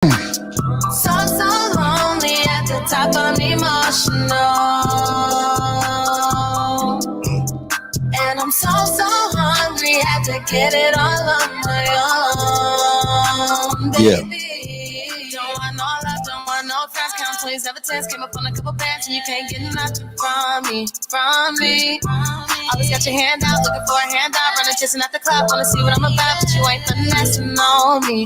So lonely at the top, I'm emotional. And I'm so hungry, had to get it all on my own. Baby, don't want no love, don't want no friends. Count 20s, never 10s. Came up on a couple bands, and you can't get nothing from me. Always got your hand out, looking for a handout. Running, chasing at the club, wanna see what I'm about. But you ain't finessing on me.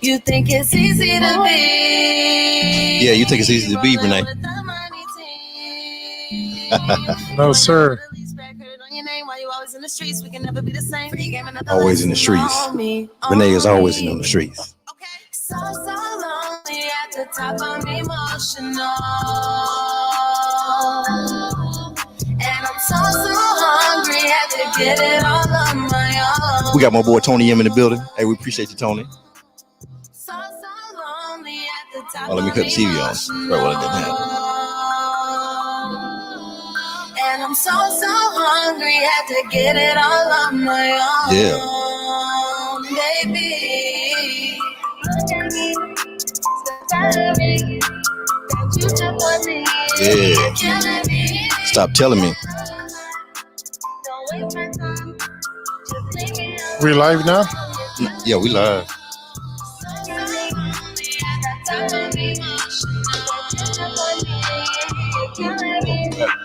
You think it's easy to be. Yeah, you think it's easy to be, Renee. No, sir. Always in the streets. Renee is always in the streets. So lonely at the top, I'm emotional. And I'm so hungry, had to get it all on my own. We got my boy Tony M in the building. Hey, we appreciate you, Tony. So lonely at the top, let me cut the TV on. Right, well, it didn't happen. And I'm so hungry, had to get it all on my own. Yeah. Baby. Yeah. Stop telling me. We live now? Yeah, we live.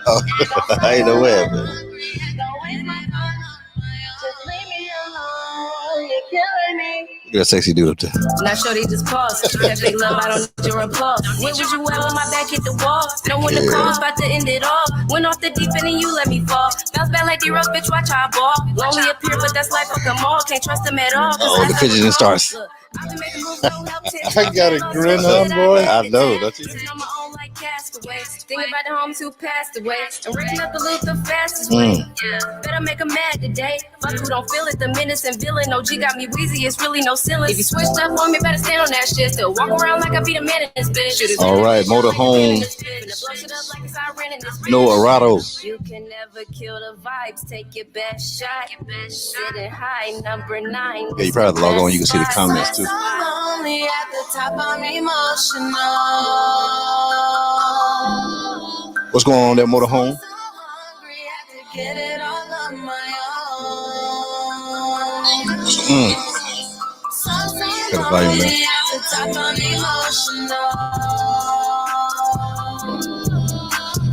Oh, I ain't know where, man. Look at that sexy dude up there. Now shorty just pause. She got big love, I don't need your applause. Where would you at when my back hit the wall? Know when the call's about to end it all. Went off the deep end and you let me fall. Bounce back like D-Rose, bitch, watch how I ball. Lonely up here, but that's life, fuck them all. Can't trust them at all. Oh, the fidgeting starts. I got a grin on, boy. I know, don't you? Think about the homies who passed away. And ripping up the loot the fastest way. Yeah, better make them mad today. Fuck who don't feel it, the menace and villain. OG got me wheezy, it's really no ceiling. If you switched up on me, better stand on that shit. Still walk around like I be the man in this bitch. All right, motorhome. No Arado. You can never kill the vibes. Take your best shot. Sitting high, number 9. Yeah, you probably log on. You can see the comments too. So lonely at the top, I'm emotional. What's going on there, motorhome? Get it all on my own. Got a volume there.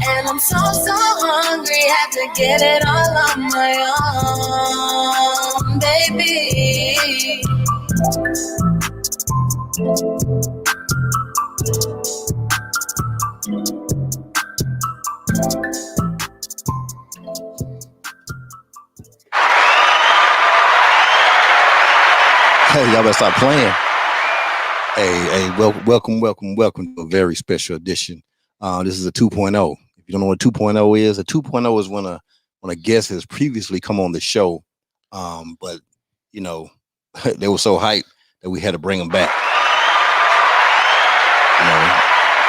And I'm so hungry, had to get it all on my own, baby. Hey, y'all better stop playing. Hey, welcome to a very special edition. This is a 2.0. If you don't know what 2.0 is, a 2.0 is when a guest has previously come on the show, but you know they were so hyped that we had to bring them back. You know,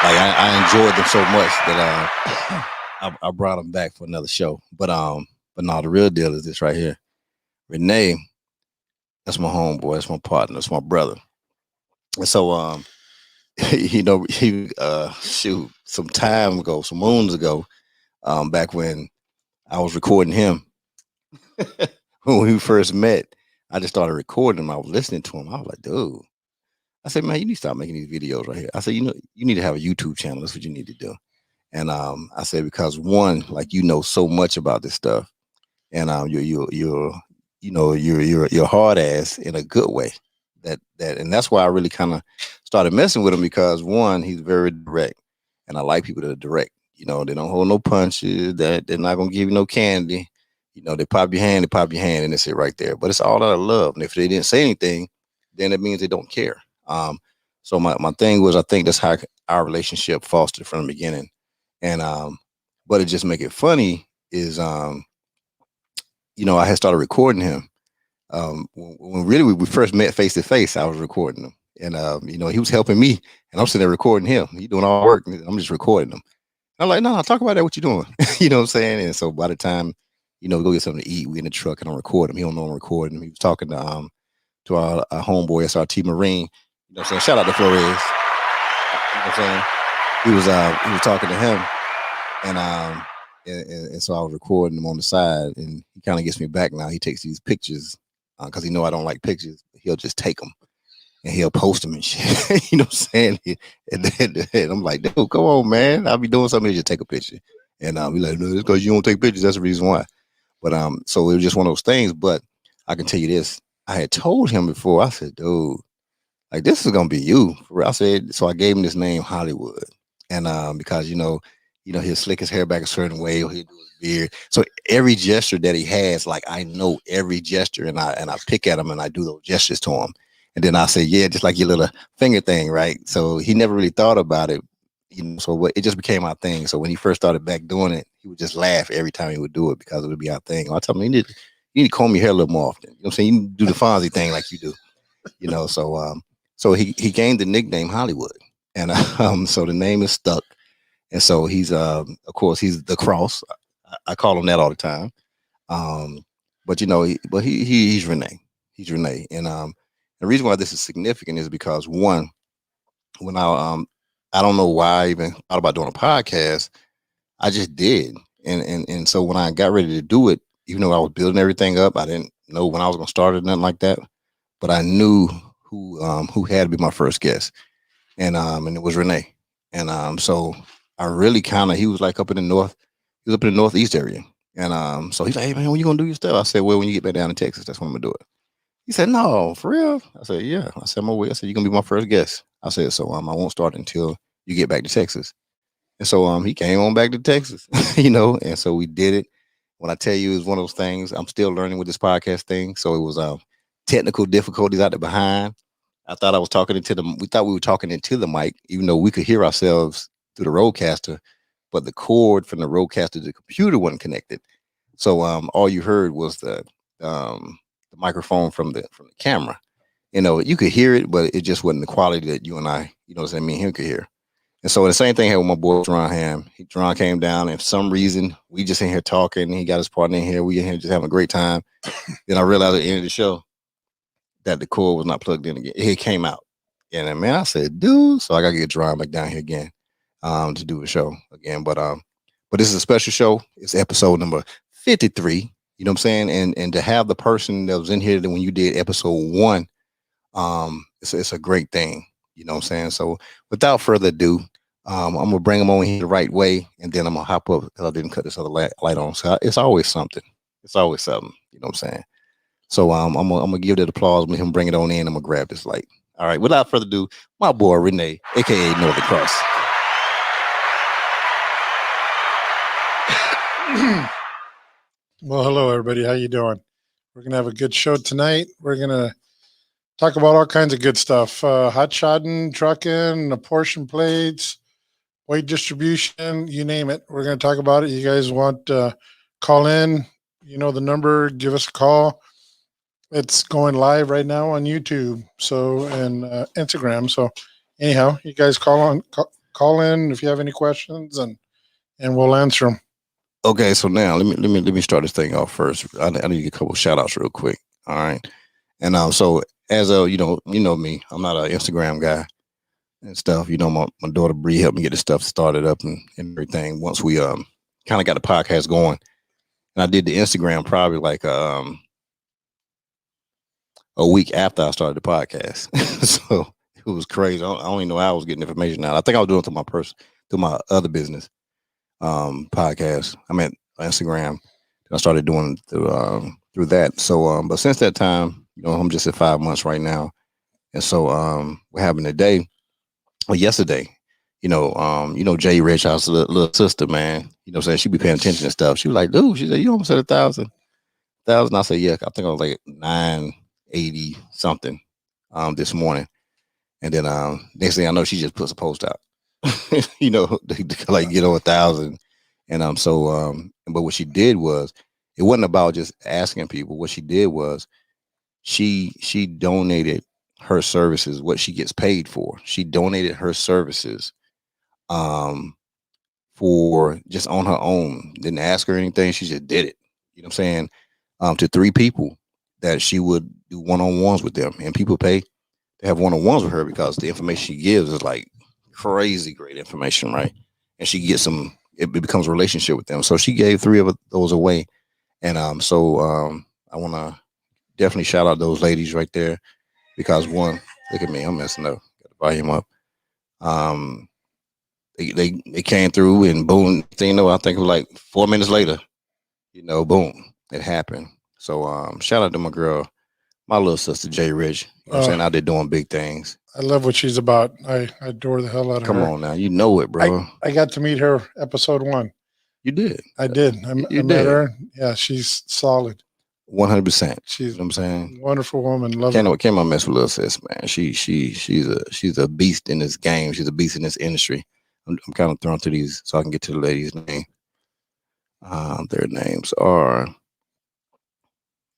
like I enjoyed them so much that I brought them back for another show. But no, the real deal is this right here. Renee, that's my homeboy, that's my partner, that's my brother. And so you know, he some time ago, some moons ago, back when I was recording him, when we first met, I just started recording him. I was listening to him. I was like, dude, I said, man, you need to stop making these videos right here. I said, you know, you need to have a YouTube channel. That's what you need to do. And I said, because one, like, you know so much about this stuff, and you're hard ass in a good way. And that's why I really kind of started messing with him, because one, he's very direct, and I like people that are direct. You know, they don't hold no punches. That they're not gonna give you no candy. You know, they pop your hand, and that's it right there. But it's all out of love. And if they didn't say anything, then it means they don't care. So my thing was, I think that's how our relationship fostered from the beginning. And but it just make it funny is you know, I had started recording him. When really we first met face to face, I was recording him, and you know, he was helping me, and I'm sitting there recording him. He doing all the work, and I'm just recording him. I'm like, no, talk about that. What you doing? You know what I'm saying? And so by the time, you know, we go get something to eat, we in the truck, and I'm recording him. He don't know I'm recording him. He was talking to our homeboy SRT Marine, You know what I'm saying? Shout out to Flores. You know what I'm saying? He was talking to him, and and so I was recording him on the side, and he kind of gets me back now. He takes these pictures because he know I don't like pictures. He'll just take them and he'll post them and shit. You know what I'm saying? And I'm like, dude, come on, man. I'll be doing something. He'll just take a picture, and be like, no, it's because you don't take pictures. That's the reason why. But so it was just one of those things. But I can tell you this: I had told him before. I said, dude, like this is gonna be you. For real. I said, so I gave him this name Hollywood, and because he'll slick his hair back a certain way, or he'll do his beard. So every gesture that he has, like I know every gesture, and I pick at him and I do those gestures to him, and then I say, yeah, just like your little finger thing, right? So he never really thought about it, So it just became our thing. So when he first started back doing it, he would just laugh every time he would do it because it would be our thing. I told him you need to comb your hair a little more often. You know what I'm saying? You need to do the Fonzie thing like you do. So he gained the nickname Hollywood, and so the name is stuck, and so he's of course he's the Cross. I call him that all the time, but he's Renee, and the reason why this is significant is because one, when I don't know why I even thought about doing a podcast, I just did, and so when I got ready to do it, even though I was building everything up, I didn't know when I was going to start it, nothing like that, but I knew who had to be my first guest, and it was Renee, and so I really he was like up in the north, he was up in the northeast area, and so he's like, hey man, when you gonna do your stuff? I said, well, when you get back down to Texas, that's when I'm gonna do it. He said, no, for real? I said, yeah. I said, I'm away. I said, you're gonna be my first guest. I said, so I won't start until you get back to Texas. And so he came on back to Texas, and so we did it. When I tell you it's one of those things, I'm still learning with this podcast thing. So it was technical difficulties out there behind. I thought I was talking we thought we were talking into the mic, even though we could hear ourselves through the roadcaster, but the cord from the roadcaster to the computer wasn't connected. So all you heard was the microphone from the camera. You could hear it, but it just wasn't the quality that you and I, me and him could hear. And so the same thing happened with my boy Dron Ham. Dron came down, and for some reason we just in here talking. He got his partner in here. We in here just having a great time. Then I realized at the end of the show that the cord was not plugged in again. It came out. And then, man, I said, dude, so I gotta get Dron back down here again to do the show again. But this is a special show. It's episode number 53. You know what I'm saying? And to have the person that was in here when you did episode 1, it's a great thing. You know what I'm saying? So without further ado, I'm gonna bring them on here the right way, and then I'm gonna hop up because I didn't cut this other light on. So it's always something. It's always something. You know what I'm saying? So I'm gonna give that applause with him. Bring it on in. I'm gonna grab this light. All right. Without further ado, my boy Renee, aka Northern Cross. Well, hello everybody. How you doing? We're gonna have a good show tonight. We're gonna talk about all kinds of good stuff. Hotshotting, trucking, apportion plates, weight distribution, you name it. We're going to talk about it. You guys want to call in, the number, give us a call. It's going live right now on YouTube, and Instagram. So anyhow, you guys call in if you have any questions, and we'll answer them. Okay, so now let me start this thing off first. I need to get a couple of shout outs real quick. All right. And so as you know me, I'm not an Instagram guy and stuff. My daughter Bree helped me get this stuff started up and everything. Once we kind of got the podcast going, and I did the Instagram probably like a week after I started the podcast. So it was crazy. I don't even know how I was getting information out. I think I was doing it through my other business podcast. I meant Instagram. I started doing it through that. So but since that time, I'm just at 5 months right now. And so we're having a day. Well, yesterday, Jay Rich, I was a little sister, man. Saying she be paying attention to stuff. She was like, dude, she said, you almost said 1,000. I said, yeah, I think I was like 980 something this morning. And then next thing I know, she just puts a post out, to like get over 1,000. And but what she did was, it wasn't about just asking people. What she did was, she donated her services, what she gets paid for. She donated her services for just on her own. Didn't ask her anything. She just did it. You know what I'm saying? To 3 people that she would do one-on-ones with them. And people pay to have one-on-ones with her because the information she gives is like crazy great information, right? And she gets some. It becomes a relationship with them. So she gave 3 of those away, and I want to definitely shout out those ladies right there because one, look at me, I'm messing up. Got the volume up. Um, they came through and boom, thing. You know, I think it was like 4 minutes later. You know, boom, it happened. So shout out to my girl, my little sister Jay Rich. You know what I'm saying? Out there doing big things. I love what she's about. I adore the hell out of her. Come on now, you know it, bro. I got to meet her episode 1. You did. I did. I met her. Yeah, she's solid. 100%. She's, you know what I'm saying, wonderful woman. Love her. Can't mess with little sis, man. She's a beast in this game. She's a beast in this industry. I'm kind of throwing through these so I can get to the ladies' name. Their names are.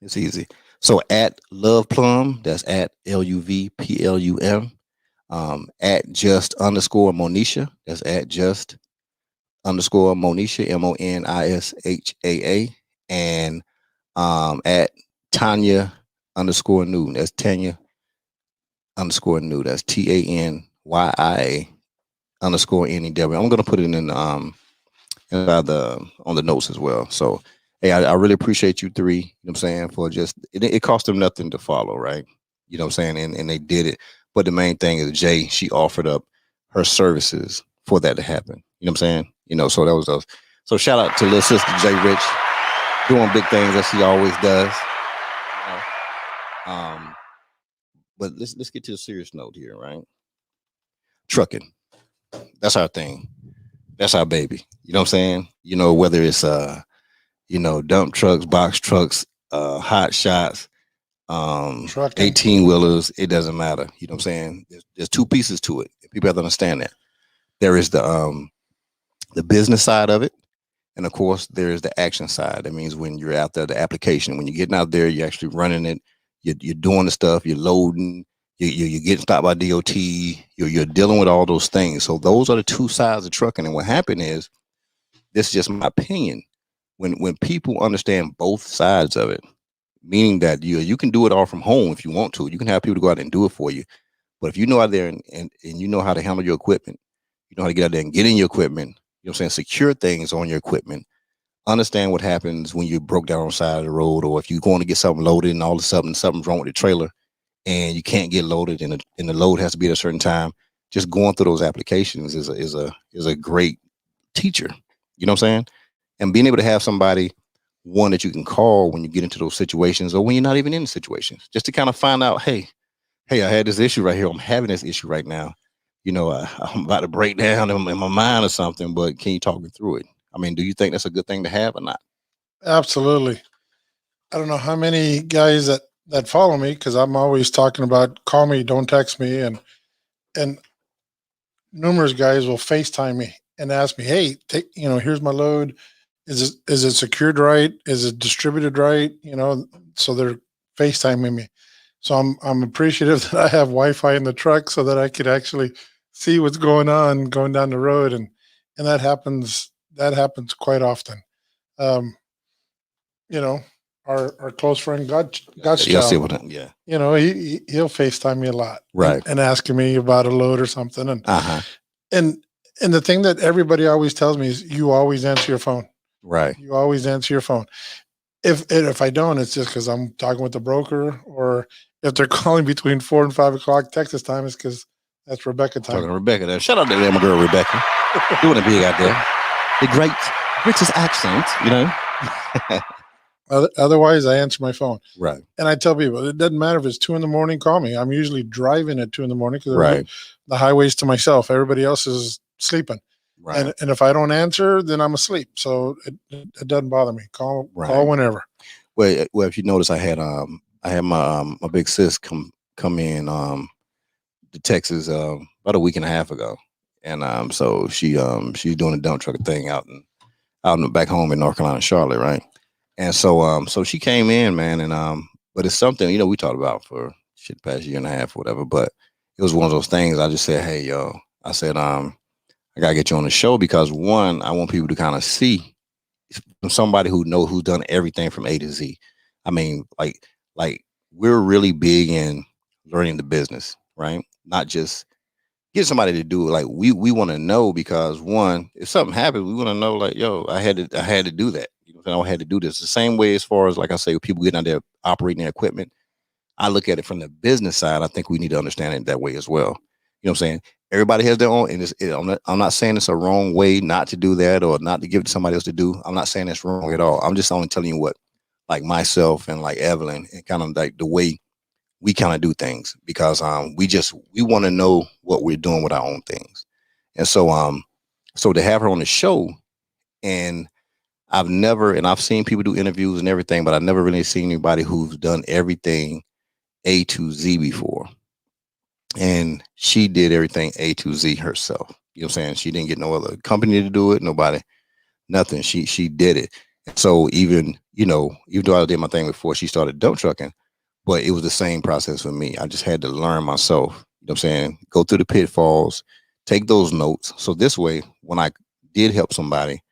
It's easy. So at Love Plum, that's at LUVPLUM. At just underscore Monisha, that's at just underscore Monisha, MONISHAA, and at Tanya underscore New, that's Tanya underscore New, that's TANYIA underscore NEW. I'm gonna put it in on the notes as well. So hey, I really appreciate you 3, you know what I'm saying, for just it cost them nothing to follow, right? You know what I'm saying? And they did it. But the main thing is Jay, she offered up her services for that to happen. You know what I'm saying? You know, so that was us. So shout out to little sister Jay Rich, doing big things as she always does. You know? But let's get to a serious note here, right? Trucking. That's our thing. That's our baby. You know what I'm saying? You know, whether it's dump trucks, box trucks, hot shots, 18-wheelers, it doesn't matter. You know what I'm saying? There's 2 pieces to it. People have to understand that. There is the business side of it, and of course there is the action side. That means when you're out there, the application, when you're getting out there, you're actually running it, you're doing the stuff, you're loading, you're getting stopped by DOT, you're dealing with all those things. So those are the 2 sides of trucking. And what happened is, this is just my opinion, when people understand both sides of it, meaning that you can do it all from home if you want to. You can have people go out and do it for you. But if you know out there and you know how to handle your equipment, you know how to get out there and get in your equipment, you know what I'm saying, secure things on your equipment, understand what happens when you broke down on the side of the road, or if you're going to get something loaded and all of a sudden something's wrong with the trailer and you can't get loaded and the load has to be at a certain time. Just going through those applications is a great teacher. You know what I'm saying? And being able to have somebody, one, that you can call when you get into those situations or when you're not even in the situations, just to kind of find out, hey, I had this issue right here. I'm having this issue right now. You know, I'm about to break down in my mind or something, but can you talk me through it? I mean, do you think that's a good thing to have or not? Absolutely. I don't know how many guys that follow me, because I'm always talking about call me, don't text me, and numerous guys will FaceTime me and ask me, hey, here's my load. Is it secured right? Is it distributed right? You know, so they're FaceTiming me. So I'm appreciative that I have Wi-Fi in the truck so that I could actually see what's going on going down the road, and that happens quite often. You know, our close friend Godchild, yeah. You know, he'll FaceTime me a lot, right, and asking me about a load or something, and the thing that everybody always tells me is you always answer your phone. Right. You always answer your phone. If I don't, it's just because I'm talking with the broker, or if they're calling between 4 and 5 o'clock Texas time, it's because that's Rebecca time. Talking to Rebecca there. Shout out to my girl Rebecca. Doing it big out there. The great British accent, you know. Otherwise, I answer my phone. Right. And I tell people, it doesn't matter if it's 2 a.m, call me. I'm usually driving at 2 a.m. because the highway's to myself. Everybody else is sleeping. Right. And if I don't answer, then I'm asleep. So it doesn't bother me. Call whenever. Well, if you notice, I had my big sis come in to Texas about a week and a half ago, and so she's doing a dump truck thing out in back home in North Carolina, Charlotte, right? And so she came in, man, and but it's something, you know, we talked about for the past year and a half or whatever, but it was one of those things. I just said, hey, yo, I said, I gotta get you on the show because, one, I want people to kind of see from somebody who's done everything from A to Z. I mean, like we're really big in learning the business, right? Not just get somebody to do it. Like we want to know, because one, if something happens, we want to know, like, yo, I had to do that. You know what I'm saying? I had to do this. The same way as far as, like I say, people getting out there operating their equipment. I look at it from the business side. I think we need to understand it that way as well. You know what I'm saying? Everybody has their own, and I'm not saying it's a wrong way not to do that or not to give it to somebody else to do. I'm not saying that's wrong at all. I'm just only telling you what, like myself and like Evelyn, and kind of like the way we kind of do things, because we want to know what we're doing with our own things. And so to have her on the show, and I've seen people do interviews and everything, but I've never really seen anybody who's done everything A to Z before. And she did everything A to Z herself. You know what I'm saying? She didn't get no other company to do it, nobody, nothing. She did it. And so even though I did my thing before she started dump trucking, but it was the same process for me. I just had to learn myself. You know what I'm saying? Go through the pitfalls, take those notes. So this way, when I did help somebody,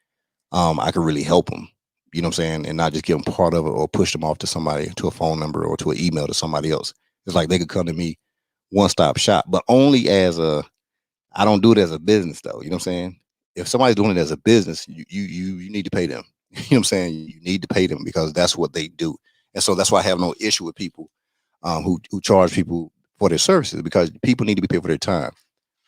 I could really help them. You know what I'm saying? And not just give them part of it or push them off to somebody, to a phone number or to an email to somebody else. It's like they could come to me, one-stop shop, but only I don't do it as a business though. You know what I'm saying? If somebody's doing it as a business, you need to pay them. You know what I'm saying? You need to pay them, because that's what they do. And so that's why I have no issue with people who charge people for their services, because people need to be paid for their time.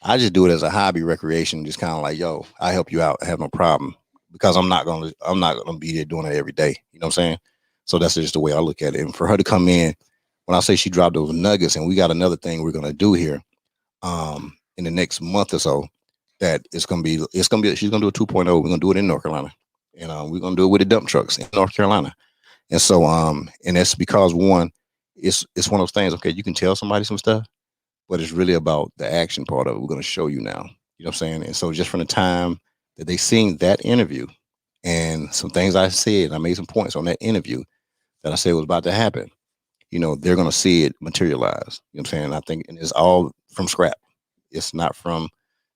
I just do it as a hobby, recreation, just kind of like, yo, I help you out. I have no problem, because I'm not gonna be there doing it every day. You know what I'm saying? So that's just the way I look at it. And for her to come in, when I say she dropped those nuggets, and we got another thing we're gonna do here in the next month or so, that she's gonna do a 2.0. We're gonna do it in North Carolina, and we're gonna do it with the dump trucks in North Carolina. And so and that's because, one, it's one of those things. Okay, you can tell somebody some stuff, but it's really about the action part of it. We're gonna show you now. You know what I'm saying? And so just from the time that they seen that interview and some things I said, I made some points on that interview that I said was about to happen. They're gonna see it materialize. You know what I'm saying? I think, and it's all from scrap. It's not from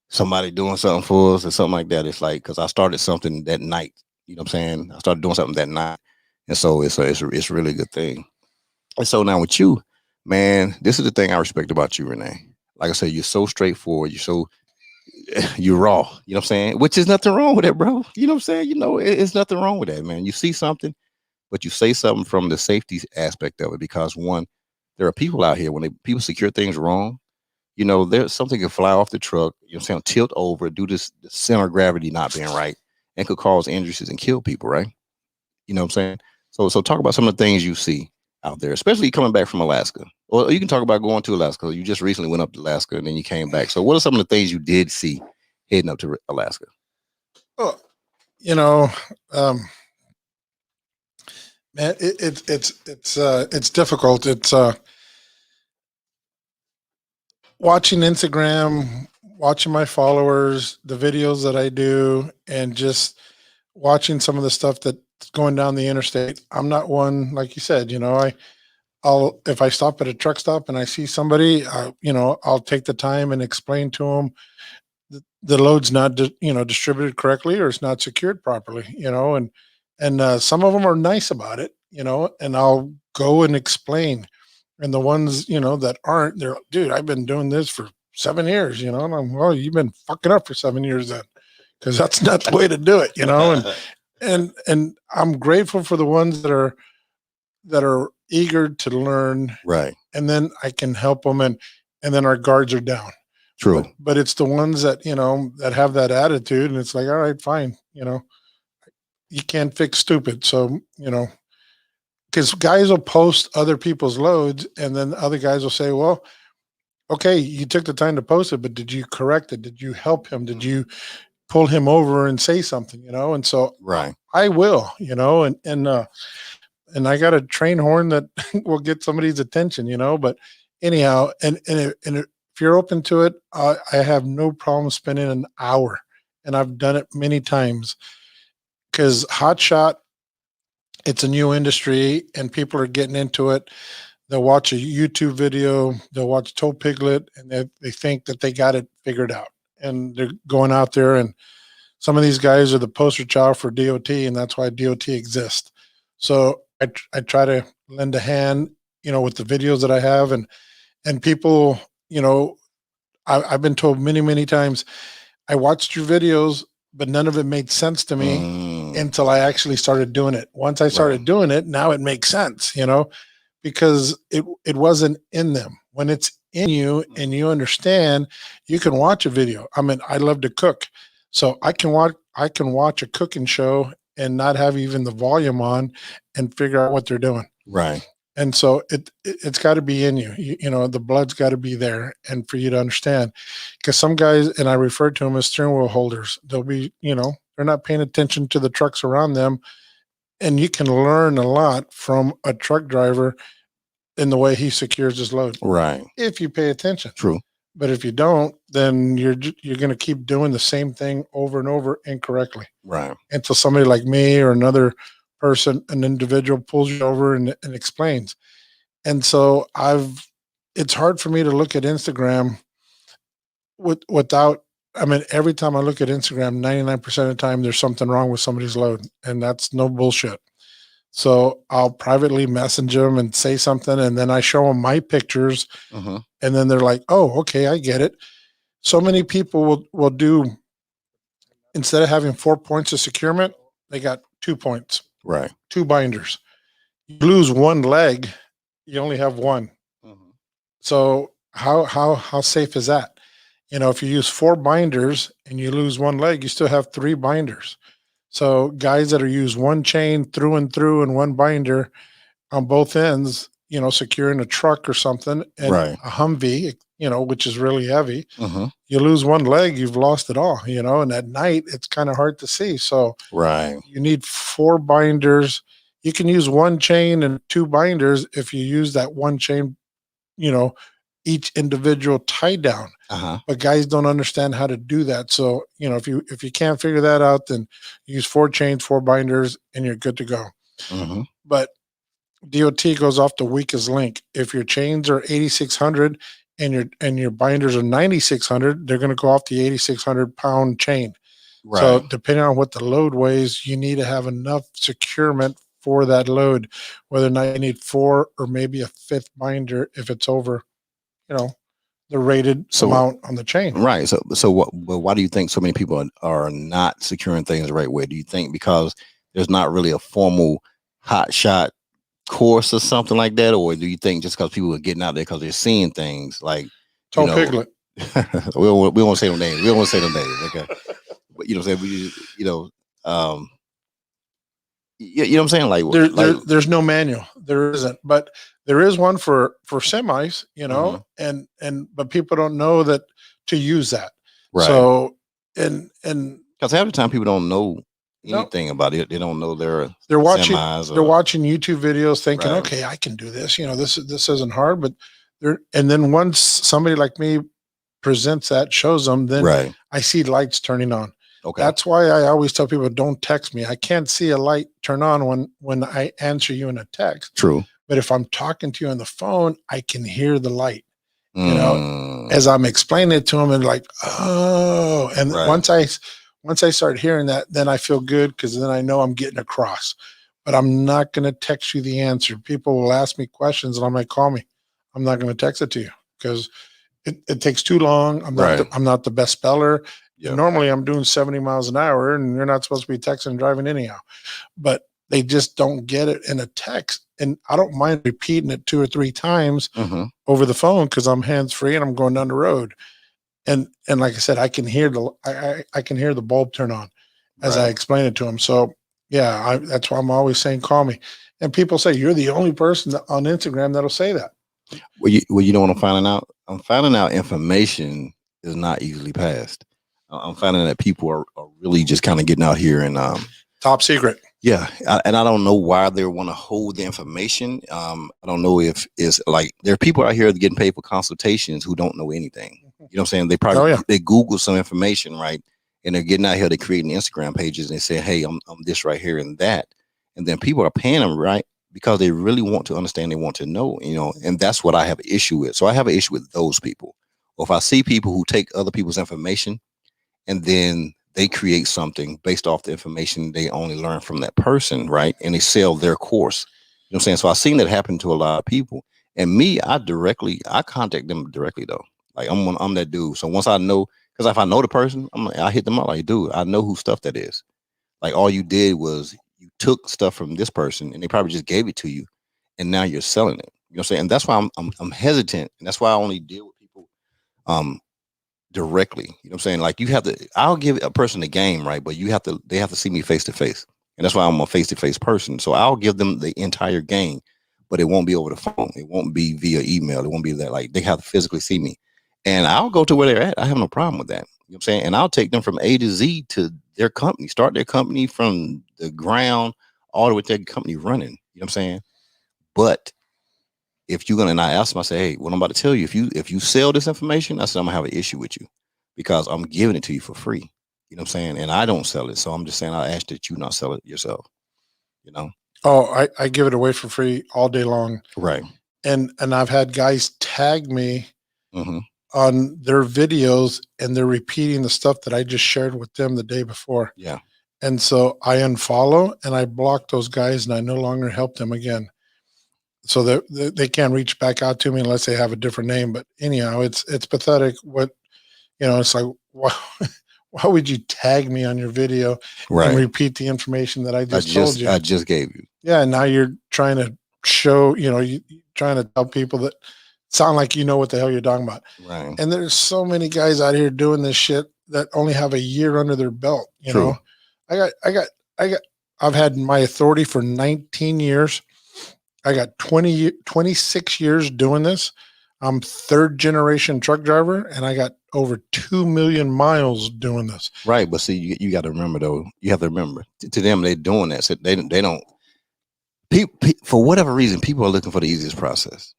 somebody doing something for us or something like that. It's like, because I started something that night. You know what I'm saying? I started doing something that night, and so it's a really good thing. And so now with you, man, this is the thing I respect about you, Renee. Like I said, you're so straightforward. You're raw. You know what I'm saying? Which is nothing wrong with that, bro. You know what I'm saying? It's nothing wrong with that, man. You see something, but you say something from the safety aspect of it, because, one, there are people out here, when people secure things wrong, there's something can fly off the truck, you know what I'm saying, tilt over, do this, the center of gravity not being right, and could cause injuries and kill people, right? You know what I'm saying? So talk about some of the things you see out there, especially coming back from Alaska. Or you can talk about going to Alaska. You just recently went up to Alaska and then you came back. So what are some of the things you did see heading up to Alaska? Oh, you know, man, it's difficult. It's watching Instagram, watching my followers, the videos that I do, and just watching some of the stuff that's going down the interstate. I'm not one, like you said, I'll if I stop at a truck stop and I see somebody, I'll take the time and explain to them the load's not distributed correctly, or it's not secured properly, and some of them are nice about it, and I'll go and explain. And the ones that aren't, they're, dude, I've been doing this for 7 years, and I'm, well, you've been fucking up for 7 years then, because that's not the way to do it, and I'm grateful for the ones that are eager to learn, Right. and then I can help them, and then our guards are down. True. But it's the ones that that have that attitude, and it's like, all right, fine, you can't fix stupid. So because guys will post other people's loads, and then other guys will say, well, okay, you took the time to post it, but did you correct it? Did you help him? Did you pull him over and say something? And so Right. I will, and I got a train horn that will get somebody's attention, but anyhow, and if you're open to it, I have no problem spending an hour, and I've done it many times, because Hotshot, it's a new industry and people are getting into it. They'll watch a YouTube video, they'll watch Toe Piglet, and they think that they got it figured out, and they're going out there, and some of these guys are the poster child for DOT, and that's why DOT exists. So I try to lend a hand, with the videos that I have, and people, you know, I've been told many, many times, I watched your videos, but none of it made sense to me until I actually started doing it. Once I started doing it, now it makes sense, because it wasn't in them. When it's in you and you understand, you can watch a video. I mean, I love to cook, so I can watch a cooking show and not have even the volume on and figure out what they're doing. Right. And so it's got to be in you. The blood's got to be there, and for you to understand, because some guys, and I refer to them as steering wheel holders. They'll be, they're not paying attention to the trucks around them, and you can learn a lot from a truck driver in the way he secures his load. Right. If you pay attention. True. But if you don't, then you're going to keep doing the same thing over and over incorrectly. Right. Until somebody like me or another person, an individual, pulls you over and explains. And so it's hard for me to look at Instagram without, I mean, every time I look at Instagram, 99% of the time there's something wrong with somebody's load, and that's no bullshit. So I'll privately message them and say something, and then I show them my pictures, and then they're like, "Oh, okay, I get it." So many people will do, instead of having 4 points of securement, they got 2 points. Right. 2 binders. You lose one leg, you only have one. So how safe is that? If you use 4 binders and you lose one leg, you still have 3 binders. So guys that are use one chain through and through and one binder on both ends, securing a truck or something, and a Humvee, which is really heavy, you lose one leg, you've lost it all, and at night it's kind of hard to see. So you need 4 binders. You can use one chain and 2 binders if you use that one chain, each individual tie down. But guys don't understand how to do that. So, if you can't figure that out, then use 4 chains, 4 binders, and you're good to go. But DOT goes off the weakest link. If your chains are 8,600 and your binders are 9,600, they're going to go off the 8,600 pound chain. So depending on what the load weighs, you need to have enough securement for that load, whether or not you need 4 or maybe a 5th binder if it's over, the rated amount on the chain. Right. So why do you think so many people are not securing things the right way? Do you think because there's not really a formal Hotshot course or something like that? Or do you think just because people are getting out there because they're seeing things like Tom Piglet? we won't say no names. We don't want to say no names. Okay. But you know what I'm saying? We just, you know what I'm saying? Like there's no manual. There isn't, but there is one for semis, but people don't know that to use that. Right. So, and because half the time people don't know anything about it. They don't know they're watching semis they're watching YouTube videos thinking, okay, I can do this. This isn't hard, but and then once somebody like me presents that, shows them, then I see lights turning on. Okay. That's why I always tell people, don't text me. I can't see a light turn on when I answer you in a text. True. But if I'm talking to you on the phone, I can hear the light, as I'm explaining it to them, and like, oh, and once I start hearing that, then I feel good because then I know I'm getting across. But I'm not going to text you the answer. People will ask me questions and I'm like, call me. I'm not going to text it to you because it takes too long. I'm not the best speller. Yep. Normally I'm doing 70 miles an hour and you're not supposed to be texting and driving anyhow, but they just don't get it in a text. And I don't mind repeating it 2 or 3 times over the phone because I'm hands free and I'm going down the road. And like I said, I can hear the bulb turn on as I explain it to them. So yeah, that's why I'm always saying, call me. And people say, you're the only person on Instagram that'll say that. Well, you know what I'm finding out? I'm finding out information is not easily passed. I'm finding that people are really just kind of getting out here and top secret. Yeah. And I don't know why they want to hold the information. I don't know if it's like there are people out here getting paid for consultations who don't know anything. You know what I'm saying? They probably they Google some information, right? And they're getting out here, they're creating Instagram pages and they say, hey, I'm this right here and that. And then people are paying them, right? Because they really want to understand, they want to know, and that's what I have an issue with. So I have an issue with those people. Or if I see people who take other people's information and then they create something based off the information they only learn from that person, right? And they sell their course. You know what I'm saying? So I've seen that happen to a lot of people. And me, I contact them directly though. Like I'm that dude. So once I know, because if I know the person, I hit them up like, dude, I know whose stuff that is. Like all you did was you took stuff from this person and they probably just gave it to you, and now you're selling it. You know what I'm saying? And that's why I'm hesitant, and that's why I only deal with people um directly. You know what I'm saying? Like you have to, I'll give a person a game, right? But they have to see me face to face. And that's why I'm a face to face person. So I'll give them the entire game, but it won't be over the phone. It won't be via email. It won't be that, like they have to physically see me. And I'll go to where they're at. I have no problem with that. You know what I'm saying? And I'll take them from A to Z to their company, start their company from the ground all the way to their company running. You know what I'm saying? But if you're gonna, and I ask them, I say, hey, what I'm about to tell you, if you sell this information, I said I'm gonna have an issue with you because I'm giving it to you for free. You know what I'm saying? And I don't sell it. So I'm just saying I ask that you not sell it yourself. You know? Oh, I give it away for free all day long. Right. And I've had guys tag me Mm-hmm. on their videos and they're repeating the stuff that I just shared with them the day before. Yeah. And so I unfollow and I block those guys and I no longer help them again. So that they can't reach back out to me unless they have a different name. But anyhow, it's pathetic. What, it's like, why would you tag me on your video and repeat the information that I just told you? I just gave you. Yeah. And now you're trying to show, you trying to tell people that sound like you know what the hell you're talking about. Right. And there's so many guys out here doing this shit that only have a year under their belt. You know, I've had my authority for 19 years. I got 26 years doing this. I'm third generation truck driver and I got over 2 million miles doing this. Right. But see, you got to remember though, you have to remember to them, they're doing that. So they don't, for whatever reason, people are looking for the easiest process.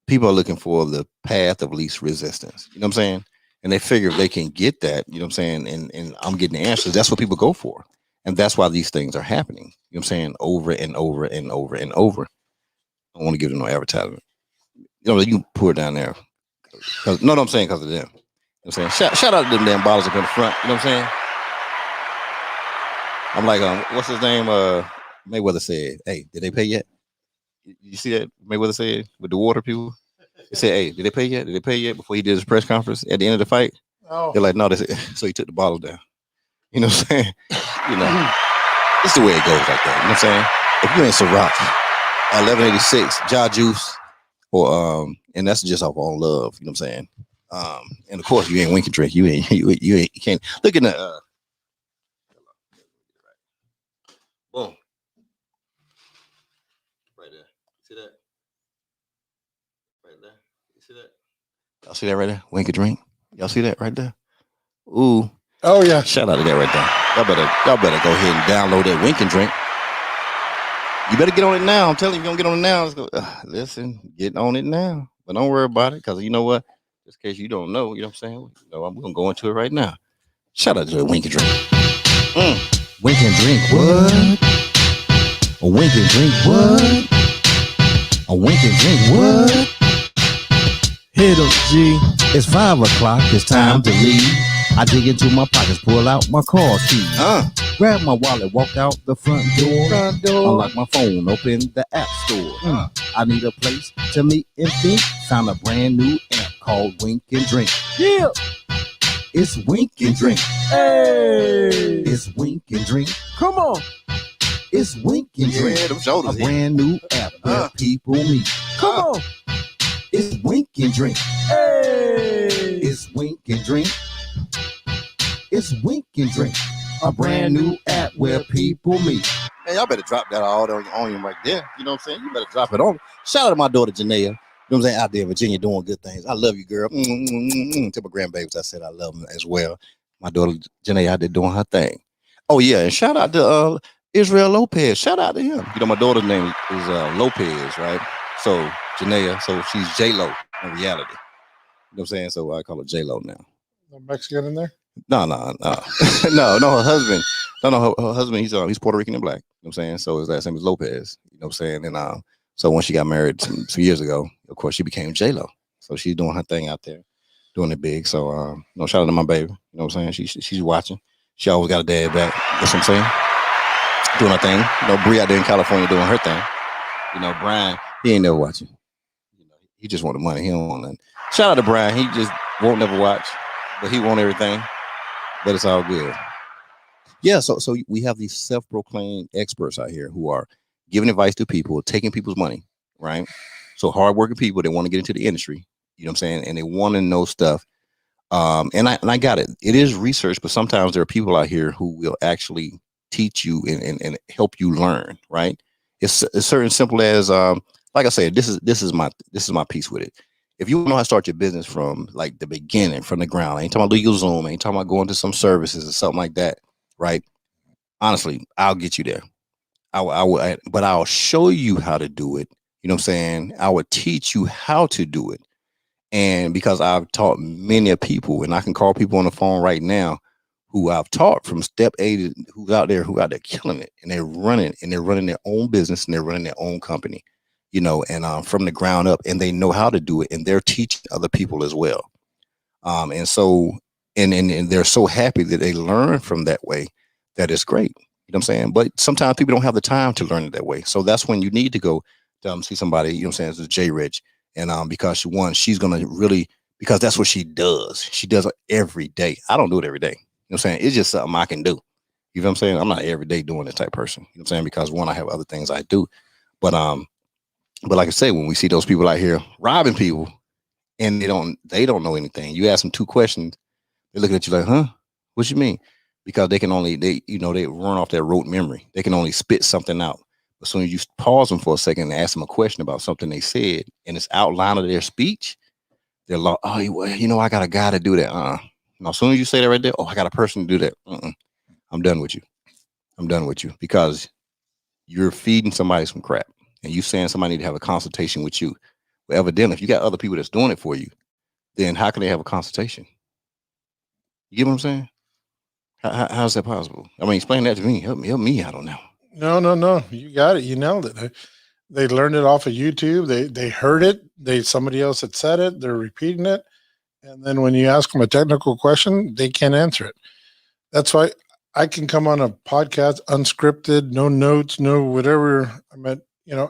People are looking for the path of least resistance. You know what I'm saying? And they figure if they can get that, you know what I'm saying? And I'm getting the answers. That's what people go for. And that's why these things are happening. You know what I'm saying? Over and over and over and over. I don't want to give them no advertisement. You can pour it down there. No, I'm saying because of them. You know what I'm saying? Shout out to them damn bottles up in the front. You know what I'm saying? I'm like, what's his name? Mayweather said, hey, did they pay yet? You see that Mayweather said with the water people? They said, hey, did they pay yet? Did they pay yet? Before he did his press conference at the end of the fight? Oh. They're like, no, that's it. So he took the bottle down. You know what I'm saying? It's the way it goes like that. You know what I'm saying? If you ain't Ciroc, 1186, Jaw Juice, or and that's just off on love. You know what I'm saying? And of course, you ain't Winking Drink. You can't look at the. Boom. Right there. See that? Right there. You see that? Y'all see that right there? Winking Drink. Y'all see that right there? Ooh. Oh yeah. Shout out to that right there. Y'all better go ahead and download that Winking Drink. You better get on it now. I'm telling you, you're gonna get on it now. Let's go. Listen, get on it now. But don't worry about it, because you know what? Just in case you don't know, you know what I'm saying? I'm gonna go into it right now. Shout out to the Winking Drink. Winking Drink, what? A Winking Drink, what? A Winking Drink, what? Hit up, G. It's 5 o'clock. It's time to leave. I dig into my pockets, pull out my car keys. Grab my wallet, walk out the front door. Unlock my phone, open the app store. I need a place to meet and think. Found a brand new app called Wink and Drink. Yeah, it's Wink and Drink. Hey, it's Wink and Drink. Come on, it's Wink and Drink. Yeah, them shoulders. A brand new app where people meet. Come on, it's Wink and Drink. Hey, it's Wink and Drink. It's Wink and Drink, a brand new app where people meet. Hey, y'all better drop that all on you right there. You know what I'm saying? You better drop it on. Shout out to my daughter, Janaea. You know what I'm saying? Out there in Virginia doing good things. I love you, girl. To my grandbabies, I said I love them as well. My daughter, Janaea, out there doing her thing. Oh, yeah. And shout out to Israel Lopez. Shout out to him. You know, my daughter's name is Lopez, right? So, Janaea, so she's J-Lo in reality. You know what I'm saying? So I call her J-Lo now. No Mexican in there? No, no, her husband. No, her husband, he's Puerto Rican and black. You know what I'm saying? So his last name is Lopez. You know what I'm saying? And so when she got married 2 years ago, of course, she became J-Lo. So she's doing her thing out there, doing it big. So shout out to my baby. You know what I'm saying? She's watching. She always got a dad back. That's what I'm saying. Doing her thing. Bree out there in California doing her thing. Brian, he ain't never watching. He just want the money. He don't want nothing. Shout out to Brian. He just won't never watch, but he won't everything. But it's all good. Yeah. So we have these self-proclaimed experts out here who are giving advice to people, taking people's money, right? So hardworking people, they want to get into the industry. You know what I'm saying? And they want to know stuff. And I got it. It is research, but sometimes there are people out here who will actually teach you and help you learn, right? It's certain simple as like I said, this is my piece with it. If you know how to start your business from like the beginning, from the ground, I ain't talking about legal Zoom, I ain't talking about going to some services or something like that, right? Honestly, I'll get you there. But I'll show you how to do it. You know what I'm saying? I would teach you how to do it. And because I've taught many of people, and I can call people on the phone right now who I've taught from step A to who out there killing it, and they're running their own business and they're running their own company, and from the ground up, and they know how to do it, and they're teaching other people as well. And so, and they're so happy that they learn from that way that it's great. You know what I'm saying? But sometimes people don't have the time to learn it that way. So that's when you need to go to see somebody, you know what I'm saying, as J Rich. And because she's gonna really, because that's what she does. She does it every day. I don't do it every day. You know what I'm saying? It's just something I can do. You know what I'm saying? I'm not every day doing this type person. You know what I'm saying? Because one, I have other things I do. But like I say, when we see those people out here robbing people and they don't know anything, you ask them two questions, they're looking at you like, huh? What you mean? Because they run off their rote memory. They can only spit something out. As soon as you pause them for a second and ask them a question about something they said and it's outline of their speech, they're like, oh, well, I got a guy to do that. Now, as soon as you say that right there, oh, I got a person to do that. I'm done with you. I'm done with you because you're feeding somebody some crap and you saying somebody need to have a consultation with you. Well, evidently, if you got other people that's doing it for you, then how can they have a consultation? You get what I'm saying? How's that possible? I mean, explain that to me. Help me. I don't know. No. You got it. You nailed it. They learned it off of YouTube. They heard it. Somebody else had said it. They're repeating it. And then when you ask them a technical question, they can't answer it. That's why I can come on a podcast unscripted, no notes, no whatever.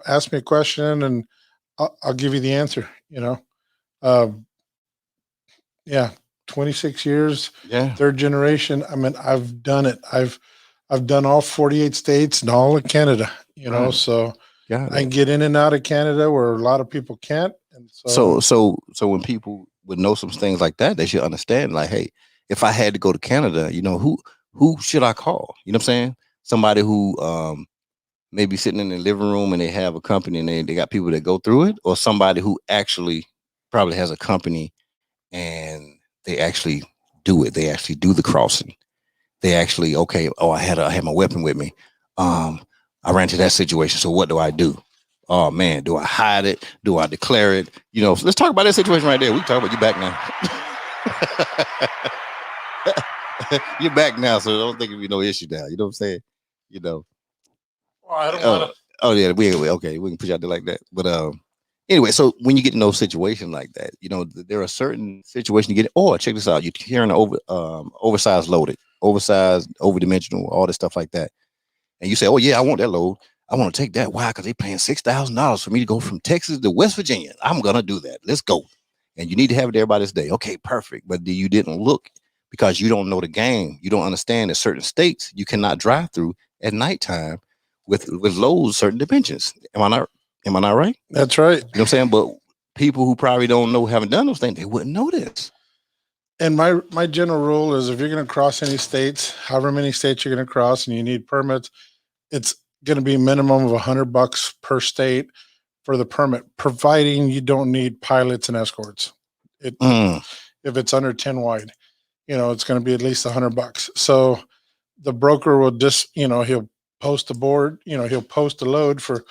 Ask me a question and I'll give you the answer. Uh, yeah, 26 years, Yeah. third generation. I've done it. I've done all 48 states and all of Canada. Right. So Got I it. can get in and out of Canada where a lot of people can't. And So when people would know some things like that, they should understand. Like, hey, if I had to go to Canada, who should I call? You know what I'm saying? Somebody who maybe sitting in the living room and they have a company and they got people that go through it, or somebody who actually probably has a company and they actually do it. They actually do the crossing. They actually, okay, oh, I had my weapon with me. I ran to that situation. So what do I do? Oh man, do I hide it? Do I declare it? So let's talk about that situation right there. We talk about you back now. You're back now, so I don't think it'll be no issue now. You know what I'm saying? Well, I don't want to. Oh yeah, okay, we can put you out there like that. But anyway, so when you get in those situations like that, there are certain situations you get. Oh, check this out. You're carrying oversized loaded, oversized, overdimensional, all this stuff like that. And you say, oh yeah, I want that load. I want to take that. Why? Because they're paying $6,000 for me to go from Texas to West Virginia. I'm gonna do that. Let's go. And you need to have it there by this day. Okay, perfect. But you didn't look because you don't know the game. You don't understand that certain states you cannot drive through at nighttime with loads certain dimensions. Am I not right? That's right. You know what I'm saying? But people who probably don't know, haven't done those things, they wouldn't know this. And my general rule is if you're going to cross any states, however many states you're going to cross and you need permits, it's going to be a minimum of $100 per state for the permit, providing you don't need pilots and escorts. If it's under 10 wide, it's going to be at least $100. So the broker will just, he'll post the board, he'll post a load for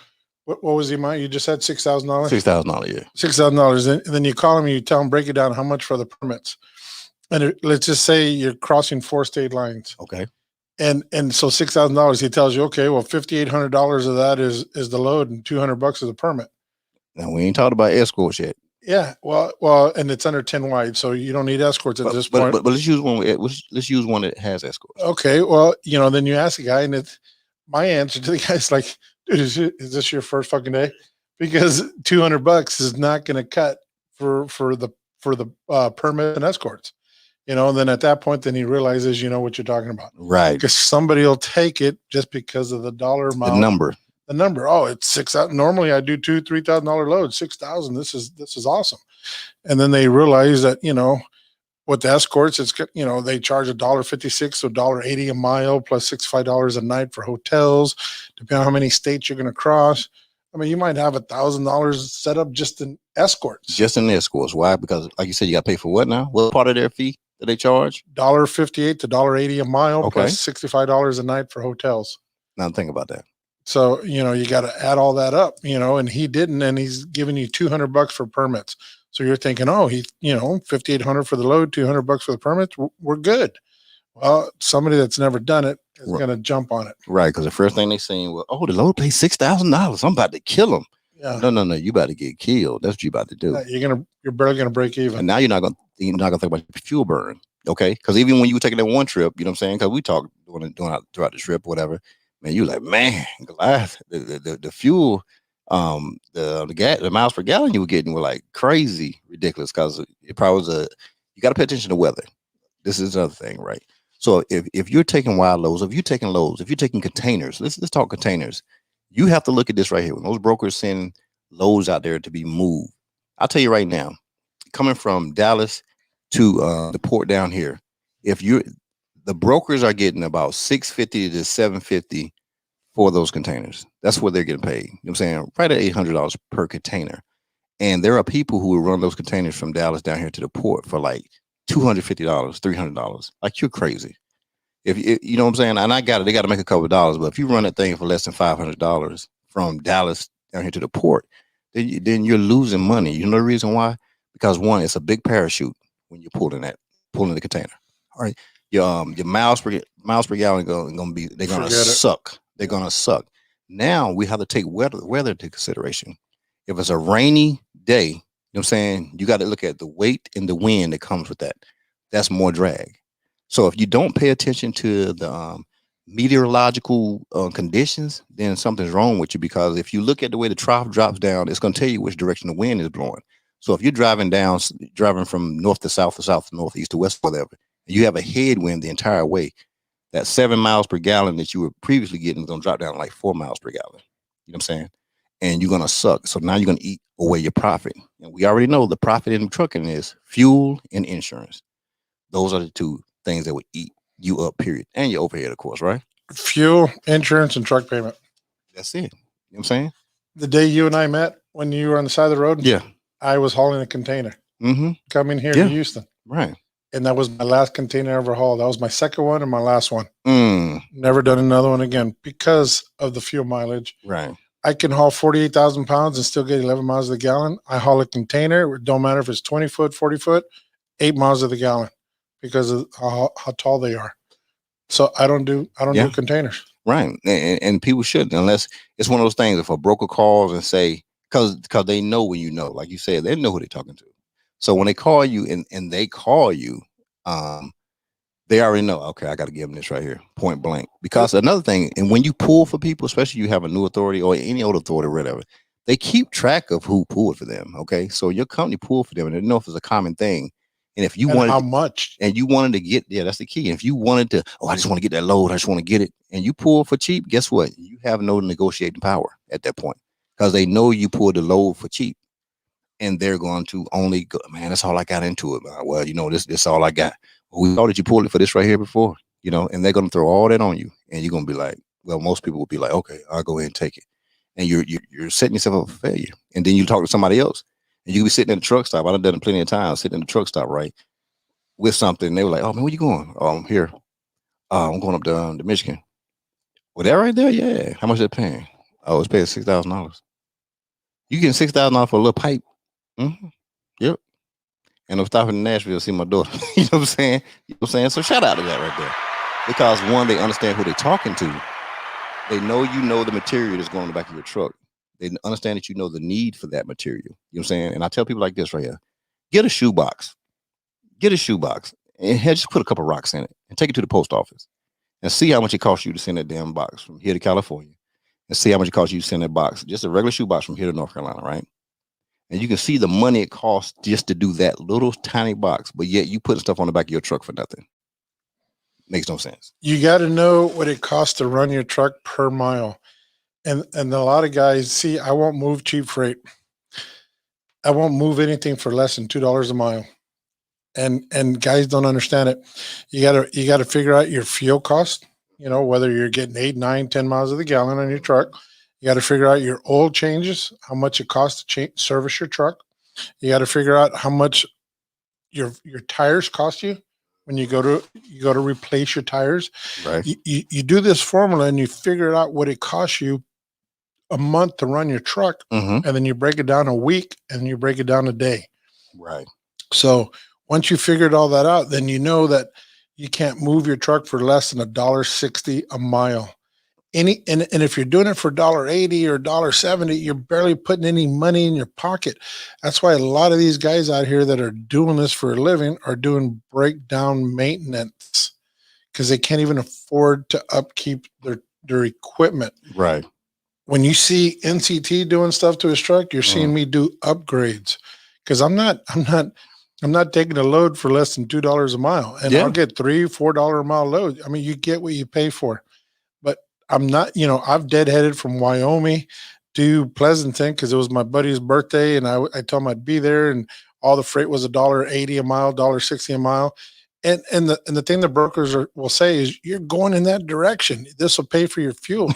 what was the amount you just said? $6,000? $6,000, yeah. $6,000. And then you call him and you tell him, break it down, how much for the permits. And let's just say you're crossing 4 state lines. Okay. And so $6,000, he tells you, okay, well, $5,800 of that is the load and $200 is the permit. Now we ain't talking about escorts yet. Yeah, well, and it's under 10 wide, so you don't need escorts at this point. But let's use one. Let's use one that has escorts. Okay, well, then you ask the guy, and my answer to the guy is like, dude, is this your first fucking day? Because $200 is not going to cut for the for the permit and escorts. And then at that point, then he realizes, what you're talking about. Right. Because somebody will take it just because of the dollar amount. The number. Oh, it's $6,000. Normally I do $2,000-$3,000 loads. 6,000. This is awesome. And then they realize that, with the escorts, it's they charge $1.56 so $1.80 a mile plus $65 a night for hotels, depending on how many states you're going to cross. I mean, you might have $1,000 set up just in escorts. Just in escorts. Why? Because, like you said, you got to pay for what now? What part of their fee that they charge? $1.58 to $1.80 a mile plus $65 a night for hotels. Now think about that. So you got to add all that up. And he didn't, and he's giving you $200 for permits. So you're thinking, oh, he, $5,800 for the load, $200 for the permits. We're good. Well, somebody that's never done it is going to jump on it. Right. Because the first thing they saying, well, oh, the load pays $6,000. I'm about to kill him. Yeah. No. You about to get killed. That's what you about to do. Yeah, you're barely going to break even. And now you're not going to think about fuel burn. Okay. Because even when you were taking that one trip, you know what I'm saying? Because we talked doing throughout the trip, whatever. Man, you like, man, Goliath, the fuel, the miles per gallon you were getting were like crazy ridiculous, because it probably was you got to pay attention to weather. This is another thing, right? So if you're taking wild loads, if you're taking containers, let's talk containers. You have to look at this right here. When those brokers send loads out there to be moved, I'll tell you right now, coming from Dallas to the port down here, the brokers are getting about $650 to $750 for those containers. That's what they're getting paid. You know what I'm saying? Right at $800 per container. And there are people who will run those containers from Dallas down here to the port for like $250, $300. Like, you're crazy. If you know what I'm saying? And I got it. They got to make a couple of dollars. But if you run that thing for less than $500 from Dallas down here to the port, then you're losing money. You know the reason why? Because one, it's a big parachute when you're pulling the container. All right. Your miles per gallon they're gonna suck. They're gonna suck. Now we have to take weather into consideration. If it's a rainy day, you know what I'm saying, you got to look at the weight and the wind that comes with that. That's more drag. So if you don't pay attention to the meteorological conditions, then something's wrong with you, because if you look at the way the trough drops down, it's going to tell you which direction the wind is blowing. So if you're driving from north to south to northeast to west, whatever, and you have a headwind the entire way, that 7 miles per gallon that you were previously getting is going to drop down to like 4 miles per gallon. You know what I'm saying? And you're going to suck. So now you're going to eat away your profit. And we already know the profit in trucking is fuel and insurance. Those are the two things that would eat you up, period. And your overhead, of course, right? Fuel, insurance, and truck payment. That's it. You know what I'm saying? The day you and I met, when you were on the side of the road, yeah, I was hauling a container coming here to Houston. Right. And that was my last container I ever hauled. That was my second one and my last one. Never done another one again because of the fuel mileage. Right. I can haul 48,000 pounds and still get 11 miles of the gallon. I haul a container. It don't matter if it's 20 foot, 40 foot, 8 miles of the gallon because of how tall they are. So I don't do containers. Right. And people shouldn't, unless it's one of those things. If a broker calls and say, because they know when you know, like you said, they know who they're talking to. So when they call you and they call you, they already know, okay, I got to give them this right here, point blank. Because another thing, and when you pull for people, especially you have a new authority or any old authority or whatever, they keep track of who pulled for them. Okay. So your company pulled for them and they know if it's a common thing. And if you wanted how much, and you wanted to get, that's the key. And if you wanted to, I just want to get that load, I just want to get it, and you pull for cheap, guess what? You have no negotiating power at that point, because they know you pulled the load for cheap. And they're going to only go, man, that's all I got into it. Well, this all I got. We thought that you pulled it for this right here before, and they're going to throw all that on you. And you're going to be like, well, most people will be like, okay, I'll go ahead and take it. And you're setting yourself up for failure. And then you talk to somebody else and you can be sitting in the truck stop. I've done it plenty of times, sitting in the truck stop, right, with something. And they were like, oh man, where you going? Oh, I'm here. I'm going up to Michigan. Well, that right there, yeah. How much they're paying? Oh, it's paying $6,000. You getting $6,000 for a little pipe? Mm-hmm. Yep. And I'm stopping in Nashville to see my daughter. You know what I'm saying? So shout out to that right there. Because one, they understand who they're talking to. They know the material that's going on the back of your truck. They understand that you know the need for that material. You know what I'm saying? And I tell people like this right here. Get a shoebox. And just put a couple rocks in it and take it to the post office. And see how much it costs you to send that damn box from here to California. And see how much it costs you to send that box. Just a regular shoebox from here to North Carolina, right? and you can see the money it costs just to do that little tiny box, but yet you put stuff on the back of your truck for nothing. Makes no sense. You got to know what it costs to run your truck per mile. And a lot of guys see, I won't move cheap freight. I won't move anything for less than $2 a mile. And guys don't understand it. You gotta figure out your fuel cost, whether you're getting 8, 9, 10 miles of the gallon on your truck. You got to figure out your oil changes, how much it costs to service your truck. You got to figure out how much your tires cost you when you go to replace your tires. Right. You do this formula and you figure out what it costs you a month to run your truck, and then you break it down a week and you break it down a day. Right. So once you figured all that out, then you know that you can't move your truck for less than $1.60 a mile. And if you're doing it for $1.80 or $1.70, you're barely putting any money in your pocket. That's why a lot of these guys out here that are doing this for a living are doing breakdown maintenance because they can't even afford to upkeep their equipment. Right. When you see NCT doing stuff to his truck, you're seeing me do upgrades because I'm not taking a load for less than $2 a mile, and I'll get $3, $4 a mile load. I mean, you get what you pay for. But I'm not, I've deadheaded from Wyoming to Pleasanton because it was my buddy's birthday, and I told him I'd be there, and all the freight was $1.80 a mile, $1.60 a mile. And the thing the brokers will say is, you're going in that direction. This will pay for your fuel.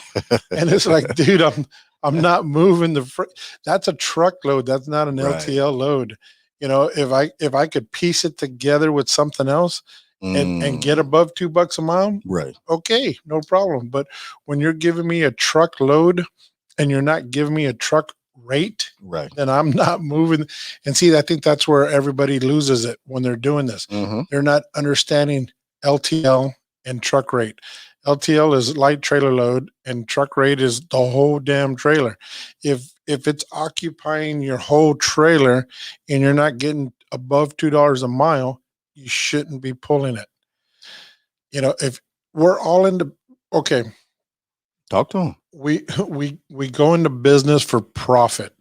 And it's like, dude, I'm not moving the freight. That's a truckload. That's not an LTL load. If I could piece it together with something else and get above $2 a mile, right? Okay, no problem. But when you're giving me a truckload and you're not giving me a truck rate, right, then I'm not moving. And see, I think that's where everybody loses it when they're doing this. They're not understanding LTL and truck rate. LTL is light trailer load, and truck rate is the whole damn trailer. If it's occupying your whole trailer and you're not getting above $2 a mile, you shouldn't be pulling it. If we're all into, okay, talk to them. We go into business for profit.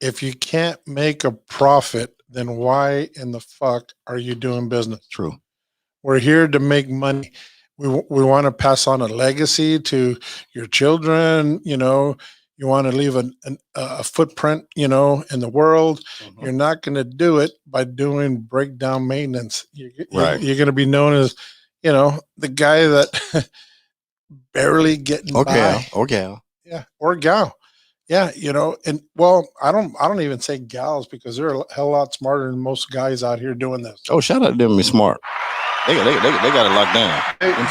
If you can't make a profit, then why in the fuck are you doing business? True. We're here to make money. We want to pass on a legacy to your children. You want to leave a footprint, in the world. You're not going to do it by doing breakdown maintenance. You're going to be known as, the guy that barely getting by. Or gal. Yeah. Or gal. Yeah. And well, I don't even say gals because they're a hell lot smarter than most guys out here doing this. Oh, shout out to them. Be smart. They got it locked down.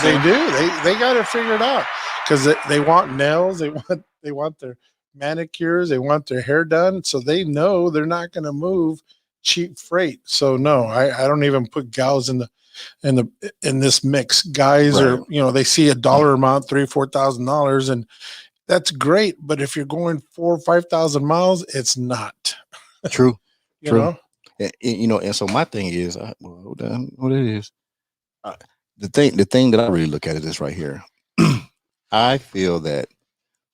They do. They got it figured out because they want nails. They want their manicures. They want their hair done. So they know they're not going to move cheap freight. So no, I don't even put gals in this mix. Guys are, they see a dollar amount, $3,000, $4,000, and that's great. But if you're going 4,000 or 5,000 miles, it's not. True. True. And so my thing is, what it is. The thing that I really look at is this right here. I feel that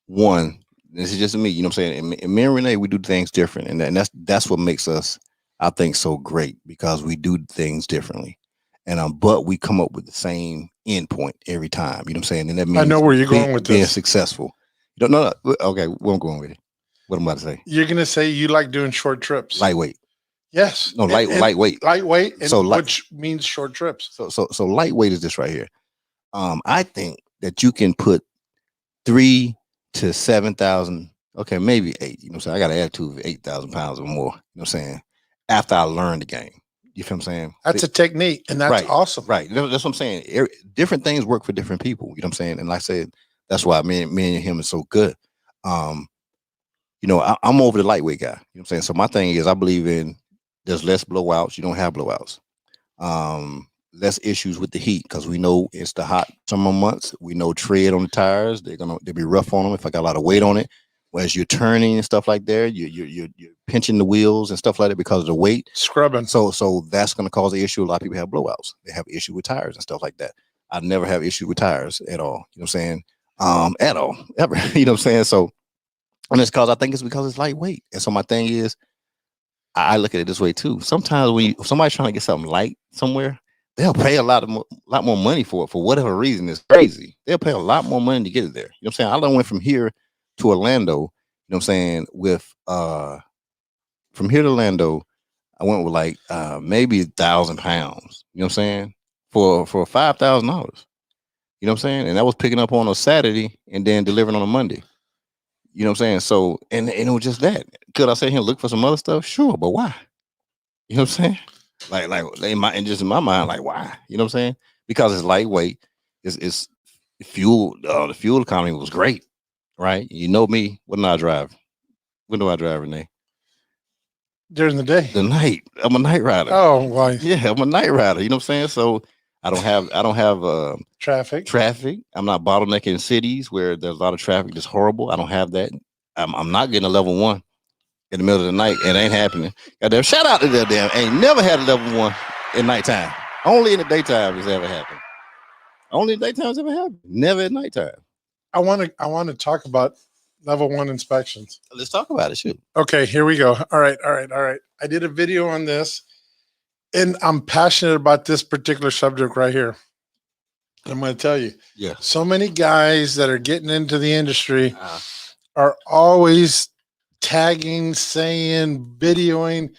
one, this is just me, you know what I'm saying? And me and Renee, we do things different. And that's what makes us, I think, so great because we do things differently. And but we come up with the same end point every time. You know what I'm saying? And that means I know where you're going with being this. Successful. No. Okay, where I'm going with it. What I'm about to say. You're gonna say you like doing short trips. Lightweight. Yes. No, lightweight. Lightweight, which means short trips. So lightweight is this right here. I think that you can put 3,000 to 7,000, okay, maybe 8. You know what I'm saying? I got to add to 8,000 pounds or more. You know what I'm saying? After I learned the game. You feel what I'm saying? That's a technique, and that's awesome. Right. That's what I'm saying. Different things work for different people. You know what I'm saying? And like I said, that's why me and him is so good. I'm over the lightweight guy. You know what I'm saying? So my thing is I believe in there's less blowouts. You don't have blowouts. Less issues with the heat because we know it's the hot summer months. We know tread on the tires. They'll be rough on them if I got a lot of weight on it. As you're turning and stuff like that, you're pinching the wheels and stuff like that because of the weight. Scrubbing. So that's going to cause an issue. A lot of people have blowouts. They have issue with tires and stuff like that. I never have issue with tires at all. You know what I'm saying? At all. Ever. You know what I'm saying? So, and it's because I think it's because it's lightweight. And so my thing is, I look at it this way too. Sometimes if somebody's trying to get something light somewhere, they'll pay a lot more money for it for whatever reason. It's crazy. They'll pay a lot more money to get it there. You know what I'm saying? I done went from here to Orlando. You know what I'm saying? With from here to Orlando, I went with like maybe £1,000. You know what I'm saying? For $5,000. You know what I'm saying? And that was picking up on a Saturday and then delivering on a Monday. You know what I'm saying? So, and it was just that. Could I sit here and look for some other stuff? Sure, but why? You know what I'm saying? In my mind, like, why? You know what I'm saying? Because it's lightweight. It's fuel. The fuel economy was great, right? You know me. What do I drive? When do I drive, Renee? During the day. The night. I'm a night rider. Oh, why? Yeah, I'm a night rider. You know what I'm saying? So I don't have traffic. I'm not bottlenecking in cities where there's a lot of traffic that's horrible. I don't have that. I'm not getting a level 1 in the middle of the night. It ain't happening. Goddamn, shout out to that damn. Ain't never had a level 1 in nighttime. Only in the daytime it's ever happened. Only in the daytime it's ever happened. Never at nighttime. I want to talk about level 1 inspections. Let's talk about it. Shoot. Okay, here we go. All right. I did a video on this, and I'm passionate about this particular subject right here. I'm going to tell you. Yeah. So many guys that are getting into the industry are always tagging, saying, videoing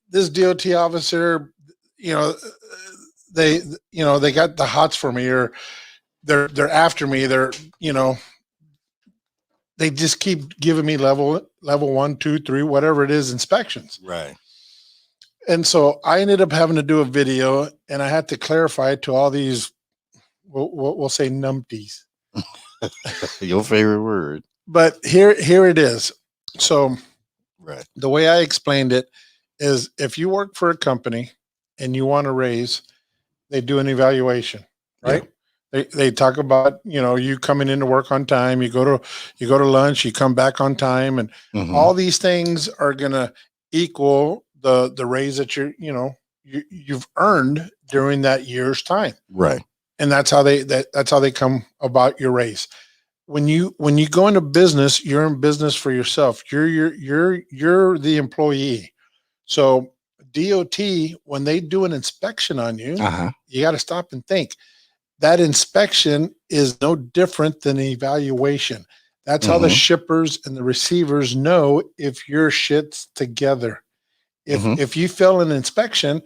this DOT officer. They got the hots for me, or they're after me. They just keep giving me level 1, 2, 3, whatever it is, inspections. Right. And so I ended up having to do a video, and I had to clarify it to all these, we'll say numpties. Your favorite word. But here it is. So right. The way I explained it is, if you work for a company and you want a raise, they do an evaluation, right? Yeah. They talk about, you coming into work on time, you go to lunch, you come back on time, and all these things are gonna equal the raise that you've earned during that year's time. Right. And that's how they come about your raise. When you go into business, you're in business for yourself. You're the employee. So DOT, when they do an inspection on you, you got to stop and think. That inspection is no different than an evaluation. That's how the shippers and the receivers know if your shit's together. If you fail an inspection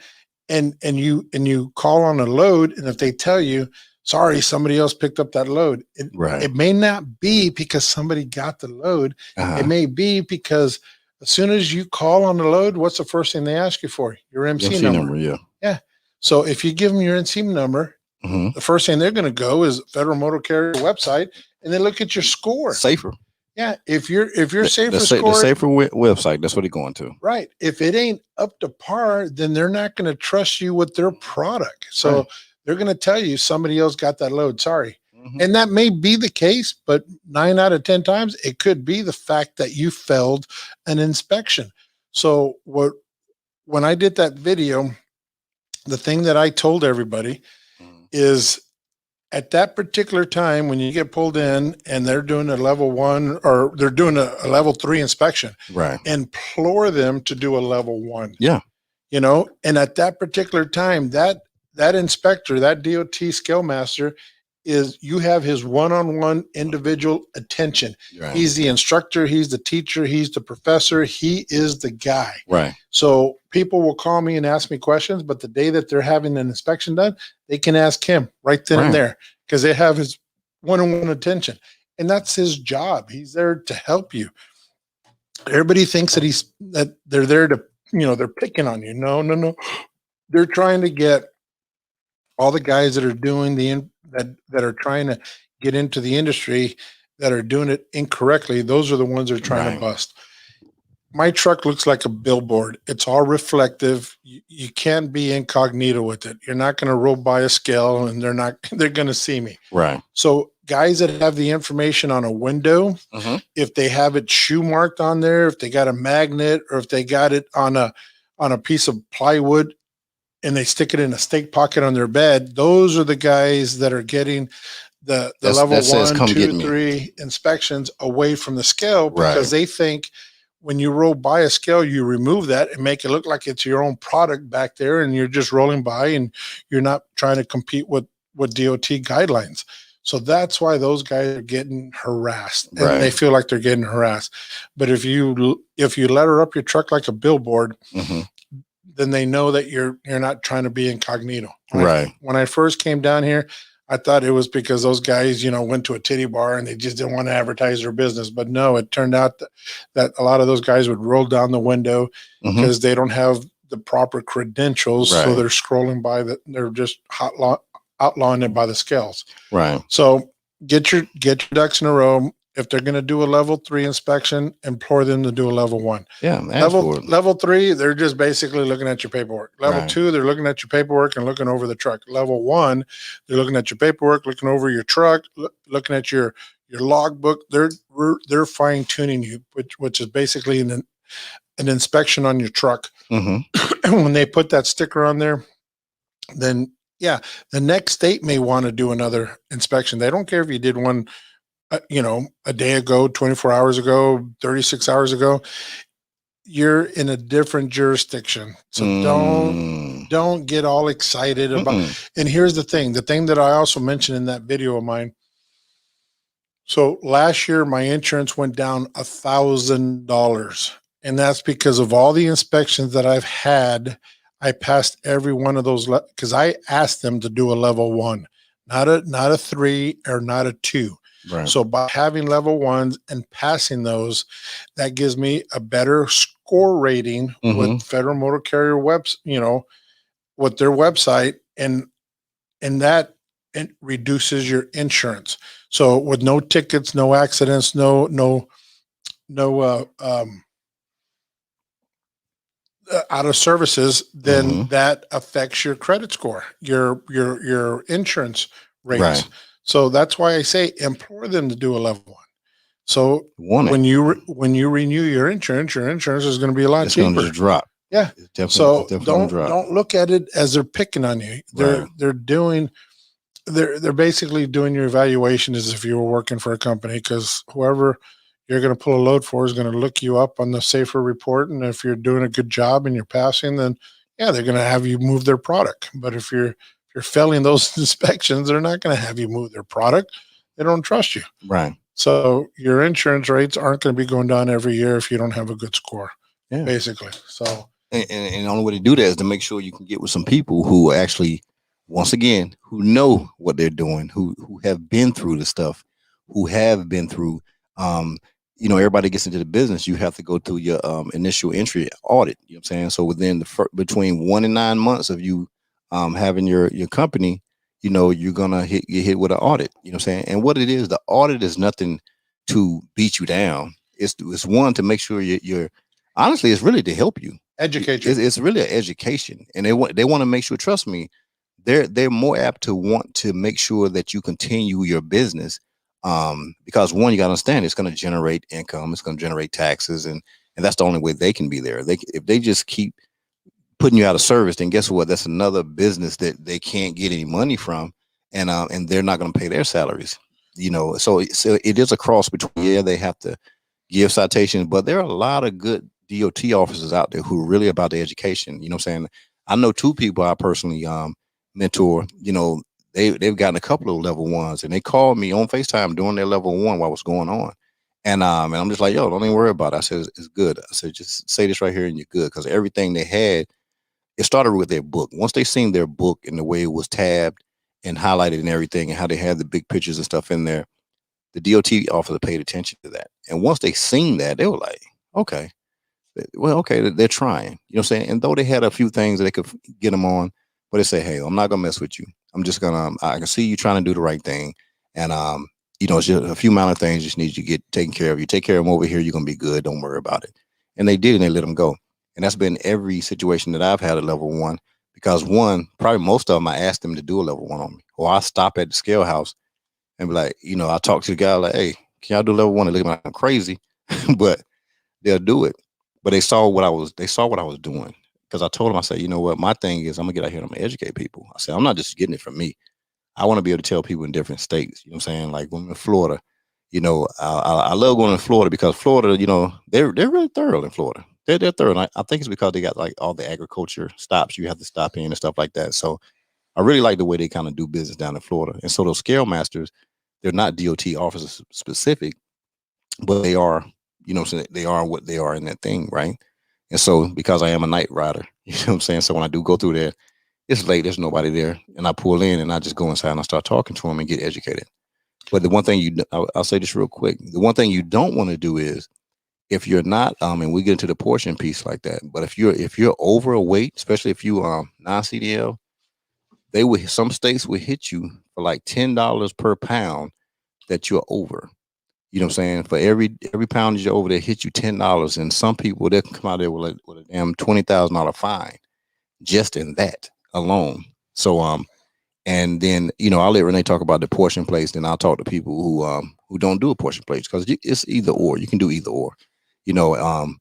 and you call on a load, and if they tell you, sorry, somebody else picked up that load, it may not be because somebody got the load. It may be because as soon as you call on the load, what's the first thing they ask you for? Your MC number. Yeah. So if you give them your MC number, the first thing they're going to go is Federal Motor Carrier website, and they look at your score. Safer. Yeah. If you're safer, the safer website, that's what they're going to. Right. If it ain't up to par, then they're not going to trust you with their product. So they're going to tell you somebody else got that load. Sorry. And that may be the case, but 9 out of 10 times it could be the fact that you failed an inspection. So when I did that video, the thing that I told everybody is, at that particular time, when you get pulled in and they're doing a level 1 or they're doing a level 3 inspection, implore them to do a level 1. Yeah. And at that particular time, that inspector, that DOT scale master, you have his one-on-one individual attention. Right. He's the instructor, he's the teacher, he's the professor, he is the guy. Right. So people will call me and ask me questions, but the day that they're having an inspection done, they can ask him right then and there, because they have his one-on-one attention. And that's his job. He's there to help you. Everybody thinks that they're there to, they're picking on you. No. They're trying to get all the guys that are doing that are trying to get into the industry, that are doing it incorrectly. Those are the ones that are trying to bust. My truck looks like a billboard. It's all reflective. You can't be incognito with it. You're not going to roll by a scale and they're going to see me. Right. So guys that have the information on a window, if they have it shoe marked on there, if they got a magnet, or if they got it on a piece of plywood, and they stick it in a stake pocket on their bed, those are the guys that are getting the level 1, 2, 3 inspections away from the scale, because they think when you roll by a scale, you remove that and make it look like it's your own product back there, and you're just rolling by, and you're not trying to compete with DOT guidelines. So that's why those guys are getting harassed, and they feel like they're getting harassed. But if you letter up your truck like a billboard, then they know that you're not trying to be incognito. When I first came down here, I thought it was because those guys, went to a titty bar and they just didn't want to advertise their business. But no, it turned out that a lot of those guys would roll down the window because they don't have the proper credentials. So they're scrolling by that. They're just outlawing it by the scales. Right. So get your ducks in a row. If they're going to do a level 3 inspection, implore them to do a level 1. Yeah. Level 3, they're just basically looking at your paperwork. Level 2, they're looking at your paperwork and looking over the truck. Level 1, they're looking at your paperwork, looking over your truck, looking at your logbook. They're fine tuning you, which is basically an inspection on your truck. And when they put that sticker on there, then the next state may want to do another inspection. They don't care if you did one a day ago, 24 hours ago, 36 hours ago. You're in a different jurisdiction. So don't get all excited about. And here's the thing that I also mentioned in that video of mine. So last year, my insurance went down $1,000. And that's because of all the inspections that I've had. I passed every one of those because I asked them to do a level 1, not a 3 or not a 2. Right. So by having level 1s and passing those, that gives me a better score rating with Federal Motor Carrier with their website, and that it reduces your insurance. So with no tickets, no accidents, no out of services, then that affects your credit score, your insurance rates. Right. So that's why I say implore them to do a level 1. So when you renew your insurance is going to be a lot cheaper. It's going to drop. Yeah. So don't look at it as they're picking on you. They're basically doing your evaluation as if you were working for a company, because whoever you're going to pull a load for is going to look you up on the safer report. And if you're doing a good job and you're passing, then they're going to have you move their product. But if you're failing those inspections, they're not going to have you move their product. They don't trust you. Right. So your insurance rates aren't going to be going down every year if you don't have a good score, basically. So, and the only way to do that is to make sure you can get with some people who actually, once again, who know what they're doing, who have been through the stuff, who have been through, everybody gets into the business. You have to go through your initial entry audit. You know what I'm saying? So within between 1 and 9 months of you having your company, you're gonna get hit with an audit. You know what I'm saying? And what it is, the audit is nothing to beat you down. It's one to make sure you're honestly, it's really to help you, educate you. It's really an education, and they want to make sure. Trust me, they're more apt to want to make sure that you continue your business, because one, you got to understand, it's going to generate income, it's going to generate taxes, and that's the only way they can be there. If they just keep putting you out of service, then guess what? That's another business that they can't get any money from, and they're not going to pay their salaries. So it is a cross between, they have to give citations, but there are a lot of good DOT officers out there who are really about the education. You know what I'm saying? I know 2 people I personally mentor. They've gotten a couple of level 1s, and they called me on FaceTime during their level 1 while what's going on. And I'm just like, yo, don't even worry about it. I said, it's good. I said, just say this right here and you're good. Because everything they had, it started with their book. Once they seen their book and the way it was tabbed and highlighted and everything, and how they had the big pictures and stuff in there, the DOT officer paid attention to that. And once they seen that, they were like, okay, well, okay, they're trying. You know what I'm saying? And though they had a few things that they could get them on, but they say, hey, I'm not going to mess with you. I'm just going to, I can see you trying to do the right thing. And, it's just a few minor things just need you to get taken care of. You take care of them over here, you're going to be good. Don't worry about it. And they did, and they let them go. And that's been every situation that I've had at level 1, because one, probably most of them, I asked them to do a level 1 on me, or I stop at the scale house and be like, I talk to the guy like, hey, can y'all do level 1? They look like I'm crazy, but they'll do it. But they saw what I was doing, because I told them, I said, you know what, my thing is, I'm gonna get out here and I'm gonna educate people. I said, I'm not just getting it from me. I want to be able to tell people in different states. You know what I'm saying? Like when I'm in Florida, You know, I love going to Florida because Florida, you know, they're really thorough in Florida. They're thorough. And I think it's because they got like all the agriculture stops you have to stop in and stuff like that. So I really like the way they kind of do business down in Florida. And so those scale masters, they're not DOT officers specific, but they are, you know, so they are what they are in that thing, right? And so because I am a night rider, you know what I'm saying? So when I do go through there, it's late, there's nobody there. And I pull in and I just go inside and I start talking to them and get educated. But the one thing I'll say this real quick. The one thing you don't want to do is if you're not, and we get into the portion piece like that. But if you're overweight, especially if you non-CDL, some states will hit you for like $10 per pound that you're over. You know what I'm saying? For every pound that you're over, they hit you $10. And some people they can come out there with a damn $20,000 fine just in that alone. So and then, you know, I'll let Renee talk about the portion plates. Then I'll talk to people who don't do a portion plates because it's either or. You can do either or, you know.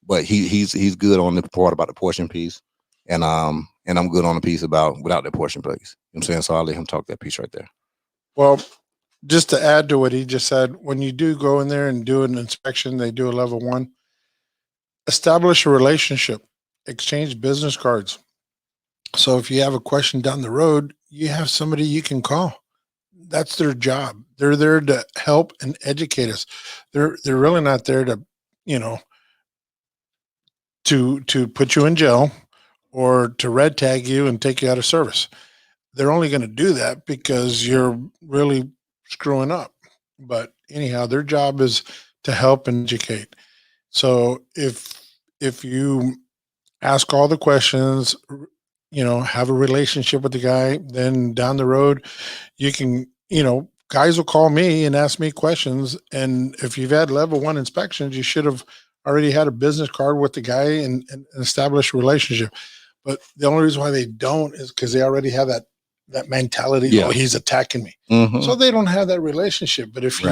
But he's good on the part about the portion piece, and I'm good on the piece about without the portion plates. You know what I'm saying? So I'll let him talk that piece right there. Well, just to add to what he just said, when you do go in there and do an inspection, they do a level 1. Establish a relationship, exchange business cards. So if you have a question down the road, you have somebody you can call. That's their job. They're there to help and educate us. They're really not there to, you know, to put you in jail or to red tag you and take you out of service. They're only going to do that because you're really screwing up. But anyhow, their job is to help and educate. So if you ask all the questions, you know, have a relationship with the guy, then down the road, you can, you know, guys will call me and ask me questions. And if you've had level 1 inspections, you should have already had a business card with the guy and established a relationship. But the only reason why they don't is because they already have that mentality. Yeah. Oh, he's attacking me. Mm-hmm. So they don't have that relationship. But if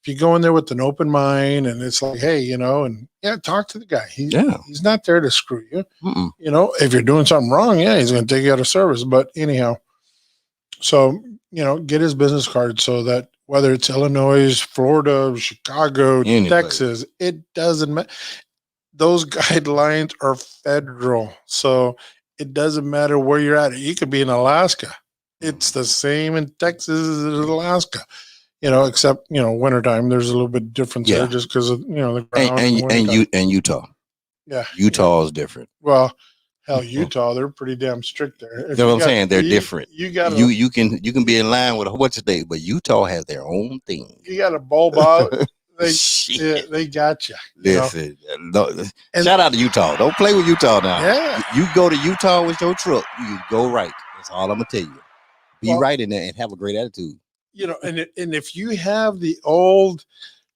you go in there with an open mind and it's like, hey, you know, and talk to the guy. He's not there to screw you. Mm-mm. You know, if you're doing something wrong, he's going to take you out of service. But anyhow, so, you know, get his business card so that whether it's Illinois, Florida, Chicago, Texas, it doesn't matter. Those guidelines are federal. So it doesn't matter where you're at. You could be in Alaska. It's the same in Texas as Alaska. You know, except, you know, wintertime, there's a little bit difference there just because of, you know, the ground. And Utah. Yeah. Utah is different. Well, hell, Utah, they're pretty damn strict there. You know what I'm saying? They're different. You can be in line with a whole bunch of states, but Utah has their own thing. You got to bulb out. They got you. Listen, shout out to Utah. Don't play with Utah now. Yeah. You go to Utah with your truck, you go right. That's all I'm gonna tell you. Be right in there and have a great attitude. You know, and if you have the old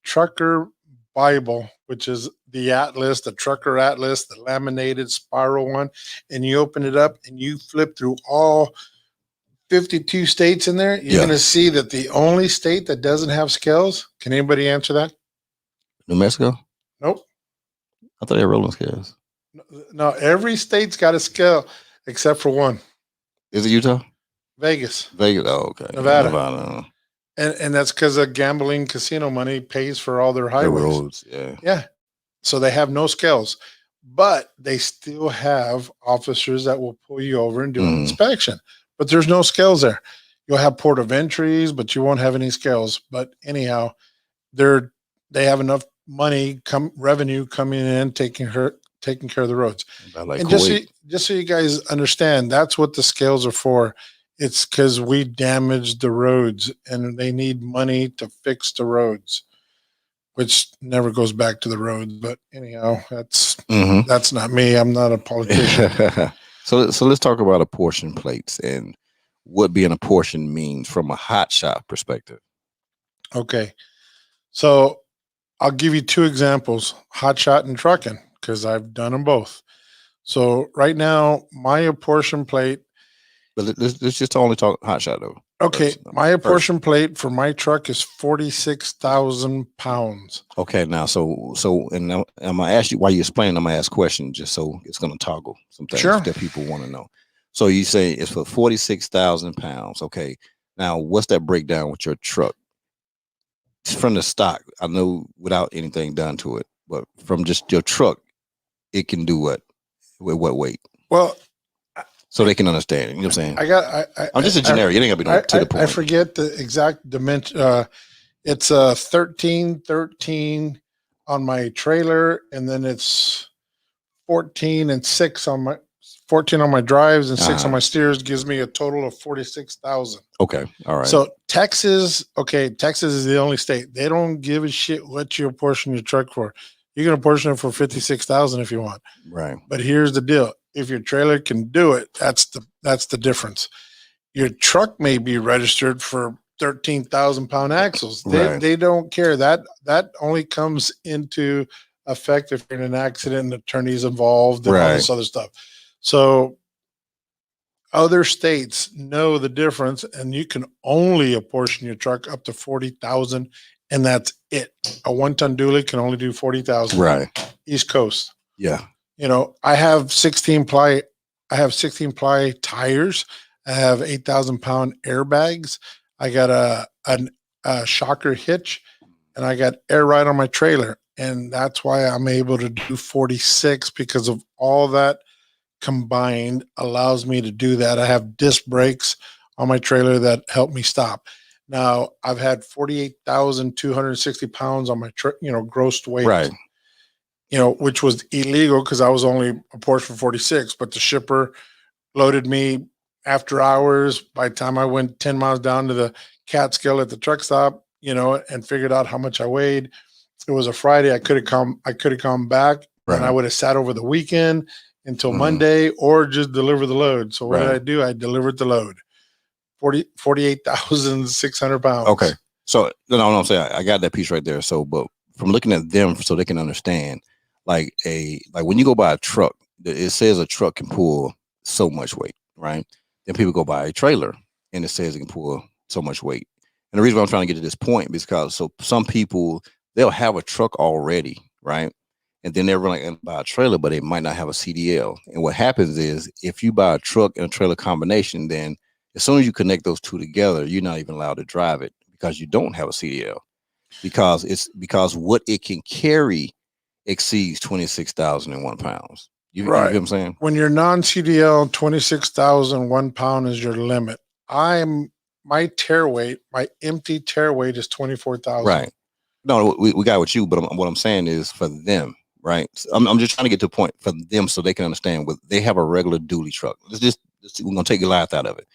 trucker Bible, which is the atlas, the trucker atlas, the laminated spiral one, and you open it up and you flip through all 52 states in there, you're going to see that the only state that doesn't have scales. Can anybody answer that? New Mexico? Nope. I thought they were rolling scales. No, every state's got a scale except for one. Is it Utah? Vegas. Oh, okay. Nevada. And that's because of gambling casino money pays for all their highways. The roads, yeah. Yeah. So they have no scales, but they still have officers that will pull you over and do an inspection. But there's no scales there. You'll have port of entries, but you won't have any scales. But anyhow, they have enough money, revenue coming in, taking care of the roads. Like and just so you guys understand, that's what the scales are for. It's because we damaged the roads, and they need money to fix the roads, which never goes back to the roads. But anyhow, that's not me. I'm not a politician. So let's talk about apportion plates and what being apportioned means from a hotshot perspective. Okay. So I'll give you two examples, hotshot and trucking, because I've done them both. So right now, my apportion plate. But let's just only talk hotshot though. Okay. My apportion plate for my truck is 46,000 pounds. Okay. Now, and I'm going to ask you while you explain, I'm going to ask questions just so it's going to toggle some things that people want to know. So you say it's for 46,000 pounds. Okay. Now, what's that breakdown with your truck? from the stock, I know without anything done to it, but from just your truck, it can do what? With what weight? Well, so they can understand. You know what I'm saying? I'm just a generic. It ain't gonna be to the point. I forget the exact dimension. It's 13 on my trailer, and then it's 14 and 6 on my 14 on my drives and 6 on my steers, gives me a total of 46,000. Okay. All right. So Texas is the only state. They don't give a shit what you apportion your truck for. You can apportion it for 56,000 if you want. Right. But here's the deal. If your trailer can do it, that's the difference. Your truck may be registered for 13,000 pound axles. They don't care. That only comes into effect if you're in an accident and attorney's involved and all this other stuff. So other states know the difference, and you can only apportion your truck up to 40,000, and that's it. A 1-ton dually can only do 40,000. Right. East Coast. Yeah. You know, I have 16 ply tires. I have 8,000 pound airbags. I got a shocker hitch, and I got air ride on my trailer. And that's why I'm able to do 46, because of all that combined allows me to do that. I have disc brakes on my trailer that help me stop. Now I've had 48,260 pounds on my gross weight. Right. Which was illegal because I was only apportioned for 46, but the shipper loaded me after hours. By the time I went 10 miles down to the Catskill at the truck stop, and figured out how much I weighed. It was a Friday. I could have come back, and I would have sat over the weekend until Monday, or just deliver the load. So what did I do? I delivered the load. 48,600 pounds. Okay. So no, I'm saying I got that piece right there. So, but from looking at them so they can understand, like when you go buy a truck, it says a truck can pull so much weight, right? Then people go buy a trailer and it says it can pull so much weight. And the reason why I'm trying to get to this point is because some people, they'll have a truck already, right? And then they're running and buy a trailer, but they might not have a CDL. And what happens is if you buy a truck and a trailer combination, then as soon as you connect those two together, you're not even allowed to drive it because you don't have a CDL. Because what it can carry exceeds 26,001 pounds. You know what I'm saying? When you're non-CDL, 26,001 pound is your limit. My tear weight, my empty tear weight is 24,000. Right. No, we got with you, but what I'm saying is for them, right? I'm just trying to get to a point for them so they can understand. They have a regular dually truck. We're gonna take your life out of it.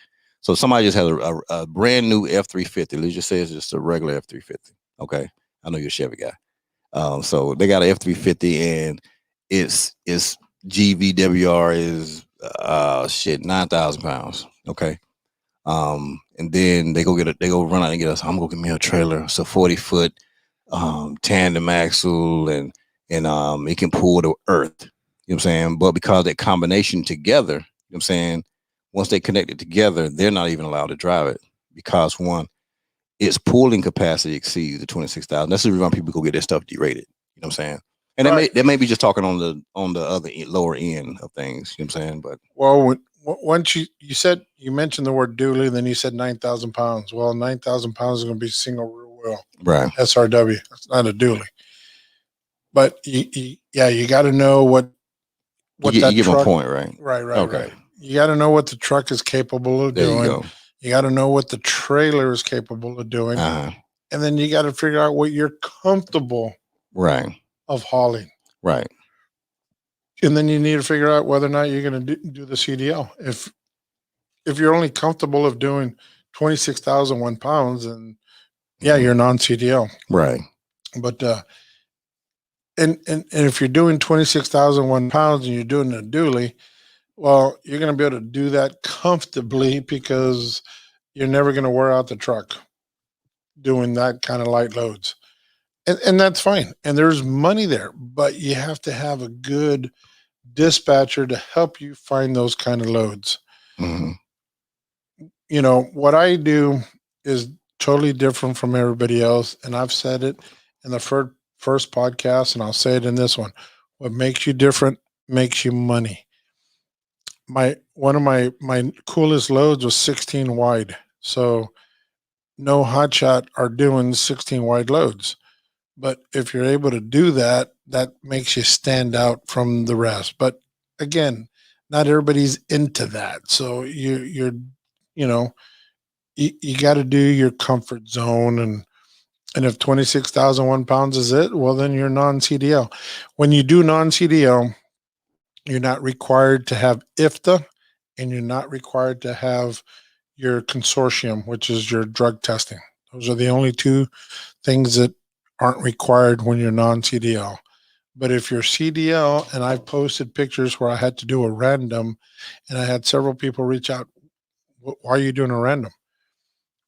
So somebody just has a brand new F350. Let's just say it's just a regular F350. Okay, I know you're a Chevy guy. So they got an F350, and its GVWR is 9,000 pounds. Okay. And then they go run out and get us. I'm gonna get me a trailer. It's a 40-foot tandem axle, and it can pull the earth. You know what I'm saying? But because that combination together, you know what I'm saying, once they connect it together, they're not even allowed to drive it because one, its pulling capacity exceeds the 26,000. That's the reason why people go get their stuff derated. You know what I'm saying? And they may be just talking on the other lower end of things. You know what I'm saying? But once you mentioned the word dually, then you said 9,000 pounds. Well, 9,000 pounds is going to be single rear wheel. Right. SRW. It's not a dually. But you got to know what you that give truck, a point, right? Right. Okay. Right. You got to know what the truck is capable of doing. You go. You got to know what the trailer is capable of doing. Uh-huh. And then you got to figure out what you're comfortable of hauling. Right. And then you need to figure out whether or not you're going to do the CDL. If you're only comfortable of doing 26,001 pounds, and you're non-CDL. Right. But and if you're doing 26,001 pounds and you're doing a dually, well, you're going to be able to do that comfortably because you're never going to wear out the truck doing that kind of light loads. And that's fine. And there's money there, but you have to have a good dispatcher to help you find those kind of loads. Mm-hmm. What I do is totally different from everybody else. And I've said it in the first podcast, and I'll say it in this one. What makes you different makes you money. One of my coolest loads was 16 wide. So no hotshot are doing 16 wide loads. But if you're able to do that, that makes you stand out from the rest. But again, not everybody's into that. So you're, you know, you got to do your comfort zone. And if 26,001 pounds is it, well, then you're non-CDL. When you do non-CDL, you're not required to have IFTA, and you're not required to have your consortium, which is your drug testing. Those are the only two things that aren't required when you're non-CDL. But if you're CDL, and I've posted pictures where I had to do a random, and I had several people reach out, why are you doing a random?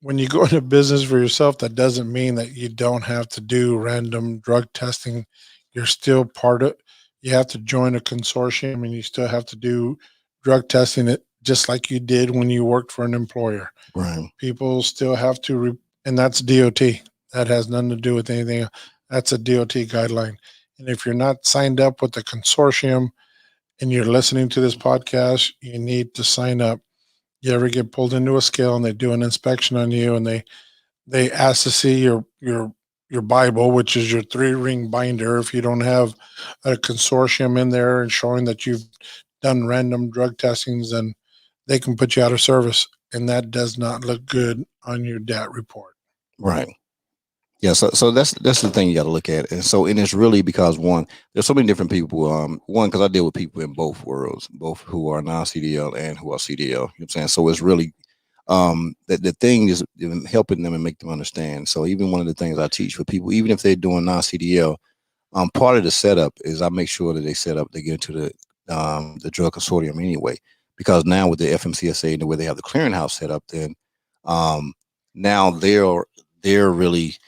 When you go into business for yourself, that doesn't mean that you don't have to do random drug testing. You're still part of, you have to join a consortium, and you still have to do drug testing it just like you did when you worked for an employer. Right. People still have to, and that's DOT. That has nothing to do with anything. That's a DOT guideline. And if you're not signed up with the consortium and you're listening to this podcast, you need to sign up. You ever get pulled into a scale and they do an inspection on you, and they ask to see your Bible, which is your 3-ring binder. If you don't have a consortium in there and showing that you've done random drug testings, then they can put you out of service, and that does not look good on your DAT report. Right. Yeah, so that's the thing you got to look at, and it's really because one, there's so many different people. One, because I deal with people in both worlds, both who are non-CDL and who are CDL. You know what I'm saying? So it's really the thing is helping them and make them understand. So even one of the things I teach for people, even if they're doing non-CDL, part of the setup is I make sure that they get into the drug consortium anyway, because now with the FMCSA and the way they have the clearinghouse set up, then now they're really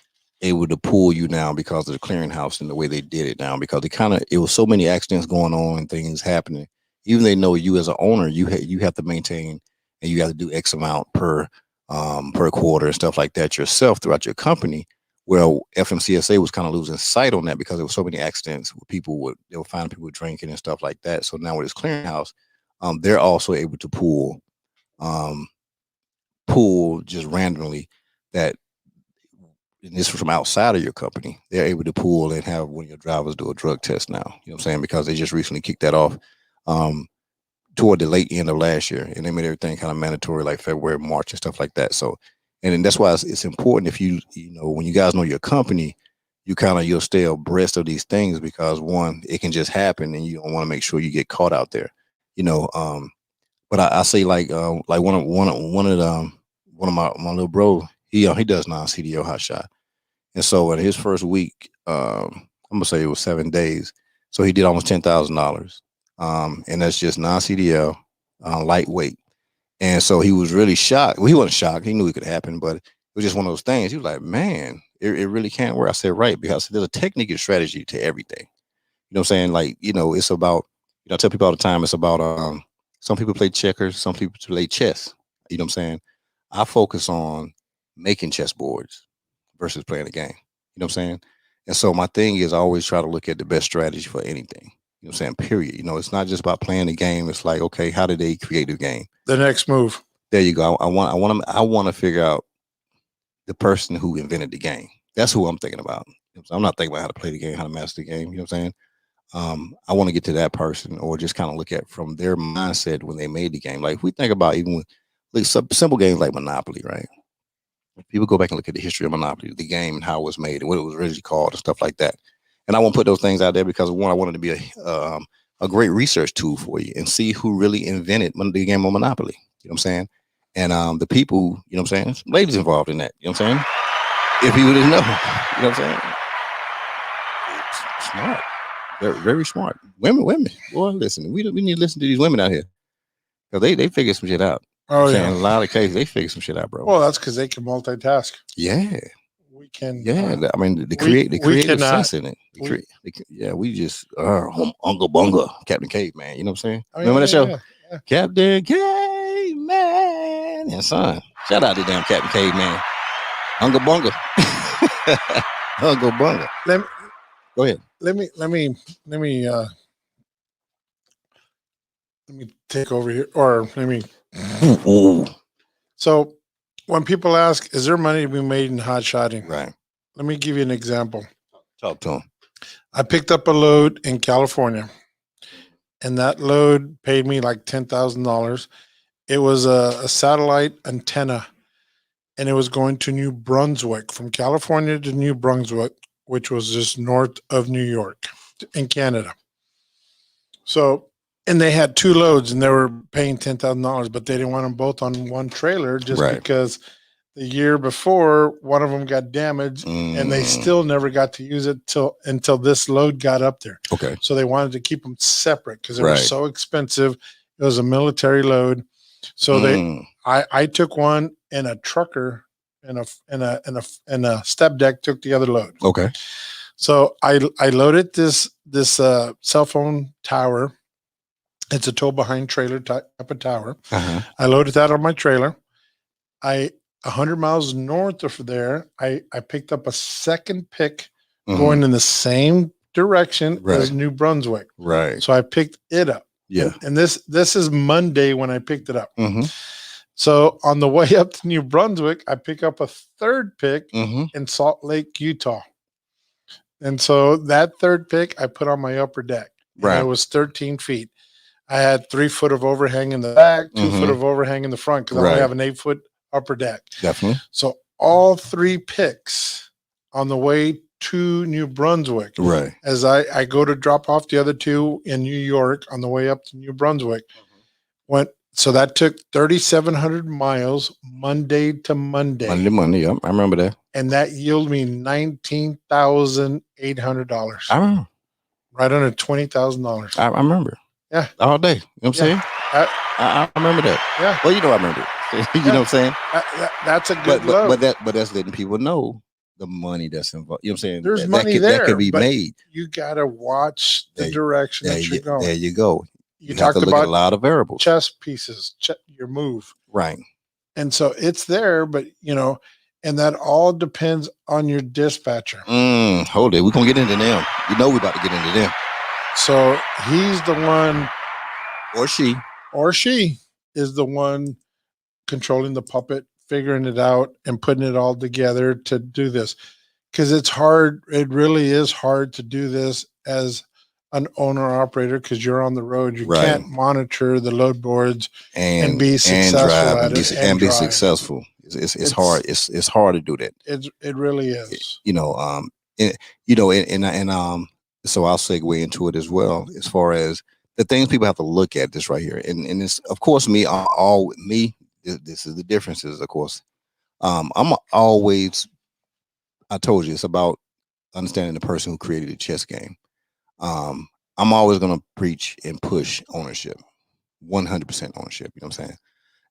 able to pull you now because of the clearinghouse and the way they did it now, because it was so many accidents going on and things happening. Even they know you as an owner, you have to maintain, and you have to do X amount per quarter and stuff like that yourself throughout your company. Well, FMCSA was kind of losing sight on that because there were so many accidents where they were finding people drinking and stuff like that. So now with this clearinghouse, they're also able to pull just randomly that. And this is from outside of your company. They're able to pull and have one of your drivers do a drug test now. You know what I'm saying? Because they just recently kicked that off toward the late end of last year, and they made everything kind of mandatory, like February, March, and stuff like that. So, and then that's why it's important if you know, when you guys know your company, you'll stay abreast of these things, because one, it can just happen, and you don't want to make sure you get caught out there. You know, but I say like one of my little bro, he does non-CDL hotshot. And so in his first week, I'm gonna say it was 7 days. So he did almost $10,000. And that's just non-CDL, lightweight. And so he was really shocked. Well, he wasn't shocked. He knew it could happen, but it was just one of those things. He was like, man, it really can't work. I said, right, because there's a technique and strategy to everything. You know what I'm saying? Like, it's about, I tell people all the time, it's about some people play checkers, some people play chess. You know what I'm saying? I focus on making chessboards versus playing a game. You know what I'm saying? And so my thing is I always try to look at the best strategy for anything. You know what I'm saying? Period. It's not just about playing the game. It's like, okay, how did they create the game? The next move. There you go. I want to figure out the person who invented the game. That's who I'm thinking about. I'm not thinking about how to play the game, how to master the game. You know what I'm saying? I want to get to that person, or just kind of look at from their mindset when they made the game. Like if we think about even like simple games like Monopoly, right? If people go back and look at the history of Monopoly, the game and how it was made and what it was originally called and stuff like that. And I won't put those things out there because one, I wanted to be a great research tool for you and see who really invented the game of Monopoly. You know what I'm saying? And the people, you know what I'm saying? Some ladies involved in that. You know what I'm saying? If people didn't know, you know what I'm saying? Smart. They're very smart. Women. Boy, listen, we need to listen to these women out here, because they figure some shit out. Oh, yeah. In a lot of cases, they figure some shit out, bro. Well, that's because they can multitask. Yeah. We can. Yeah. I mean, the creative sense in it. We just, Uncle Bunga, Captain Caveman. You know what I'm saying? Remember that show? Yeah. Captain Caveman. And son, shout out to damn Captain Caveman. Uncle Bunga. Uncle Bunga. Go ahead. Let me take over here, or let me. So when people ask, is there money to be made in hot shotting? Right. Let me give you an example. Talk to him. I picked up a load in California, and that load paid me like $10,000. It was a satellite antenna, and it was going to New Brunswick, from California to New Brunswick, which was just north of New York in Canada. So, and they had two loads, and they were paying $10,000, but they didn't want them both on one trailer just Right. because the year before one of them got damaged, and they still never got to use it until this load got up there. Okay. So they wanted to keep them separate because they were Right. so expensive. It was a military load. So I took one, and a trucker and a step deck took the other load. Okay. So I loaded this cell phone tower. It's a tow behind trailer type of tower. Uh-huh. I loaded that on my trailer. 100 miles north of there, I picked up a second pick going in the same direction as New Brunswick. Right. So I picked it up. Yeah. And this is Monday when I picked it up. Mm-hmm. So on the way up to New Brunswick, I pick up a third pick Mm-hmm. in Salt Lake, Utah. And so that third pick I put on my upper deck. Right. It was 13 feet. I had 3 foot of overhang in the back, 2 foot of overhang in the front, because I only have an 8-foot upper deck. Definitely. So all 3 picks on the way to New Brunswick. Right. As I go to drop off the other 2 in New York on the way up to New Brunswick. So that took 3,700 miles Monday to Monday. Monday. Yep. I remember that. And that yielded me $19,800. I remember. Right under $20,000. I remember. Yeah. All day. You know what I'm saying? I remember that. Yeah. Well, I remember it. You know what I'm saying? That's a good load. But that's letting people know the money that's involved. You know what I'm saying? There's money there. That could be made. You got to watch the direction that you're going. There you go. You have talked to look about at a lot of variables. Chess pieces, your move. Right. And so it's there, but, and that all depends on your dispatcher. Hold it. We're going to get into them. We're about to get into them. So he's the one. Or she is the one controlling the puppet, figuring it out, and putting it all together to do this. Because it's hard. It really is hard to do this as an owner operator, because you're on the road. You can't monitor the load boards and be successful at it and be successful. It's hard. It's hard to do that. It really is. So I'll segue into it as well, as far as the things people have to look at this right here. And it's, of course, this is the differences, of course. I told you, it's about understanding the person who created the chess game. I'm always going to preach and push ownership, 100% ownership. You know what I'm saying?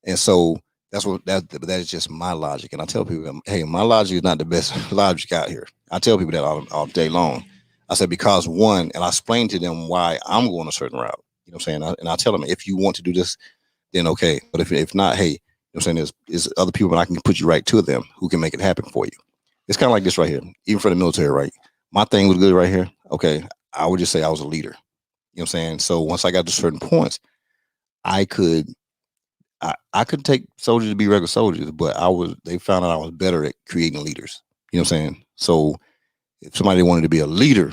And so that is just my logic. And I tell people, hey, my logic is not the best logic out here. I tell people that all day long. I said, because one, and I explain to them why I'm going a certain route. You know what I'm saying? And I tell them, if you want to do this, then okay. But if not, hey, you know what I'm saying, there's other people, but I can put you right to them who can make it happen for you. It's kind of like this right here, even for the military, right? My thing was good right here. Okay. I would just say I was a leader. You know what I'm saying? So once I got to certain points, I could take soldiers to be regular soldiers, but they found out I was better at creating leaders. You know what I'm saying? So if somebody wanted to be a leader,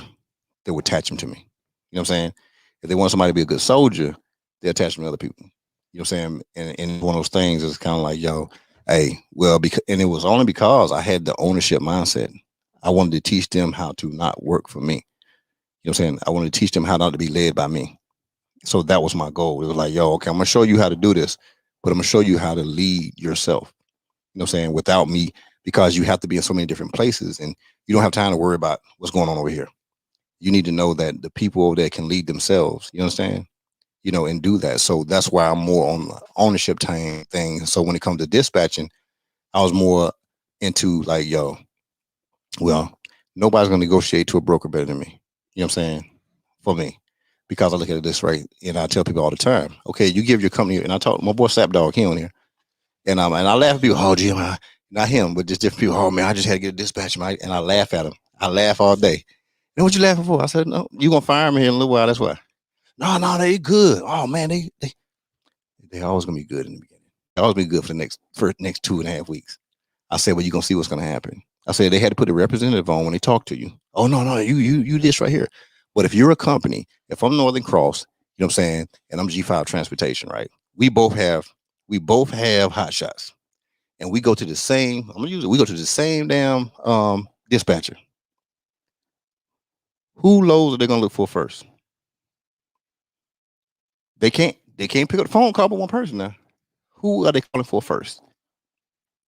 they would attach them to me. You know what I'm saying? If they want somebody to be a good soldier, they attach them to other people. You know what I'm saying? And one of those things is kind of like, hey, well, and it was only because I had the ownership mindset. I wanted to teach them how to not work for me. You know what I'm saying? I wanted to teach them how not to be led by me. So that was my goal. It was like, okay, I'm going to show you how to do this, but I'm going to show you how to lead yourself. You know what I'm saying? Without me, because you have to be in so many different places and you don't have time to worry about what's going on over here. You need to know that the people over there can lead themselves. You understand? And do that. So that's why I'm more on the ownership thing. So when it comes to dispatching, I was more into like, well, nobody's going to negotiate to a broker better than me. You know what I'm saying? For me, because I look at it this way, and I tell people all the time, okay, you give your company, and I talk, my boy Sapdog, he on here, and I laugh at people, oh, Jim, not him, but just different people, oh, man, I just had to get a dispatch, and I laugh at him. I laugh all day. And what you laughing for? I said, no, you going to fire me in a little while, that's why. No, they good. Oh, man, they always going to be good in the beginning. always been good for the next 2.5 weeks. I said, well, you're gonna see what's gonna happen. I said they had to put a representative on when they talk to you. Oh no, you this right here. But if you're a company, if I'm Northern Cross, you know what I'm saying, and I'm G5 Transportation, right? We both have Hotshots, and we go to the same. I'm gonna use it. We go to the same damn dispatcher. Who loads are they gonna look for first? They can't pick up the phone, call but one person now. Who are they calling for first?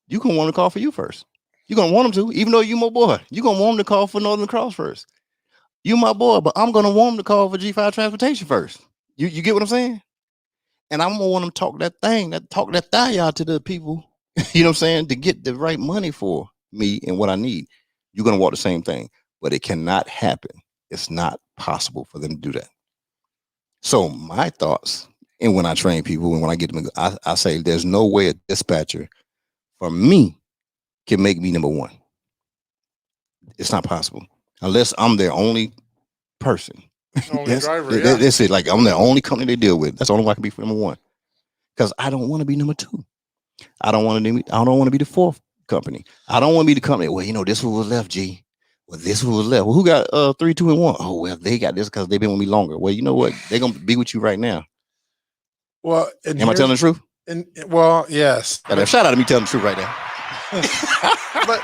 You gonna want to call for you first. You're gonna want them to, even though you my boy. You're gonna want them to call for Northern Cross first. You my boy, but I'm gonna want them to call for G5 Transportation first. You get what I'm saying? And I'm gonna want them to talk that thigh out to the people, you know what I'm saying, to get the right money for me and what I need. You're gonna want the same thing, but it cannot happen. It's not possible for them to do that. So my thoughts, and when I train people and when I get them, I say there's no way a dispatcher for me can make me number one. It's not possible unless I'm their only person. Only driver. Yeah. That's it. Like I'm the only company they deal with. That's the only way I can be for number one. Because I don't want to be number two. I don't want to be the fourth company. I don't want to be the company. Well, this one was left, G. Well, this one was left. Well, who got 3, 2, and 1? Oh, well, they got this because they've been with me longer. Well, you know what? They're gonna be with you right now. Well, am I telling the truth? And well, yes. Shout out to me telling the truth right now. But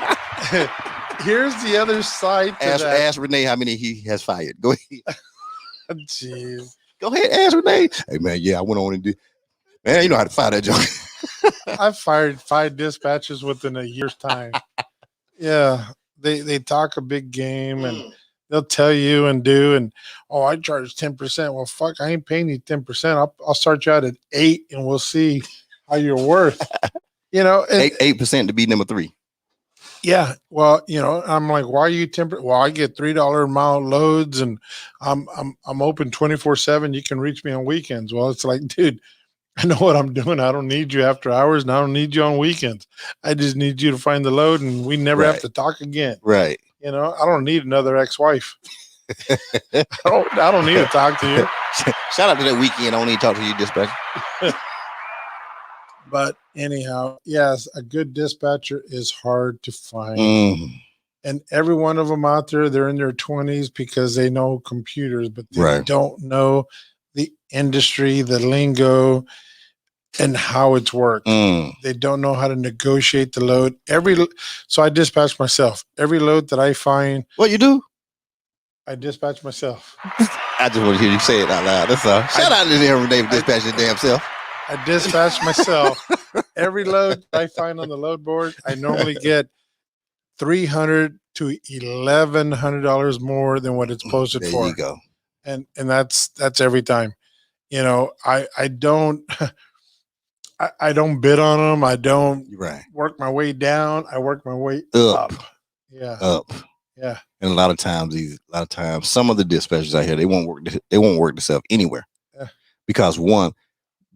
here's the other side to that. Ask Renee how many he has fired. Go ahead. Jeez. Go ahead, ask Renee. Hey man, yeah, I went on and did. Man, you know how to fire that joke. I've fired 5 dispatchers within a year's time. Yeah, they talk a big game and they'll tell you and do and I charge 10%. Well, fuck, I ain't paying you 10%. I'll start you out at 8 and we'll see how you're worth. 8% to be number 3. Yeah, well, I'm like, why are you 10%? Well, I get $3 a mile loads, and I'm open 24/7. You can reach me on weekends. Well, it's like, dude, I know what I'm doing. I don't need you after hours, and I don't need you on weekends. I just need you to find the load, and we never have to talk again. Right. I don't need another ex-wife. I don't need to talk to you. Shout out to that weekend. I don't need to talk to you, dispatcher. But anyhow, yes, a good dispatcher is hard to find. And every one of them out there, they're in their 20s because they know computers, but they don't know the industry, the lingo, and how it's worked. They don't know how to negotiate the load. So I dispatch myself. Every load that I find. What you do? I dispatch myself. I just want to hear you say it out loud. That's all. Shout out to every day for dispatching your damn self. I dispatch myself. Every load I find on the load board, I normally get $300 to $1,100 more than what it's posted for. There you go. And that's every time. I don't bid on them. I don't work my way down. I work my way up. Yeah. Up. Yeah. And a lot of times, some of the dispatchers out here, they won't work themselves anywhere. Yeah. Because one,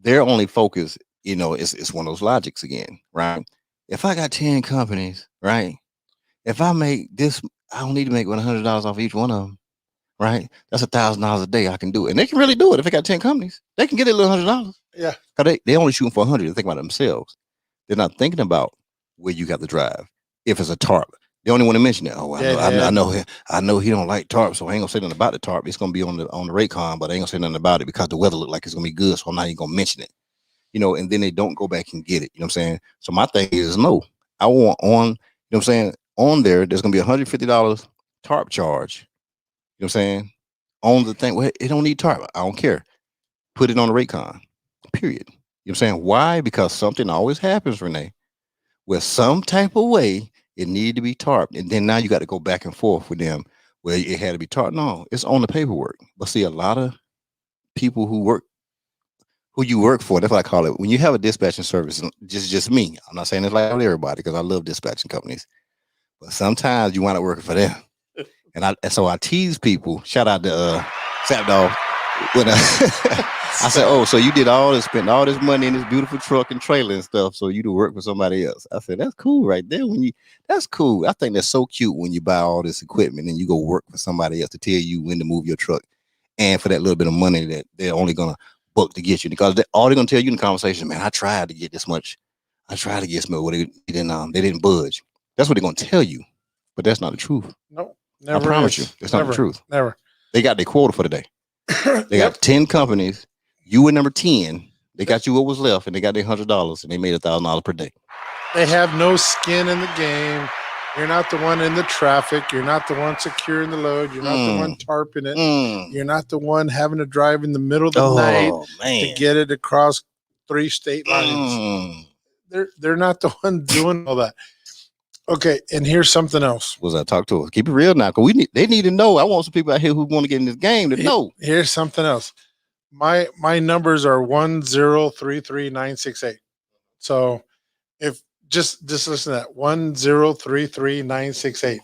their only focus, it's one of those logics again, right? If I got 10 companies, right? If I make this, I don't need to make $100 off each one of them, right? That's $1,000 a day. I can do it, and they can really do it. If they got 10 companies, they can get a little $100. Yeah, because they only shooting for 100. They think about themselves. They're not thinking about where you got to drive. If it's a tarp, they only want to mention it. Oh, I know he don't like tarp, so I ain't gonna say nothing about the tarp. It's gonna be on the Raycon, but I ain't gonna say nothing about it because the weather look like it's gonna be good, so I'm not even gonna mention it. And then they don't go back and get it. You know what I'm saying? So my thing is no. I want on, you know what I'm saying, on there's gonna be $150 tarp charge. You know what I'm saying? On the thing, well, it don't need tarp. I don't care. Put it on the Raycon. Period. You know what I'm saying? Why? Because something always happens, Renee, where some type of way it needed to be tarped. And then now you got to go back and forth with them where it had to be tarped. No, it's on the paperwork. But see, a lot of people who you work for, that's what I call it. When you have a dispatching service, just me, I'm not saying it's like everybody because I love dispatching companies. But sometimes you wind up working for them. And so I tease people. Shout out to Sap Dog. When I said, oh, so you did spent all this money in this beautiful truck and trailer and stuff, so you do work for somebody else. I said, that's cool right there. That's cool. I think that's so cute when you buy all this equipment and you go work for somebody else to tell you when to move your truck. And for that little bit of money that they're only going to book to get you, because all they're gonna tell you in the conversation, man, I tried to get this much. I tried to get some, but they didn't budge. That's what they're gonna tell you, but that's not the truth. No, I never promise is. you, it's Never, not the truth. Never. They got their quota for the day. They Yep. got 10 companies. You were number 10. They got you what was left, and they got their $100, and they made $1,000 per day. They have no skin in the game. You're not the one in the traffic. You're not the one securing the load. You're not the one tarping it. You're not the one having to drive in the middle of the night to get it across 3 state lines. They're not the one doing all that. Okay, and here's something else. Was I talk to us? Keep it real now, because they need to know. I want some people out here who want to get in this game to know. Here's something else. My numbers are 1033968. So if just listen to that, 1033968.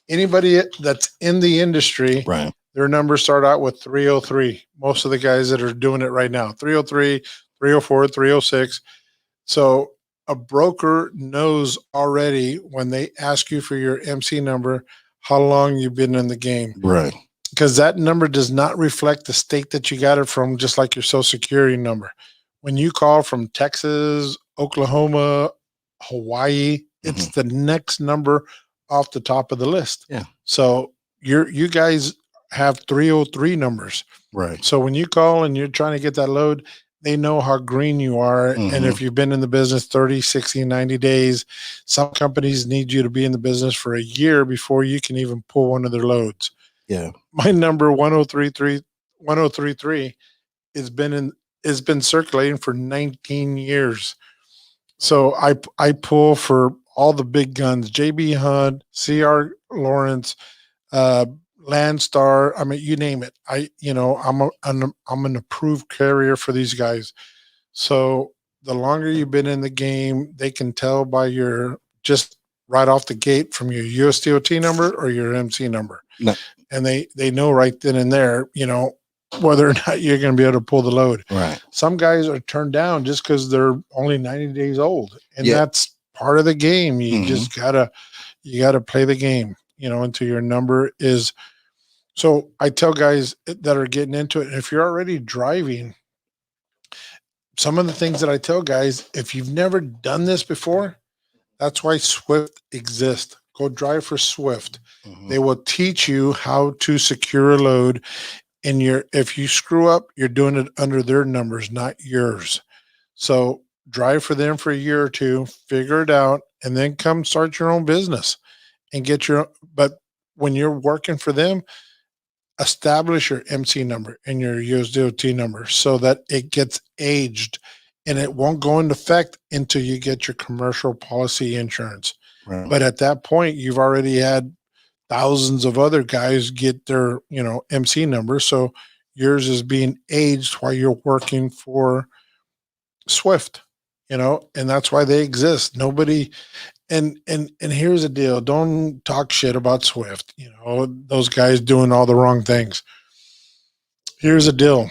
Anybody that's in the industry, right, their numbers start out with 303. Most of the guys that are doing it right now, 303, 304, 306. So a broker knows already when they ask you for your MC number, how long you've been in the game. Right. Because that number does not reflect the state that you got it from, just like your social security number. When you call from Texas, Oklahoma, Hawaii, it's the next number off the top of the list. Yeah. So you guys have 303 numbers. Right. So when you call and you're trying to get that load, they know how green you are. And if you've been in the business 30, 60, 90 days, some companies need you to be in the business for a year before you can even pull one of their loads. Yeah. My number 1033 has been circulating for 19 years. So I pull for all the big guns, JB Hunt, CR Lawrence, Landstar. I mean, you name it. I'm an approved carrier for these guys. So the longer you've been in the game, they can tell by your just right off the gate from your USDOT number or your MC number. No. And they know right then and there, whether or not you're going to be able to pull the load. Right. Some guys are turned down just because they're only 90 days old, and that's part of the game. You just gotta play the game, until your number is. So I tell guys that are getting into it, if you're already driving, some of the things that I tell guys, if you've never done this before, that's why Swift exists. Go drive for Swift. They will teach you how to secure a load. And if you screw up, you're doing it under their numbers, not yours. So drive for them for a year or two, figure it out, and then come start your own business and but when you're working for them, establish your MC number and your USDOT number so that it gets aged and it won't go into effect until you get your commercial policy insurance. Right. But at that point, you've already had thousands of other guys get their, MC number. So yours is being aged while you're working for Swift, and that's why they exist. Nobody, and here's the deal. Don't talk shit about Swift. Those guys doing all the wrong things. Here's the deal.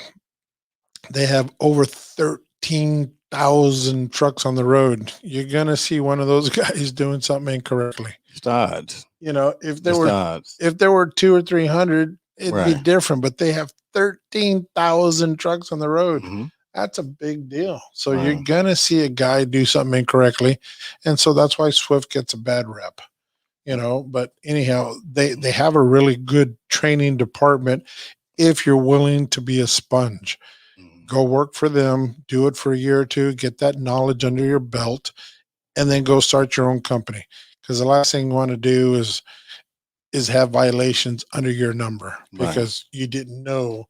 They have over 13,000 trucks on the road. You're going to see one of those guys doing something incorrectly. Starts. If there were 200 or 300, it'd be different, but they have 13,000 trucks on the road. That's a big deal. So you're going to see a guy do something incorrectly. And so that's why Swift gets a bad rep, but anyhow, they have a really good training department. If you're willing to be a sponge, go work for them, do it for a year or two, get that knowledge under your belt, and then go start your own company. Because the last thing you want to do is have violations under your number because you didn't know.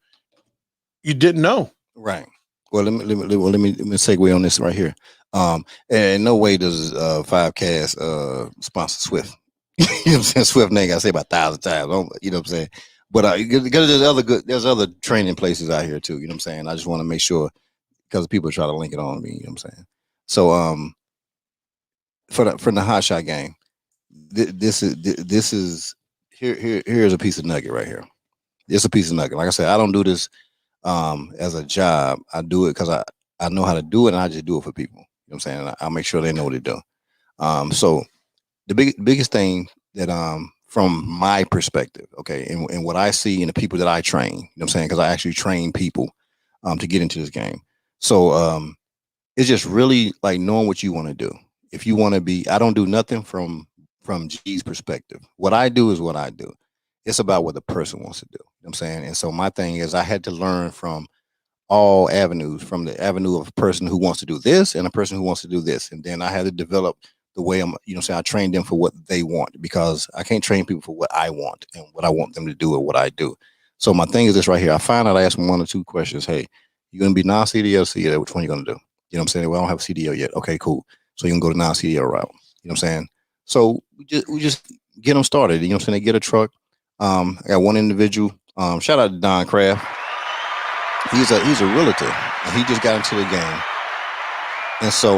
Right. Well, let me segue on this right here. And in no way does 5Cast sponsor Swift. You know what I'm saying? Swift name I say about 1,000 times. You know what I'm saying? But because there's other training places out here too. You know what I'm saying? I just want to make sure because people try to link it on me. You know what I'm saying? So for the Hotshot game, this is here's a piece of nugget right here. It's a piece of nugget. Like I said, I don't do this as a job. I do it because I know how to do it, and I just do it for people. You know what I'm saying? I make sure they know what they do. So the biggest thing that from my perspective, okay, and what I see in the people that I train, you know what I'm saying? Because I actually train people to get into this game. So it's just really like knowing what you want to do. If you want to be, I don't do nothing from G's perspective. What I do is what I do. It's about what the person wants to do. You know what I'm saying? And so my thing is I had to learn from all avenues, from the avenue of a person who wants to do this and a person who wants to do this. And then I had to develop the way I'm, you know, say I train them for what they want, because I can't train people for what I want and what I want them to do or what I do. So my thing is this right here. I find out I ask them one or two questions. Hey, you're going to be non-CDL, CDL, which one are you going to do? You know what I'm saying? Well, I don't have a CDL yet. Okay, cool. So you can go to non-CDL route. You know what I'm saying? So we just get them started. You know what I'm saying? They get a truck. I got one individual. Shout out to Don Kraft. He's a realtor, and he just got into the game. And so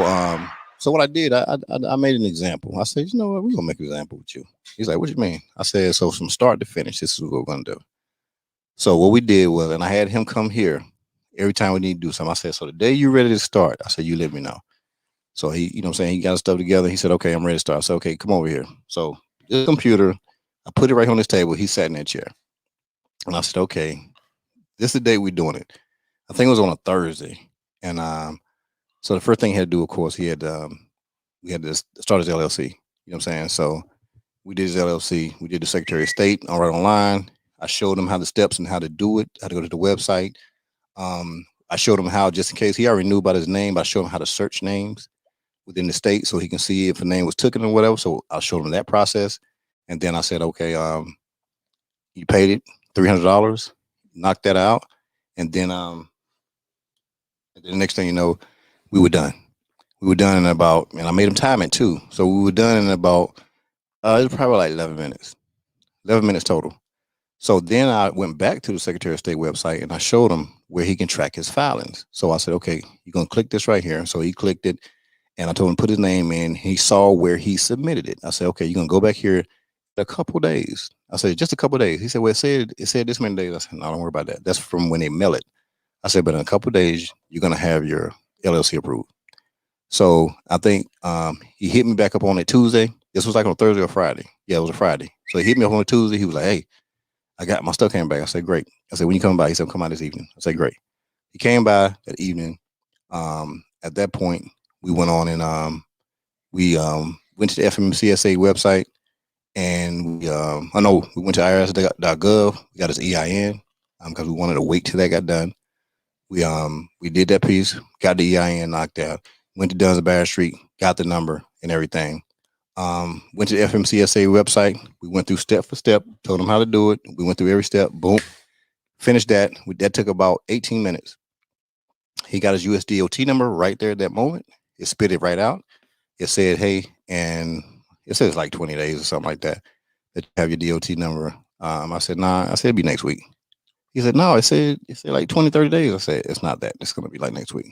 what I did, I made an example. I said, you know what, we're gonna make an example with you. He's like, what do you mean? I said, so from start to finish, this is what we're gonna do. So what we did was, and I had him come here every time we need to do something. I said, so the day you're ready to start, I said, you let me know. So he, you know what I'm saying, he got his stuff together. He said, okay, I'm ready to start. I said, okay, come over here. So this computer, I put it right on this table. He sat in that chair. And I said, okay, this is the day we're doing it. I think it was on a Thursday. And so the first thing he had to do, of course, we had to start his LLC. You know what I'm saying? So we did his LLC. We did the Secretary of State all right online. I showed him how the steps and how to do it, how to go to the website. I showed him how, just in case he already knew about his name, but I showed him how to search names within the state so he can see if a name was taken or whatever. So I showed him that process. And then I said, okay, you paid it $300, knocked that out. And then the next thing you know, we were done. We were done in about, and I made him time it too. So we were done in about, it was probably like 11 minutes, 11 minutes total. So then I went back to the Secretary of State website and I showed him where he can track his filings. So I said, okay, you're going to click this right here. So he clicked it and I told him to put his name in. He saw where he submitted it. I said, okay, you're going to go back here a couple days. I said, just a couple days. He said, well, it said this many days. I said, no, don't worry about that. That's from when they mail it. I said, but in a couple days, you're going to have your LLC approved. So I think he hit me back up on a Tuesday. This was like on Thursday or Friday. Yeah, it was a Friday. So he hit me up on a Tuesday. He was like, hey, I got my stuff came back. I said, great. I said, when you come by? He said, come by this evening. I said, great. He came by that evening. At that point, we went on and we went to the FMCSA website and we went to irs.gov. We got his EIN because we wanted to wait till that got done. We did that piece, got the EIN knocked out, went to Duns and Bradstreet, got the number and everything. Went to the FMCSA website. We went through step for step, told them how to do it. We went through every step, boom, finished that. That took about 18 minutes. He got his USDOT number right there at that moment. It spit it right out. It said, hey, and it says like 20 days or something like that you have your DOT number. I said, nah, I said it'd be next week. He said, no, it said like 20, 30 days. I said, it's not that. It's going to be like next week.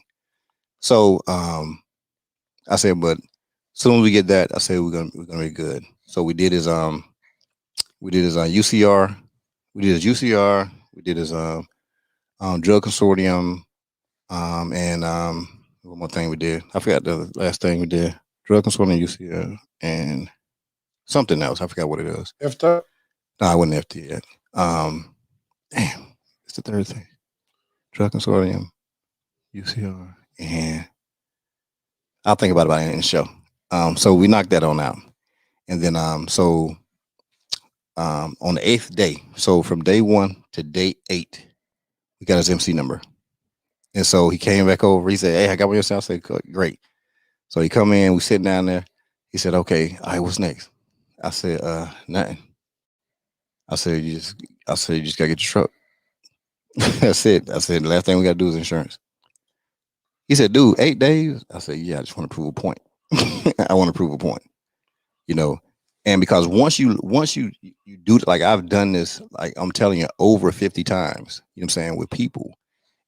So I said, but as soon as we get that, I said we're gonna be good. So we did his UCR, we did his UCR, we did his drug consortium, and one more thing we did. I forgot the last thing we did. Drug consortium, UCR, and something else. I forgot what it is. FTA? No, I wasn't FTA yet. Damn, it's the third thing. Drug consortium, UCR, and I'll think about it in the show. So we knocked that on out. And then on the 8th day, so from day 1 to day 8, we got his MC number. And so he came back over. He said, hey, I got one yourself. I said, great. So he come in, we sitting down there. He said, okay, all right, what's next? I said, nothing. I said, you just gotta get your truck. That's it. I said, the last thing we gotta do is insurance. He said, dude, 8 days? I said, yeah, I just want to prove a point. I want to prove a point, you know, and because once you do, like I've done this, like I'm telling you, over 50 times, you know what I'm saying, with people.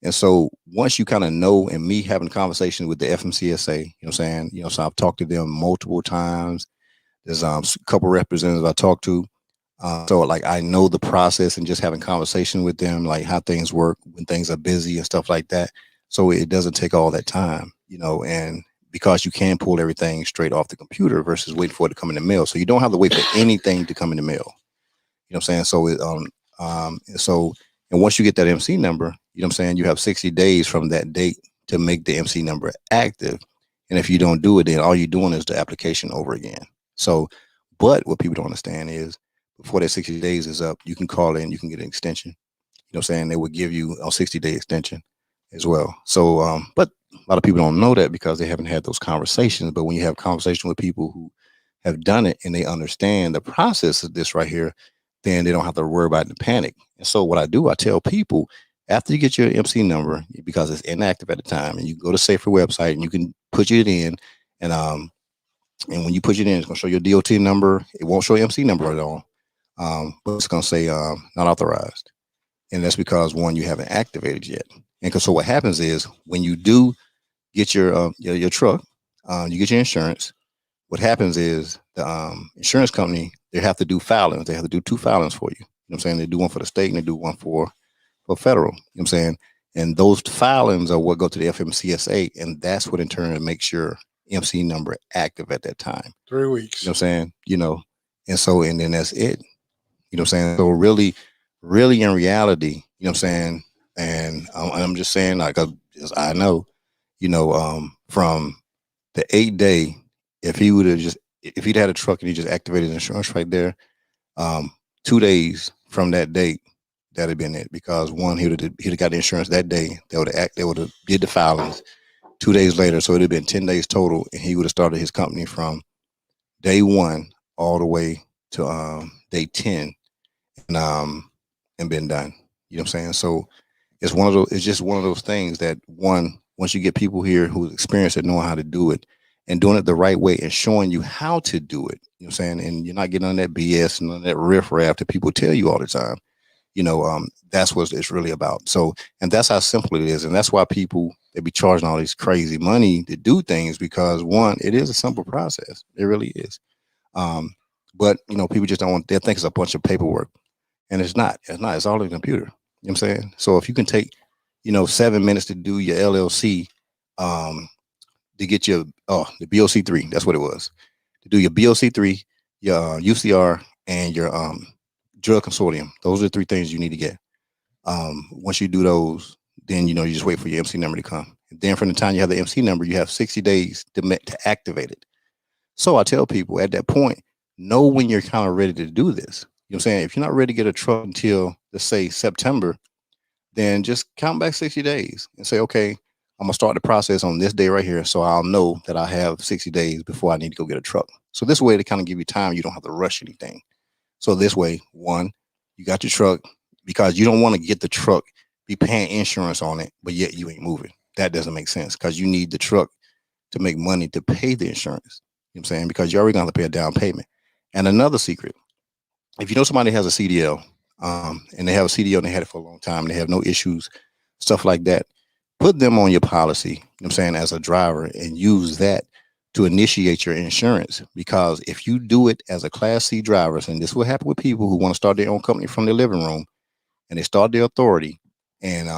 And so once you kind of know, and me having conversations with the FMCSA, you know what I'm saying, you know, so I've talked to them multiple times. There's a couple representatives I talked to. So like I know the process and just having conversation with them, like how things work when things are busy and stuff like that. So it doesn't take all that time, you know, and because you can pull everything straight off the computer versus waiting for it to come in the mail. So you don't have to wait for anything to come in the mail. You know what I'm saying? So And once you get that MC number, you know what I'm saying, you have 60 days from that date to make the MC number active. And if you don't do it, then all you're doing is the application over again. So, but what people don't understand is before that 60 days is up, you can call in, you can get an extension. You know what I'm saying? They would give you a 60-day extension as well. So, but a lot of people don't know that because they haven't had those conversations. But when you have conversation with people who have done it and they understand the process of this right here, then they don't have to worry about the panic. And so what I do, I tell people after you get your MC number, because it's inactive at the time, and you go to Safer website and you can put it in, and when you put it in, it's gonna show your DOT number. It won't show your MC number at all, but it's gonna say not authorized, and that's because one, you haven't activated yet. And so what happens is when you do get your truck, you get your insurance. What happens is the insurance company, they have to do filings. They have to do 2 filings for you. You know what I'm saying? They do one for the state and they do one for federal. You know what I'm saying? And those filings are what go to the FMCSA, and that's what in turn makes your MC number active at that time. 3 weeks. You know what I'm saying? And then that's it. You know what I'm saying? So really in reality, you know what I'm saying? And I'm just saying, like, as I know, from the 8 day, if he'd had a truck and he just activated his insurance right there, 2 days from that date, that'd have been it. Because one, he'd have got the insurance that day. They would have did the filings 2 days later. So it'd have been 10 days total, and he would have started his company from day 1 all the way to day 10, and been done. You know what I'm saying? So it's just one of those things that once you get people here who experience it, knowing how to do it and doing it the right way and showing you how to do it, you know what I'm saying? And you're not getting on that BS and on that riffraff that people tell you all the time. That's what it's really about. So, and that's how simple it is. And that's why people, they be charging all this crazy money to do things, because one, it is a simple process. It really is. But people just they think it's a bunch of paperwork, and it's not. It's all in the computer. You know what I'm saying? So if you can take, 7 minutes to do your LLC, to get your the BOC3, that's what it was. To do your BOC3, your UCR, and your drug consortium. Those are the 3 things you need to get. Once you do those, then you just wait for your MC number to come. And then from the time you have the MC number, you have 60 days to activate it. So I tell people at that point, know when you're kind of ready to do this. You know what I'm saying? If you're not ready to get a truck until, let's say, September, then just count back 60 days and say, okay, I'm gonna start the process on this day right here, so I'll know that I have 60 days before I need to go get a truck. So this way, to kind of give you time, you don't have to rush anything. So this way, one, you got your truck, because you don't want to get the truck, be paying insurance on it, but yet you ain't moving. That doesn't make sense, because you need the truck to make money to pay the insurance. You know what I'm saying? Because you're already going to pay a down payment. And another secret, if you know somebody has a CDL, and they have a CDL and they had it for a long time, and they have no issues, stuff like that, put them on your policy, you know what I'm saying, as a driver, and use that to initiate your insurance. Because if you do it as a Class C driver, and this will happen with people who want to start their own company from their living room, and they start their authority, and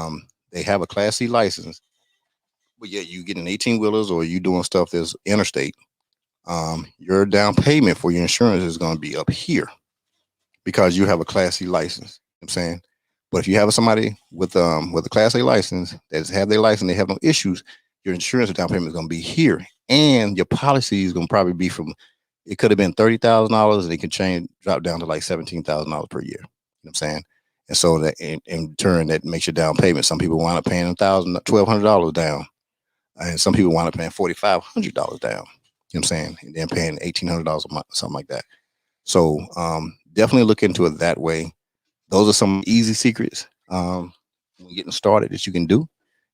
they have a Class C license, but yet you get an 18-wheelers or you doing stuff that's interstate, your down payment for your insurance is going to be up here, because you have a Class C license. You know what I'm saying? But if you have somebody with a Class A license that have their license, they have no issues, your insurance down payment is going to be here, and your policy is going to probably be it could have been $30,000, and it can drop down to like $17,000 per year. You know what I'm saying? And so that in turn, that makes your down payment. Some people wind up paying $1,200 down, and some people wind up paying $4,500 down. You know what I'm saying? And then paying $1,800 a month, something like that. So definitely look into it that way. Those are some easy secrets when getting started that you can do,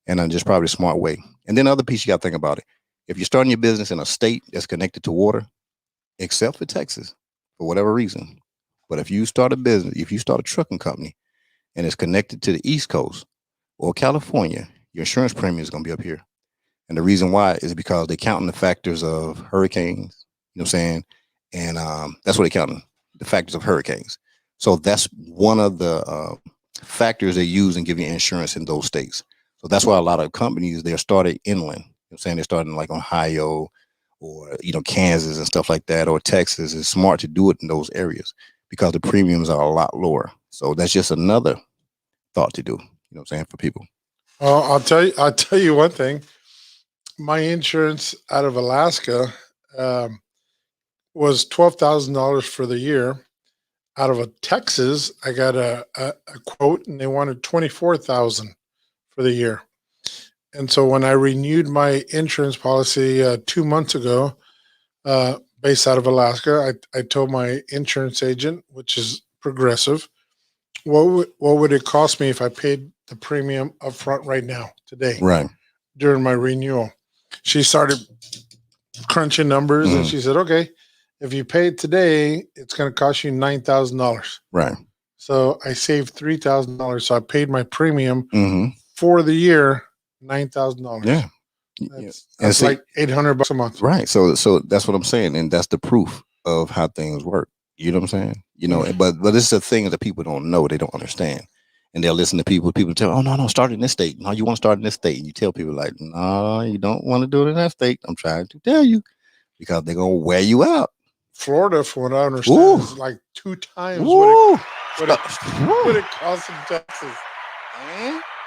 and just probably a smart way. And then the other piece you got to think about it. If you're starting your business in a state that's connected to water, except for Texas, for whatever reason, but if you start a trucking company and it's connected to the East Coast or California, your insurance premium is going to be up here. And the reason why is because they're counting the factors of hurricanes, you know what I'm saying? And that's what they're counting, the factors of hurricanes. So that's one of the factors they use in giving insurance in those states. So that's why a lot of companies, they're started inland. You know what I'm saying? They're starting like Ohio or, Kansas and stuff like that, or Texas. It's smart to do it in those areas because the premiums are a lot lower. So that's just another thought to do. You know what I'm saying, for people. Well, I'll tell you one thing. My insurance out of Alaska was $12,000 for the year. Out of Texas, I got a quote, and they wanted 24,000 for the year. And so when I renewed my insurance policy 2 months ago, based out of Alaska, I told my insurance agent, which is Progressive, what would it cost me if I paid the premium up front right now, today, Right. during my renewal? She started crunching numbers, and Mhm. she said, okay, if you pay it today, it's going to cost you $9,000. Right. So I saved $3,000. So I paid my premium hmm for the year, $9,000. Yeah. That's see, like $800 a month. right. So that's what I'm saying, and that's the proof of how things work. You know what I'm saying? You know, but this is a thing that people don't know, they don't understand, and they'll listen to people. People tell, "Oh no, start in this state. No, you want to start in this state." And you tell people like, "No, you don't want to do it in that state." I'm trying to tell you because they're gonna wear you out. Florida, from what I understand, Ooh. is like 2 times Woo. what it costs in Texas.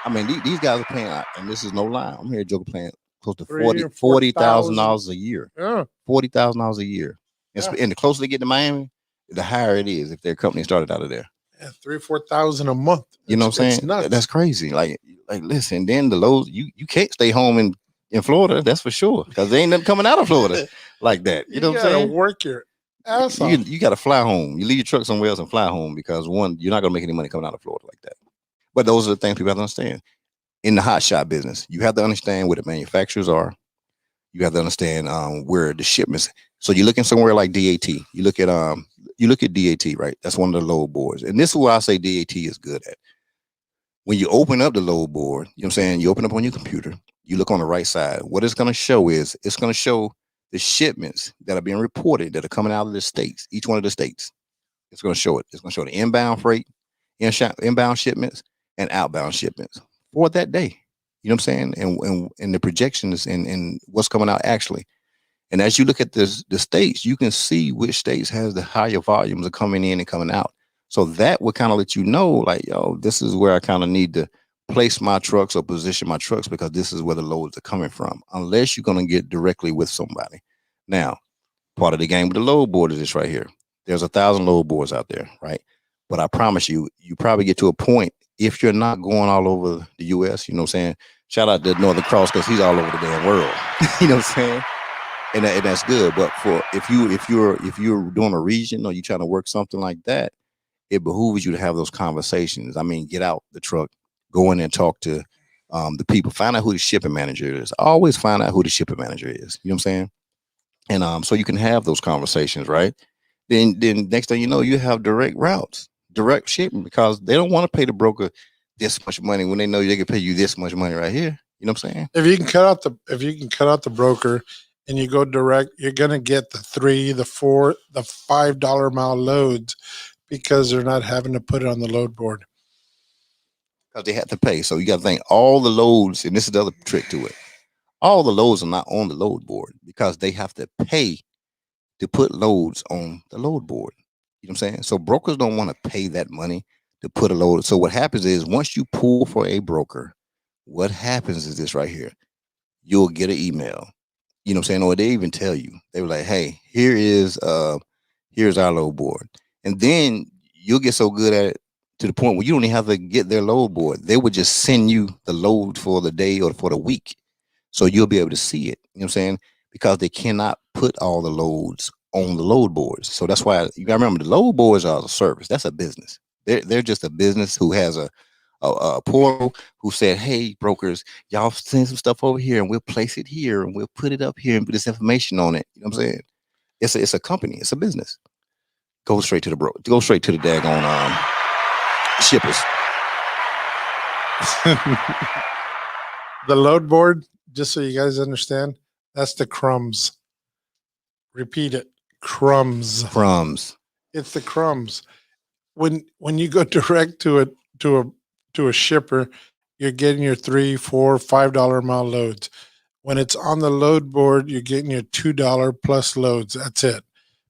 I mean, these guys are paying, and this is no lie. I'm here, Joker, paying close to $40,000 $40,000 a year. Yeah. $40,000 a year. Yeah. And the closer they get to Miami, the higher it is if their company started out of there. Yeah, $3,000 or $4,000 a month. You know what I'm saying? It's nuts. That's crazy. Like listen, then the lows, you can't stay home in Florida, that's for sure. Because there ain't nothing coming out of Florida like that. You know what I'm saying? Work your ass off. You got to fly home. You leave your truck somewhere else and fly home because one, you're not going to make any money coming out of Florida like that. But those are the things people have to understand. In the hot-shot business, you have to understand where the manufacturers are. You have to understand where the shipments. So you're looking somewhere like DAT. You look at DAT, right? That's one of the load boards. And this is what I say DAT is good at. When you open up the load board, you know what I'm saying? You open up on your computer, you look on the right side. What it's going to show is it's going to show the shipments that are being reported that are coming out of the states, each one of the states. It's going to show it. It's going to show the inbound freight, inbound shipments, and outbound shipments for that day. You know what I'm saying? And the projections and what's coming out actually. And as you look at the states, you can see which states has the higher volumes of coming in and coming out. So that would kind of let you know, like, yo, this is where I kind of need to place my trucks or position my trucks because this is where the loads are coming from, unless you're going to get directly with somebody. Now, part of the game with the load board is this right here. There's 1,000 load boards out there, right? But I promise you, you probably get to a point if you're not going all over the U.S., you know what I'm saying? Shout out to Northern Cross because he's all over the damn world. You know what I'm saying? And that's good. But for if you're doing a region or you're trying to work something like that, it behooves you to have those conversations. I mean, get out the truck, go in and talk to the people, find out who the shipping manager is. Always find out who the shipping manager is. You know what I'm saying? And so you can have those conversations, right? Then next thing you know, you have direct routes, direct shipping because they don't want to pay the broker this much money when they know they can pay you this much money right here. You know what I'm saying? If you can cut out the broker and you go direct, you're gonna get the $3, the $4, the $5 mile loads because they're not having to put it on the load board. Because they have to pay. So you got to think all the loads, and this is the other trick to it. All the loads are not on the load board because they have to pay to put loads on the load board. You know what I'm saying? So brokers don't want to pay that money to put a load. So what happens is once you pull for a broker, what happens is this right here. You'll get an email. You know what I'm saying? Or they even tell you. They were like, hey, here's our load board. And then you'll get so good at it to the point where you don't even have to get their load board. They would just send you the load for the day or for the week. So you'll be able to see it. You know what I'm saying? Because they cannot put all the loads on the load boards. So that's why you gotta remember the load boards are a service. That's a business. They're just a business who has a portal who said, hey, brokers, y'all send some stuff over here and we'll place it here and we'll put it up here and put this information on it. You know what I'm saying? It's a company, it's a business. Go straight to the daggone shippers. The load board, just so you guys understand, that's the crumbs. Repeat it. Crumbs. It's the crumbs. When you go direct to a shipper, you're getting your $3, $4, $5 mile loads. When it's on the load board, you're getting your $2 plus loads. That's it.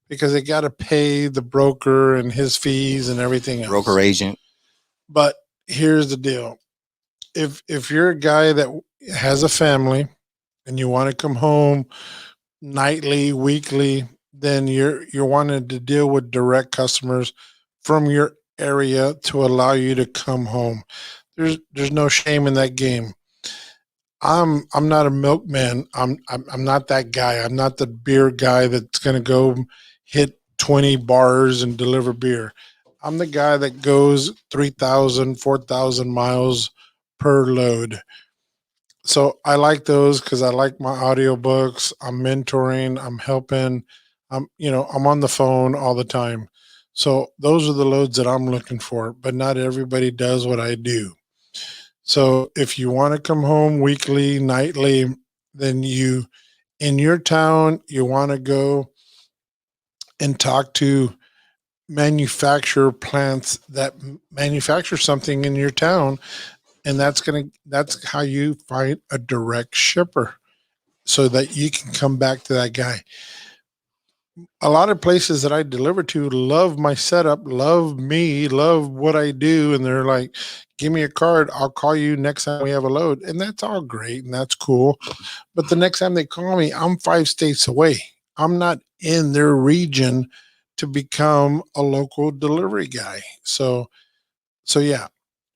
Because they got to pay the broker and his fees and everything else. Broker agent. But here's the deal. If you're a guy that has a family and you want to come home nightly, weekly, then you're wanting to deal with direct customers from your area to allow you to come home. There's no shame in that game. I'm not a milkman. I'm not that guy. I'm not the beer guy that's gonna go hit 20 bars and deliver beer. I'm the guy that goes 3,000, 4,000 miles per load. So I like those because I like my audiobooks. I'm mentoring, I'm helping, I'm on the phone all the time. So those are the loads that I'm looking for, but not everybody does what I do. So if you want to come home weekly, nightly, then you in your town, you want to go and talk to manufacturer plants that manufacture something in your town, and that's how you find a direct shipper so that you can come back to that guy. A lot of places that I deliver to love my setup, love me, love what I do, and they're like, "Give me a card, I'll call you next time we have a load," and that's all great and that's cool. But the next time they call me, I'm 5 states away. I'm not in their region to become a local delivery guy. So yeah,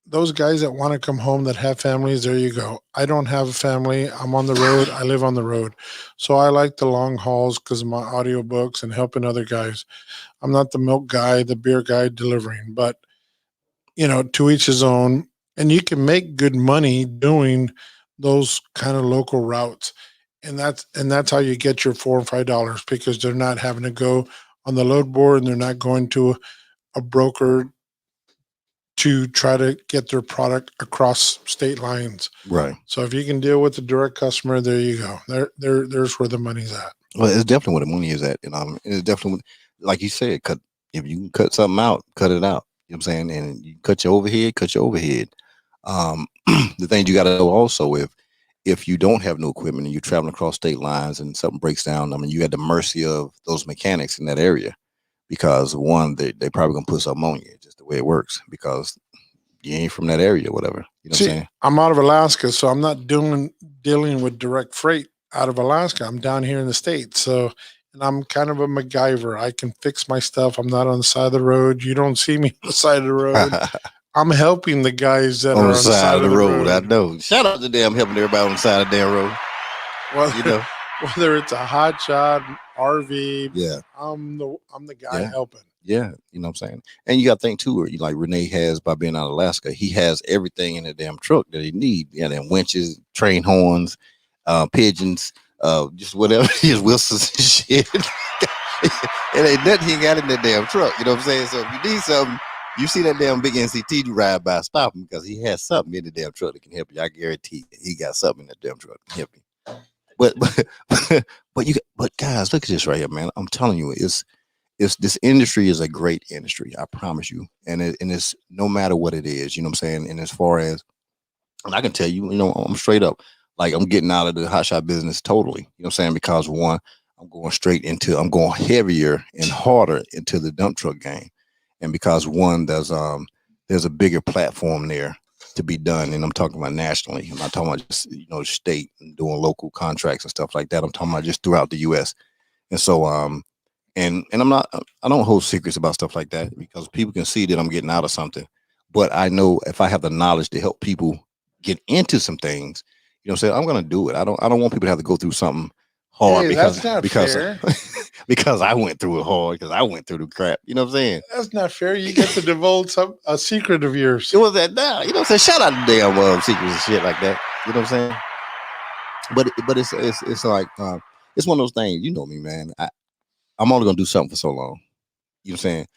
those guys that want to come home that have families, there you go. I don't have a family. I'm on the road. I live on the road. So I like the long hauls because of my audiobooks and helping other guys. I'm not the milk guy, the beer guy delivering, but to each his own. And you can make good money doing those kind of local routes. And that's how you get your $4 and $5 because they're not having to go on the load board and they're not going to a broker to try to get their product across state lines. Right. So if you can deal with the direct customer, there you go. There's where the money's at. Well, it's definitely where the money is at. It's definitely, like you said, cut. If you can cut something out, cut it out. You know what I'm saying? And you cut your overhead, cut your overhead. The thing you got to know also, if you don't have no equipment and you're traveling across state lines and something breaks down, I mean, you at the mercy of those mechanics in that area because one, they probably gonna put something on you, just the way it works because you ain't from that area or whatever. You know what I'm See, saying? I'm out of Alaska, so I'm not dealing with direct freight out of Alaska. I'm down here in the States. So, and I'm kind of a MacGyver. I can fix my stuff. I'm not on the side of the road. You don't see me on the side of the road. I'm helping the guys that on are the on the side of the road. I road. know. Shout out to them helping everybody on the side of the damn road. Well, You know. whether it's a Hotshot, RV, Yeah. I'm the guy Yeah. helping. Yeah, you know what I'm saying? And you got to think too, where like Renee has by being out of Alaska, he has everything in the damn truck that he need. Yeah, them winches, train horns, pigeons, just whatever, his whistles and shit. It ain't nothing he got in that damn truck. You know what I'm saying? So if you need something, you see that damn big NCT ride by, stop him because he has something in the damn truck that can help you. I guarantee you, he got something in that damn truck that can help you. But guys, look at this right here, man. I'm telling you, it's this industry is a great industry. I promise you. And it's no matter what it is, you know what I'm saying? And as far as, and I can tell you, I'm straight up, like I'm getting out of the hotshot business totally, you know what I'm saying? Because one, I'm going heavier and harder into the dump truck game. And because one, there's a bigger platform there to be done. And I'm talking about nationally. I'm not talking about just, state and doing local contracts and stuff like that. I'm talking about just throughout the US. And so, and I don't hold secrets about stuff like that because people can see that I'm getting out of something. But I know if I have the knowledge to help people get into some things, I'm gonna do it. I don't want people to have to go through something hard Hey, because that's not fair. because I went through it hard, because I went through the crap. You know what I'm saying? That's not fair. You get to divulge a secret of yours. It was that now, shout out to damn secrets and shit like that. You know what I'm saying? But it's like it's one of those things, you know me, man. I'm only gonna do something for so long. You know what I'm saying?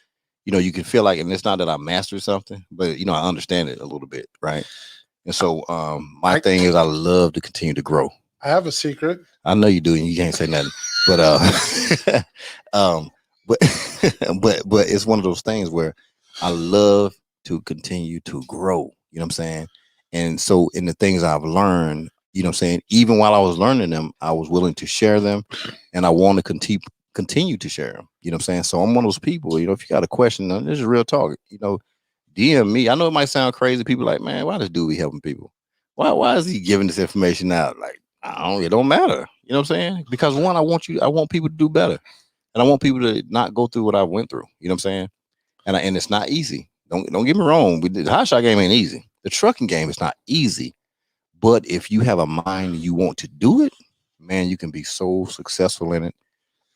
You can feel like, and it's not that I mastered something, but I understand it a little bit, right? And so my thing is I love to continue to grow. I have a secret. I know you do, and you can't say nothing. But but but it's one of those things where I love to continue to grow. You know what I'm saying? And so in the things I've learned, you know what I'm saying, even while I was learning them, I was willing to share them, and I want to continue to share them. You know what I'm saying? So I'm one of those people, if you got a question, this is real talk, DM me. I know it might sound crazy. People like, man, why does dude be helping people? Why is he giving this information out? Like, it don't matter. You know what I'm saying? Because one, I want people to do better. And I want people to not go through what I went through. You know what I'm saying? And it's not easy. Don't get me wrong. The hot shot game ain't easy. The trucking game is not easy. But if you have a mind and you want to do it, man, you can be so successful in it.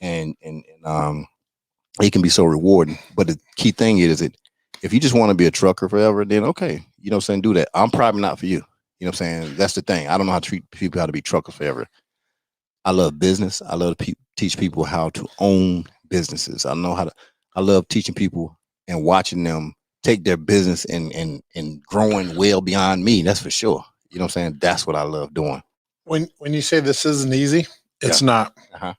And it can be so rewarding. But the key thing is that if you just want to be a trucker forever, then okay, you know what I'm saying, do that. I'm probably not for you. You know what I'm saying? That's the thing. I don't know how to treat people how to be truckers forever. I love business. I love to teach people how to own businesses. I love teaching people and watching them take their business and growing well beyond me. That's for sure. You know what I'm saying? That's what I love doing. When you say this isn't easy, it's not. Uh-huh.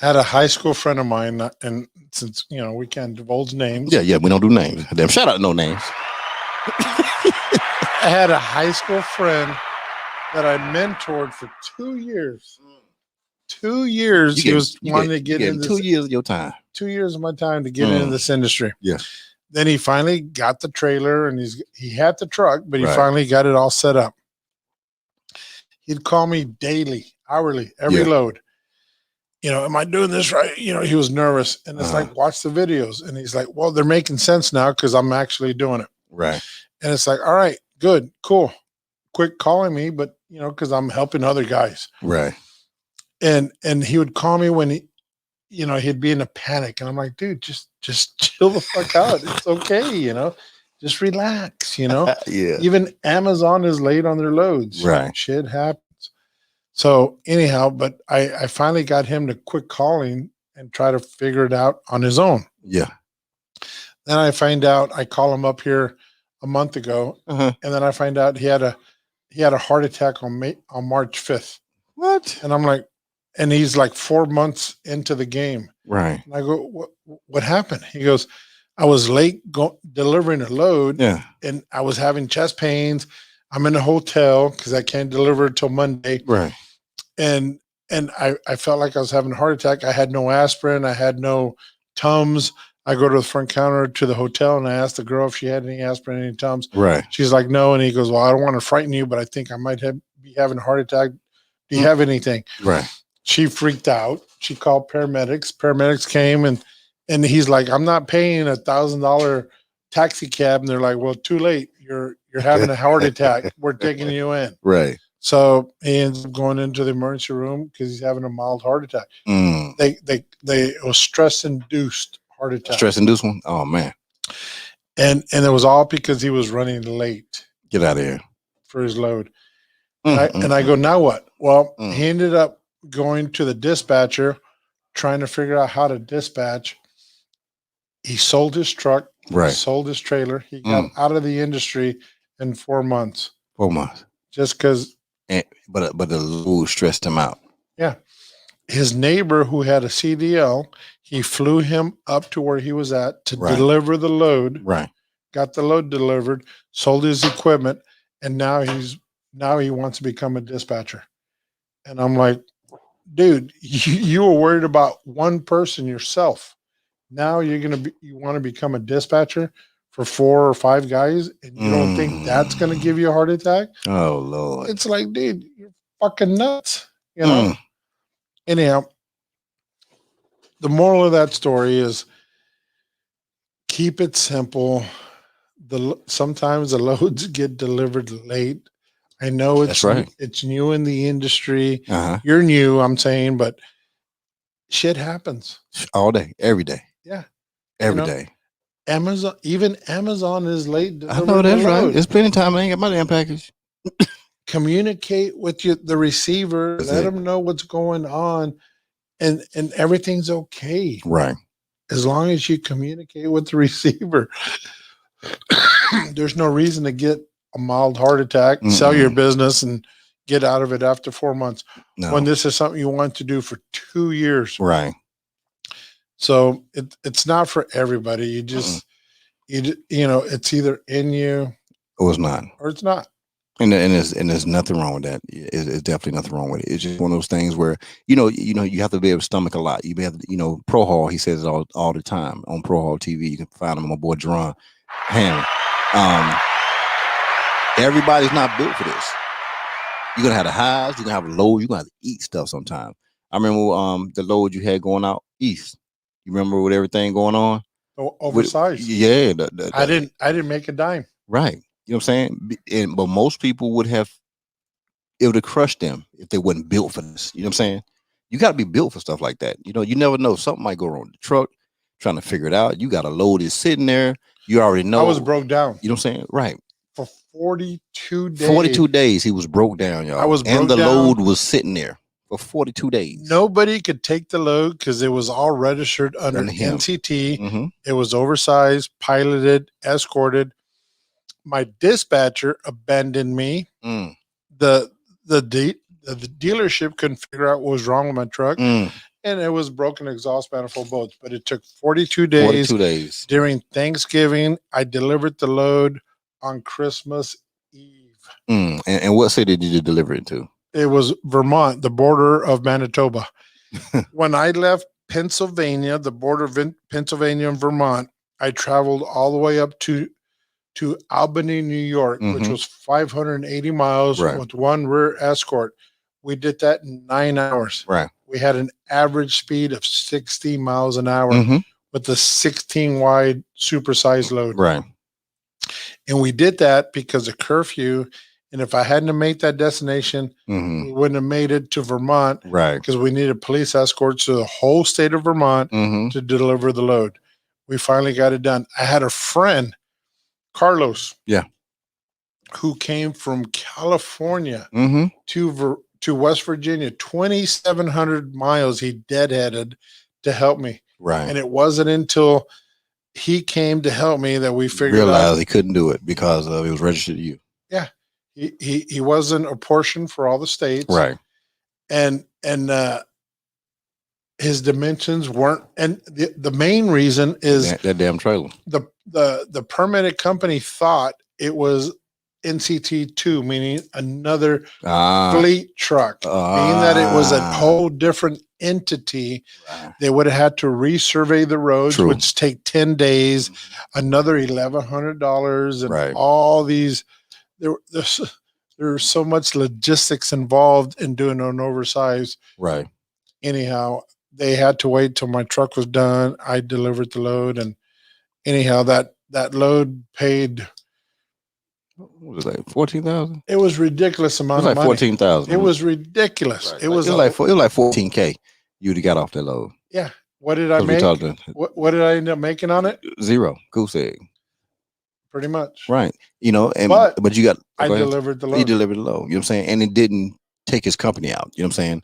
I had a high school friend of mine, and since we can't divulge names. Yeah, we don't do names. Damn, shout out no names. I had a high school friend that I mentored for 2 years. 2 years he was wanting to get in this. 2 years of your time. 2 years of my time to get into this industry. Yeah. Then he finally got the trailer and he had the truck, but he finally got it all set up. He'd call me daily, hourly, every load. Am I doing this right? He was nervous. And it's like, watch the videos. And he's like, well, they're making sense now because I'm actually doing it. Right. And it's like, all right, good, cool. Quit calling me, but because I'm helping other guys. Right. And he would call me when he'd be in a panic. And I'm like, dude, just chill the fuck out. It's okay, just relax, Yeah. Even Amazon is late on their loads. Right. Shit happens. So anyhow, but I finally got him to quit calling and try to figure it out on his own. Yeah. Then I find out, I call him up here a month ago, and then I find out he had a heart attack on March 5th. What? And I'm like, and he's like 4 months into the game. Right. And I go, what happened? He goes, I was late delivering a load. Yeah. And I was having chest pains. I'm in a hotel because I can't deliver till Monday. Right. And I felt like I was having a heart attack. I had no aspirin. I had no Tums. I go to the front counter to the hotel and I asked the girl if she had any aspirin, any Tums. Right. She's like, no. And he goes, well, I don't want to frighten you, but I think I might be having a heart attack. Do you have anything? Right. She freaked out. She called paramedics. Paramedics came and he's like, I'm not paying $1,000 taxi cab. And they're like, well, too late. You're having a heart attack. We're taking you in. Right. So he ends up going into the emergency room because he's having a mild heart attack. It was stress-induced heart attack. Stress-induced one? Oh, man. And it was all because he was running late. Get out of here. For his load. And I go, now what? Well, he ended up going to the dispatcher, trying to figure out how to dispatch. He sold his truck. Right. Sold his trailer. He got out of the industry in 4 months. 4 months. Just because. But the load stressed him out. Yeah. His neighbor who had a CDL, he flew him up to where he was at to deliver the load. Right. Got the load delivered, sold his equipment, and now he wants to become a dispatcher. And I'm like, dude, you were worried about one person yourself. Now you want to become a dispatcher for 4 or 5 guys, and you don't think that's going to give you a heart attack? Oh, Lord. It's like, dude, you're fucking nuts. Anyhow, the moral of that story is keep it simple. Sometimes the loads get delivered late. I know it's new in the industry. You're new, I'm saying, but shit happens all day, every day. Yeah, every day. Amazon is late. I know that's right. There's plenty of time I ain't got my damn package. Communicate with the receiver. Let them know what's going on, and everything's okay. Right. As long as you communicate with the receiver, there's no reason to get a mild heart attack, sell your business, and get out of it after 4 months. No. When this is something you want to do for 2 years. Right. So it's not for everybody. You just, it's either in you or it's not. Or it's not. And there's nothing wrong with that. It's definitely nothing wrong with it. It's just one of those things where, you have to be able to stomach a lot. You have to, Pro Hall, he says it all the time on Pro Hall TV. You can find him, my boy Jerron. Hammer. Everybody's not built for this. You're gonna have the highs, you're gonna have a low, you're gonna have to eat stuff sometimes. I remember the load you had going out east. You remember with everything going on? Oversized. Yeah. I didn't make a dime. Right. You know what I'm saying? But most people would have, it would have crushed them if they wasn't built for this. You know what I'm saying? You got to be built for stuff like that. You know, you never know. Something might go wrong with the truck, trying to figure it out. You got a load is sitting there. You already know. I was broke down. You know what I'm saying? Right. For 42 days. 42 days he was broke down, y'all. I was broke and the down. load was sitting there for 42 days. Nobody could take the load because it was all registered under NCT. Mm-hmm. It was oversized, piloted, escorted. My dispatcher abandoned me. The dealership couldn't figure out what was wrong with my truck. And it was broken exhaust manifold bolts. But it took 42 days. 42 days. During Thanksgiving, I delivered the load on Christmas Eve. And what city did you deliver it to? It was Vermont, the border of Manitoba. When I left Pennsylvania, the border of Pennsylvania and Vermont, I traveled all the way up to Albany, New York, which was 580 miles with one rear escort. We did that in 9 hours. Right. We had an average speed of 60 miles an hour with the 16 wide supersized load. Right. And we did that because of curfew. And if I hadn't have made that destination, we wouldn't have made it to Vermont. Right. Because we needed police escorts to the whole state of Vermont to deliver the load. We finally got it done. I had a friend, Carlos. Yeah. Who came from California to West Virginia, 2,700 miles he deadheaded to help me. Right. And it wasn't until he came to help me that we figured realized out he couldn't do it because it was registered to you. Yeah. He wasn't apportioned for all the states. Right. And his dimensions weren't, and the main reason is that damn trailer. The permitted company thought it was NCT2, meaning another fleet truck, being that it was a whole different entity. They would have had to resurvey the roads, which take 10 days, another $1,100, and all these. There's so much logistics involved in doing an oversized. Right. Anyhow, they had to wait till my truck was done. I delivered the load, and anyhow, that load paid. What was it, like 14,000? It was ridiculous amount of money. 14,000. It was ridiculous. Right. It was like 14K. You'd have got off that load. Yeah. What did I make? What did I end up making on it? Zero. Goose egg. Pretty much. Right. You know, but you got. I delivered the load. You delivered the load. You know what I'm saying? And it didn't take his company out. You know what I'm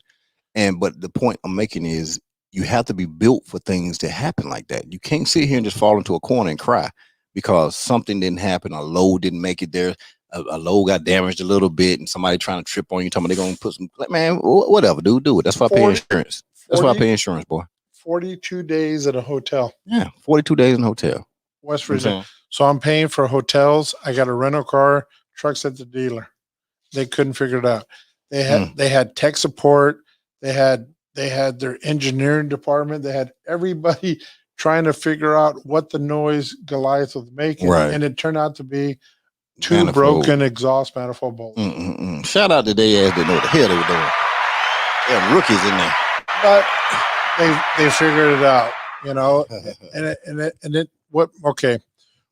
saying? But the point I'm making is you have to be built for things to happen like that. You can't sit here and just fall into a corner and cry because something didn't happen. A load didn't make it there. A load got damaged a little bit, and somebody trying to trip on you, talking about they're gonna put some. Like, man, whatever, dude, do it. That's why I pay insurance. That's why I pay insurance, boy. 42 days at a hotel. Yeah, 42 days in a hotel. West Virginia. So I'm paying for hotels. I got a rental car, trucks at the dealer. They couldn't figure it out. They had tech support. They had their engineering department. They had everybody trying to figure out what the noise Goliath was making. Right. And it turned out to be two broken exhaust manifold bolts. Shout out to they ass that know what the hell they were doing. They have rookies in there. But they figured it out, you know.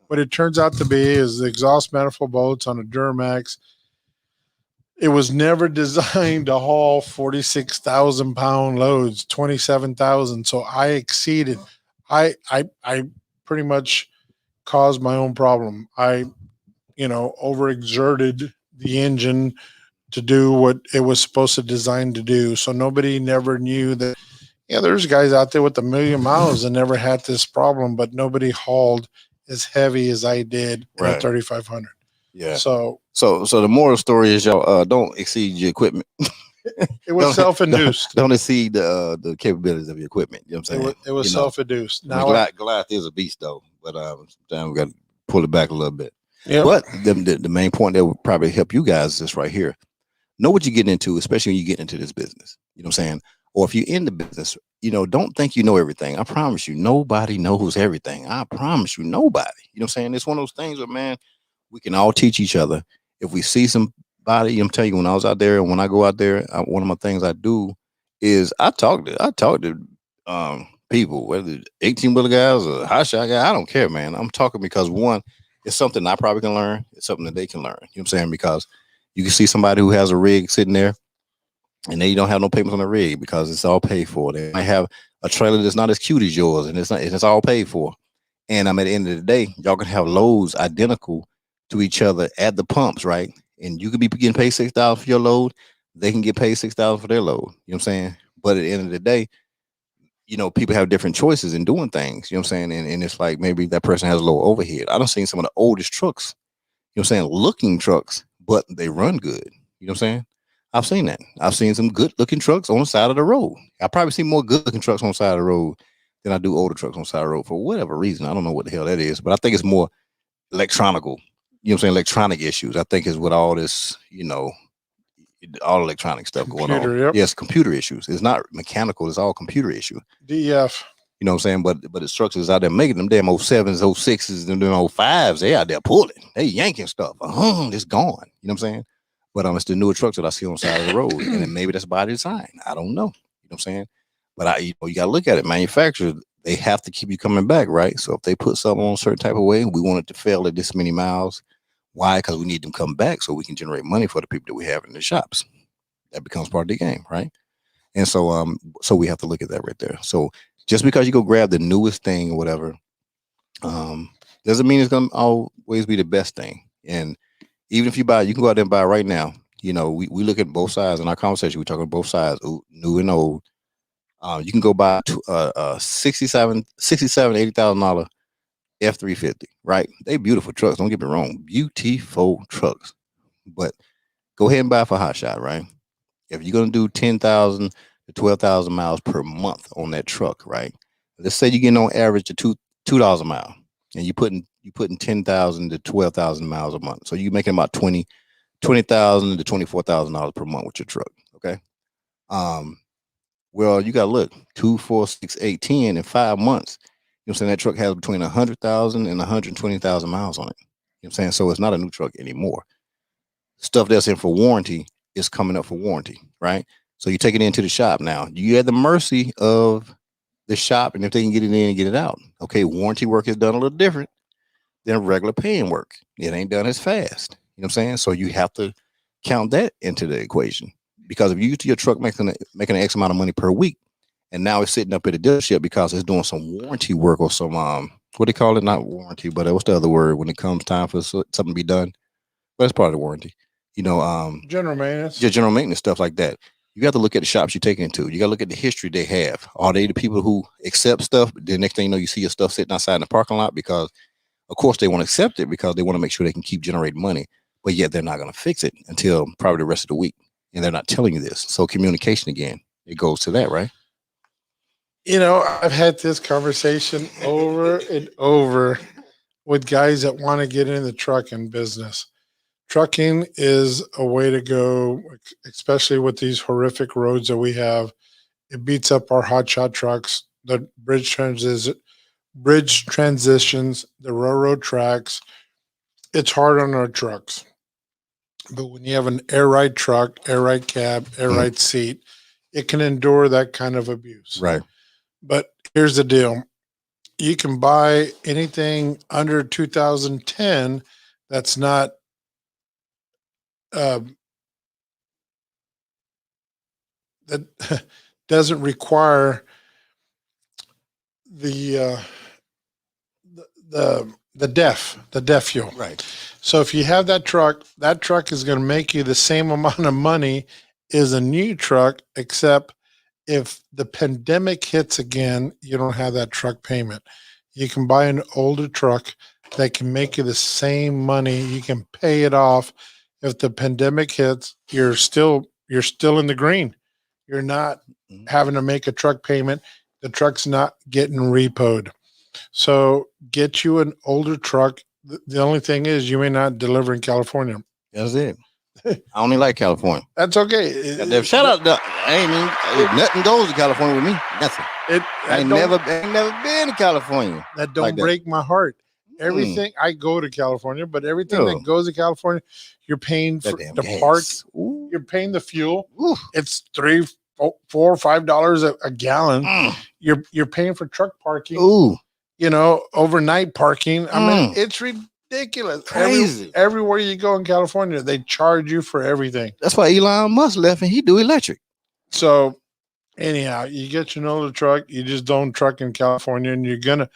What it turns out to be is the exhaust manifold bolts on a Duramax. It was never designed to haul 46,000 pound loads, 27,000. So I exceeded. I pretty much caused my own problem. I, overexerted the engine to do what it was supposed to design to do. So nobody never knew that. Yeah, there's guys out there with 1 million miles and never had this problem, but nobody hauled as heavy as I did in a 3,500. Yeah. So the moral story is y'all don't exceed your equipment. It was self-induced. Don't exceed the capabilities of your equipment. You know what I'm saying? It was self-induced. Now Goliath is a beast though, but sometimes we got to pull it back a little bit. Yeah. But the main point that would probably help you guys is this right here. Know what you're getting into, especially when you get into this business. You know what I'm saying? or if you're in the business, don't think you know everything. I promise you, nobody knows everything. I promise you, nobody. You know what I'm saying? It's one of those things where, man, we can all teach each other. If we see somebody, I'm telling you, when I was out there and when I go out there, one of my things I do is I talk to people, whether 18-wheeler guys or hot shot guy, I don't care, man. I'm talking because one, it's something I probably can learn. It's something that they can learn. You know what I'm saying? Because you can see somebody who has a rig sitting there and they don't have no payments on the rig because it's all paid for. They might have a trailer that's not as cute as yours, and it's all paid for. And at the end of the day, y'all can have loads identical to each other at the pumps, right? And you could be getting paid $6 for your load. They can get paid $6 for their load. You know what I'm saying? But at the end of the day, people have different choices in doing things. You know what I'm saying? And it's like maybe that person has a low overhead. I don't seen some of the oldest trucks, you know what I'm saying, looking trucks, but they run good. You know what I'm saying? I've seen that. I've seen some good looking trucks on the side of the road. I probably see more good looking trucks on the side of the road than I do older trucks on the side of the road for whatever reason. I don't know what the hell that is, but I think it's more electronical. You know what I'm saying? Electronic issues. I think is what all this, all electronic stuff going on. Computer, yep. Yes, computer issues. It's not mechanical. It's all computer issue. DF. You know what I'm saying? But the structures out there making them damn 07s, 06s, and them 05s, they out there pulling. They yanking stuff. It's gone. You know what I'm saying? But it's the newer trucks that I see on the side of the road. And then maybe that's by design. I don't know. You know what I'm saying? But you gotta look at it. Manufacturers, they have to keep you coming back, right? So if they put something on a certain type of way, we want it to fail at this many miles. Why? Because we need them to come back so we can generate money for the people that we have in the shops. That becomes part of the game, right? And so we have to look at that right there. So just because you go grab the newest thing or whatever, doesn't mean it's gonna always be the best thing. And even if you buy, you can go out there and buy right now. We look at both sides in our conversation. We talk about both sides, new and old. You can go buy $67,000, $80,000 F-350, right? They beautiful trucks. Don't get me wrong, beautiful trucks. But go ahead and buy for Hotshot, right? If you're gonna do 10,000 to 12,000 miles per month on that truck, right? Let's say you're getting on average to $2 a mile, and you putting 10,000 to 12,000 miles a month. So you're making about $20,000 to $24,000 per month with your truck. Okay. Well, you got to look 2, 4, 6, 8, 10 in 5 months. You know what I'm saying? That truck has between 100,000 and 120,000 miles on it. You know what I'm saying? So it's not a new truck anymore. Stuff that's in for warranty is coming up for warranty, right? So you take it into the shop now. You at the mercy of the shop, and if they can get it in and get it out. Okay, warranty work is done a little different than regular paying work. It ain't done as fast. You know what I'm saying? So you have to count that into the equation. Because if you use your truck making an X amount of money per week, and now it's sitting up at a dealership because it's doing some warranty work or some what they call it, not warranty, but what's the other word when it comes time for something to be done? But that's part of the warranty. General maintenance. Yeah, general maintenance stuff like that. You got to look at the shops you're taking it to. You got to look at the history they have. Are they the people who accept stuff? The next thing you know, you see your stuff sitting outside in the parking lot because, of course, they want to accept it because they want to make sure they can keep generating money. But yet they're not going to fix it until probably the rest of the week. And they're not telling you this. So communication again, it goes to that, right? I've had this conversation over and over with guys that want to get in the trucking business. Trucking is a way to go, especially with these horrific roads that we have. It beats up our hotshot trucks, the bridge transitions, the railroad tracks. It's hard on our trucks. But when you have an air ride truck, air ride cab, air ride seat, it can endure that kind of abuse. Right. But here's the deal. You can buy anything under 2010 that's not that doesn't require the DEF fuel. Right. So if you have that truck is going to make you the same amount of money as a new truck, except if the pandemic hits again, you don't have that truck payment. You can buy an older truck that can make you the same money. You can pay it off. If the pandemic hits, you're still in the green. You're not having to make a truck payment. The truck's not getting repoed. So get you an older truck. The only thing is you may not deliver in California. That's it. I only like California. That's okay. Goddamn, shout out to nothing goes to California with me. Nothing. I ain't never been to California. That don't break my heart. Everything I go to California, but everything that goes to California, you're paying for the park. You're paying the fuel. Ooh. It's $3, $4, $5 a gallon. You're paying for truck parking. Ooh. You know, overnight parking. I mean, it's ridiculous. Crazy. Everywhere you go in California, they charge you for everything. That's why Elon Musk left and he do electric. So anyhow, you get your older truck, you just don't truck in California, and you're gonna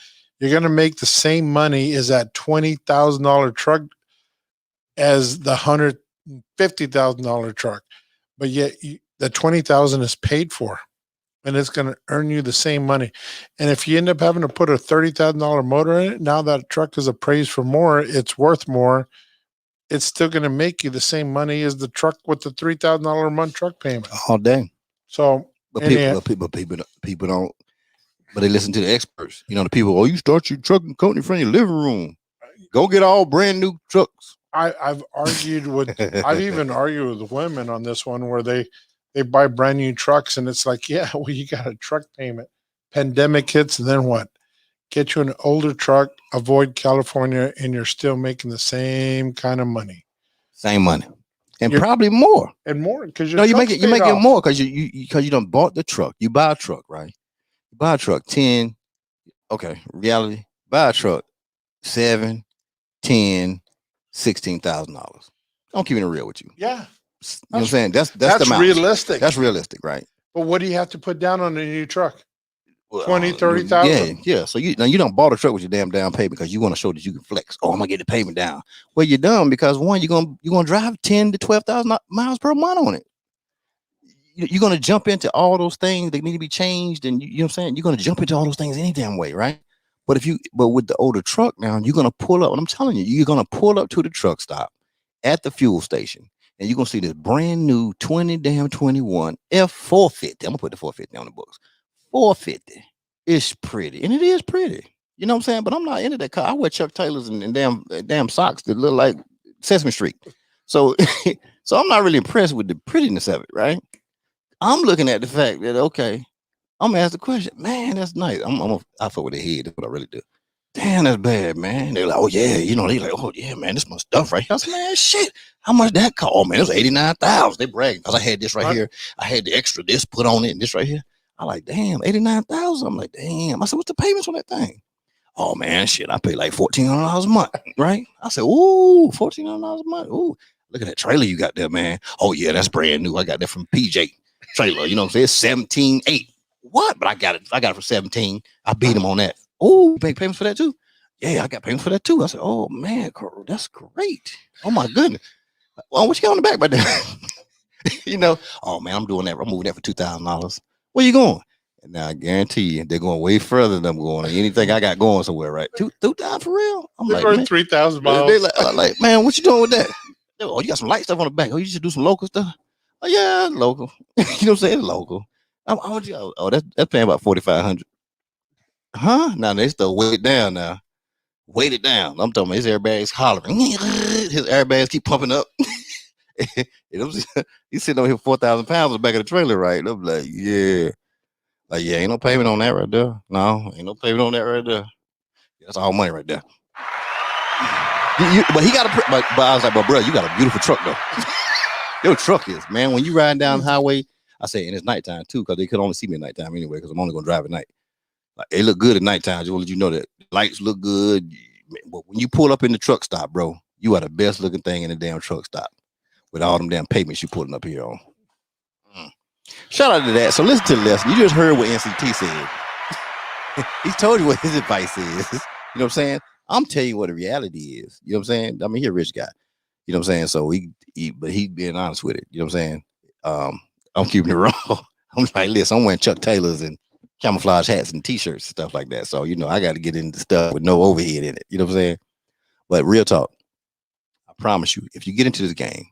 make the same money as that $20,000 truck as the $150,000 truck, but yet the $20,000 is paid for, and it's going to earn you the same money. And if you end up having to put a $30,000 motor in it, now that truck is appraised for more, it's worth more. It's still going to make you the same money as the truck with the $3,000 a month truck payment all day. So, but people don't. But they listen to the experts. You know, the people. Oh, you start your truck and coat in front of your living room. Go get all brand new trucks. I've even argued with women on this one where they buy brand new trucks, and it's like, yeah, well, you got a truck payment. Pandemic hits, and then what? Get you an older truck, avoid California, and you're still making the same kind of money. Same money. And probably more. And more. Because you make it more because you done bought the truck. You buy a truck, right? You buy a truck 10. Okay, reality. Buy a truck 7, 10, $16,000. I'm keeping it real with you. Yeah. You know what I'm saying? That's the realistic. That's realistic, right? But what do you have to put down on a new truck? 20, 30,000? Yeah. So you don't bought a truck with your damn down payment because you want to show that you can flex. Oh, I'm gonna get the payment down. Well, you're dumb because one, you're gonna drive 10 to 12,000 miles per month on it. You're gonna jump into all those things that need to be changed, and you know what I'm saying? You're gonna jump into all those things any damn way, right? But with the older truck now, you're gonna pull up. And I'm telling you, you're gonna pull up to the truck stop at the fuel station, and you're gonna see this brand new 2021 F450. I'm gonna put the 450 on the books. 450. It's pretty, and it is pretty. You know what I'm saying? But I'm not into that car. I wear Chuck Taylors and damn socks that look like Sesame Street. So, so I'm not really impressed with the prettiness of it, right? I'm looking at the fact that okay, I'm gonna ask the question, man, that's nice. I fuck with the head. That's what I really do. Damn, that's bad, man. They're like, oh yeah, they like, oh yeah, man, this my stuff right here. I said, man, shit, how much that cost? Oh man, it was 89,000. They bragging because I had this right here. I had the extra this put on it and this right here. I like, damn, 89,000. I'm like, damn. I said, what's the payments on that thing? Oh man, shit, I pay like $1,400 a month, right? I said, ooh, $1,400 a month. Ooh, look at that trailer you got there, man. Oh yeah, that's brand new. I got that from PJ trailer. You know what I'm saying? 17.8. What? But I got it for 17. I beat him on that. Oh, you pay payments for that too? Yeah, I got payments for that too. I said, oh man, that's great. Oh my goodness. Well, what you got on the back right there? You know, oh man, I'm doing that. I'm moving that for $2,000. Where you going? And now I guarantee you, they're going way further than I'm going. Anything I got going somewhere, right? 2,000 for real? I'm they're like, going 3,000 miles. They like, man, what you doing with that? Oh, you got some light stuff on the back. Oh, you should do some local stuff. Oh yeah, local. You know what I'm saying? Local. Oh, that's paying about $4,500. Huh? Now they still weight it down now. Weight it down. I'm talking about his airbags hollering. His airbags keep pumping up. He's sitting on here 4,000 pounds on the back of the trailer, right? And I'm like, yeah. Like, yeah, ain't no payment on that right there. No, ain't no payment on that right there. That's all money right there. But he got but I was like, but bro, you got a beautiful truck though. Your truck is, man. When you riding down the highway, I say, and it's nighttime too, because they could only see me at nighttime anyway, because I'm only gonna drive at night. Like, they look good at nighttime. Just want to let you know that lights look good. But when you pull up in the truck stop, bro, you are the best looking thing in the damn truck stop with all them damn pavements you pulling up here on. Shout out to that. So listen to the lesson. You just heard what NCT said. He told you what his advice is. You know what I'm saying? I'm telling you what the reality is. You know what I'm saying? I mean, he's a rich guy. You know what I'm saying? So but he being honest with it. You know what I'm saying? I'm keeping it raw. I'm like, listen, I'm wearing Chuck Taylors and camouflage hats and t-shirts and stuff like that. So, you know, I got to get into stuff with no overhead in it. You know what I'm saying? But real talk, I promise you, if you get into this game,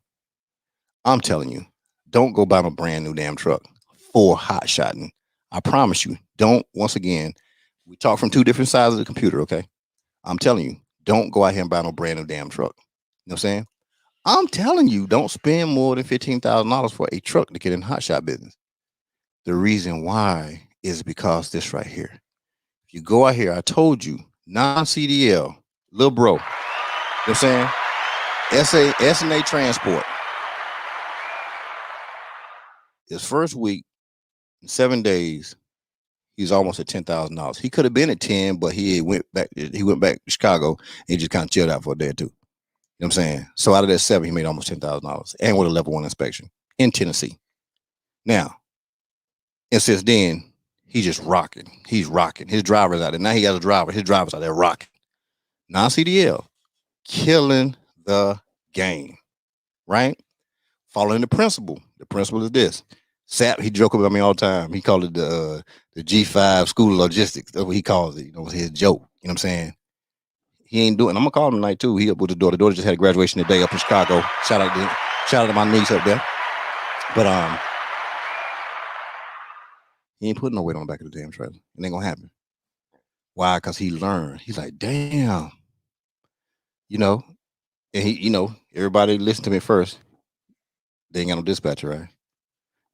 I'm telling you, don't go buy no brand new damn truck for hotshotting. I promise you, don't. Once again, we talk from two different sides of the computer, okay? I'm telling you, don't go out here and buy no brand new damn truck. You know what I'm saying? I'm telling you, don't spend more than $15,000 for a truck to get in the hot shot business. The reason why is because this right here. If you go out here, I told you, non-CDL, little bro. You know what I'm saying? S&A Transport. His first week, 7 days, he's almost at $10,000. He could have been at 10, but he went back to Chicago and he just kind of chilled out for a day or two. You know what I'm saying? So out of that 7, he made almost $10,000 and with a level 1 inspection in Tennessee. Now, and since then, he's just rocking. He's rocking. His driver's out there. Now he has a driver. His driver's out there rocking. Non-CDL, killing the game, right? Following the principle. The principle is this. SAP, he joke about me all the time. He called it the G5 School of Logistics. That's what he calls it. You know, his joke. You know what I'm saying? He ain't doing. I'm gonna call him tonight too. He up with the daughter. The daughter just had a graduation today up in Chicago. Shout out to my niece up there. But he ain't putting no weight on the back of the damn trailer. It ain't gonna happen. Why? Because he learned. He's like, damn. You know, and he, everybody listen to me first. They ain't got no dispatcher, right?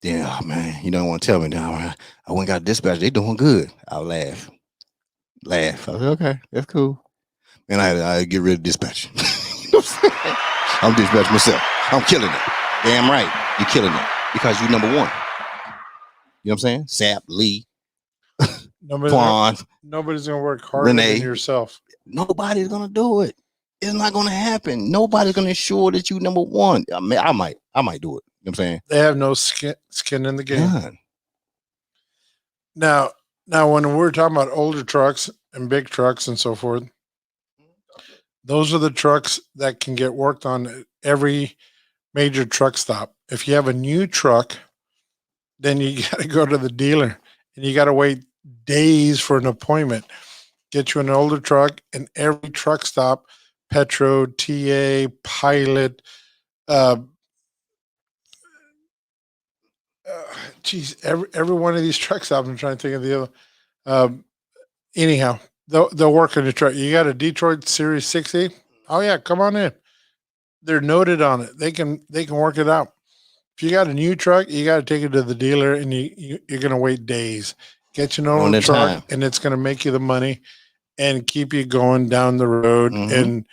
Then, oh man, you don't want to tell me now. I went and got a dispatcher. They doing good. I'll laugh. I said, okay, that's cool. And I get rid of dispatch. I'm dispatching myself. I'm killing it. Damn right. You're killing it. Because you're number 1. You know what I'm saying? Sap, Lee, Quan. Nobody's going to work harder Renee, than yourself. Nobody's going to do it. It's not going to happen. Nobody's going to ensure that you number 1. I mean, I might do it. You know what I'm saying? They have no skin in the game. God. Now, when we're talking about older trucks and big trucks and so forth, those are the trucks that can get worked on at every major truck stop. If you have a new truck, then you got to go to the dealer and you got to wait days for an appointment. Get you an older truck, and every truck stop, Petro, TA, Pilot, every one of these truck stops. I'm trying to think of the other. Anyhow, they'll work on your truck. You got a Detroit Series 60? Oh yeah, come on in. They're noted on it. They can work it out. If you got a new truck, you got to take it to the dealer, and you're going to wait days. Get you an old truck, and it's going to make you the money and keep you going down the road. Mm-hmm. And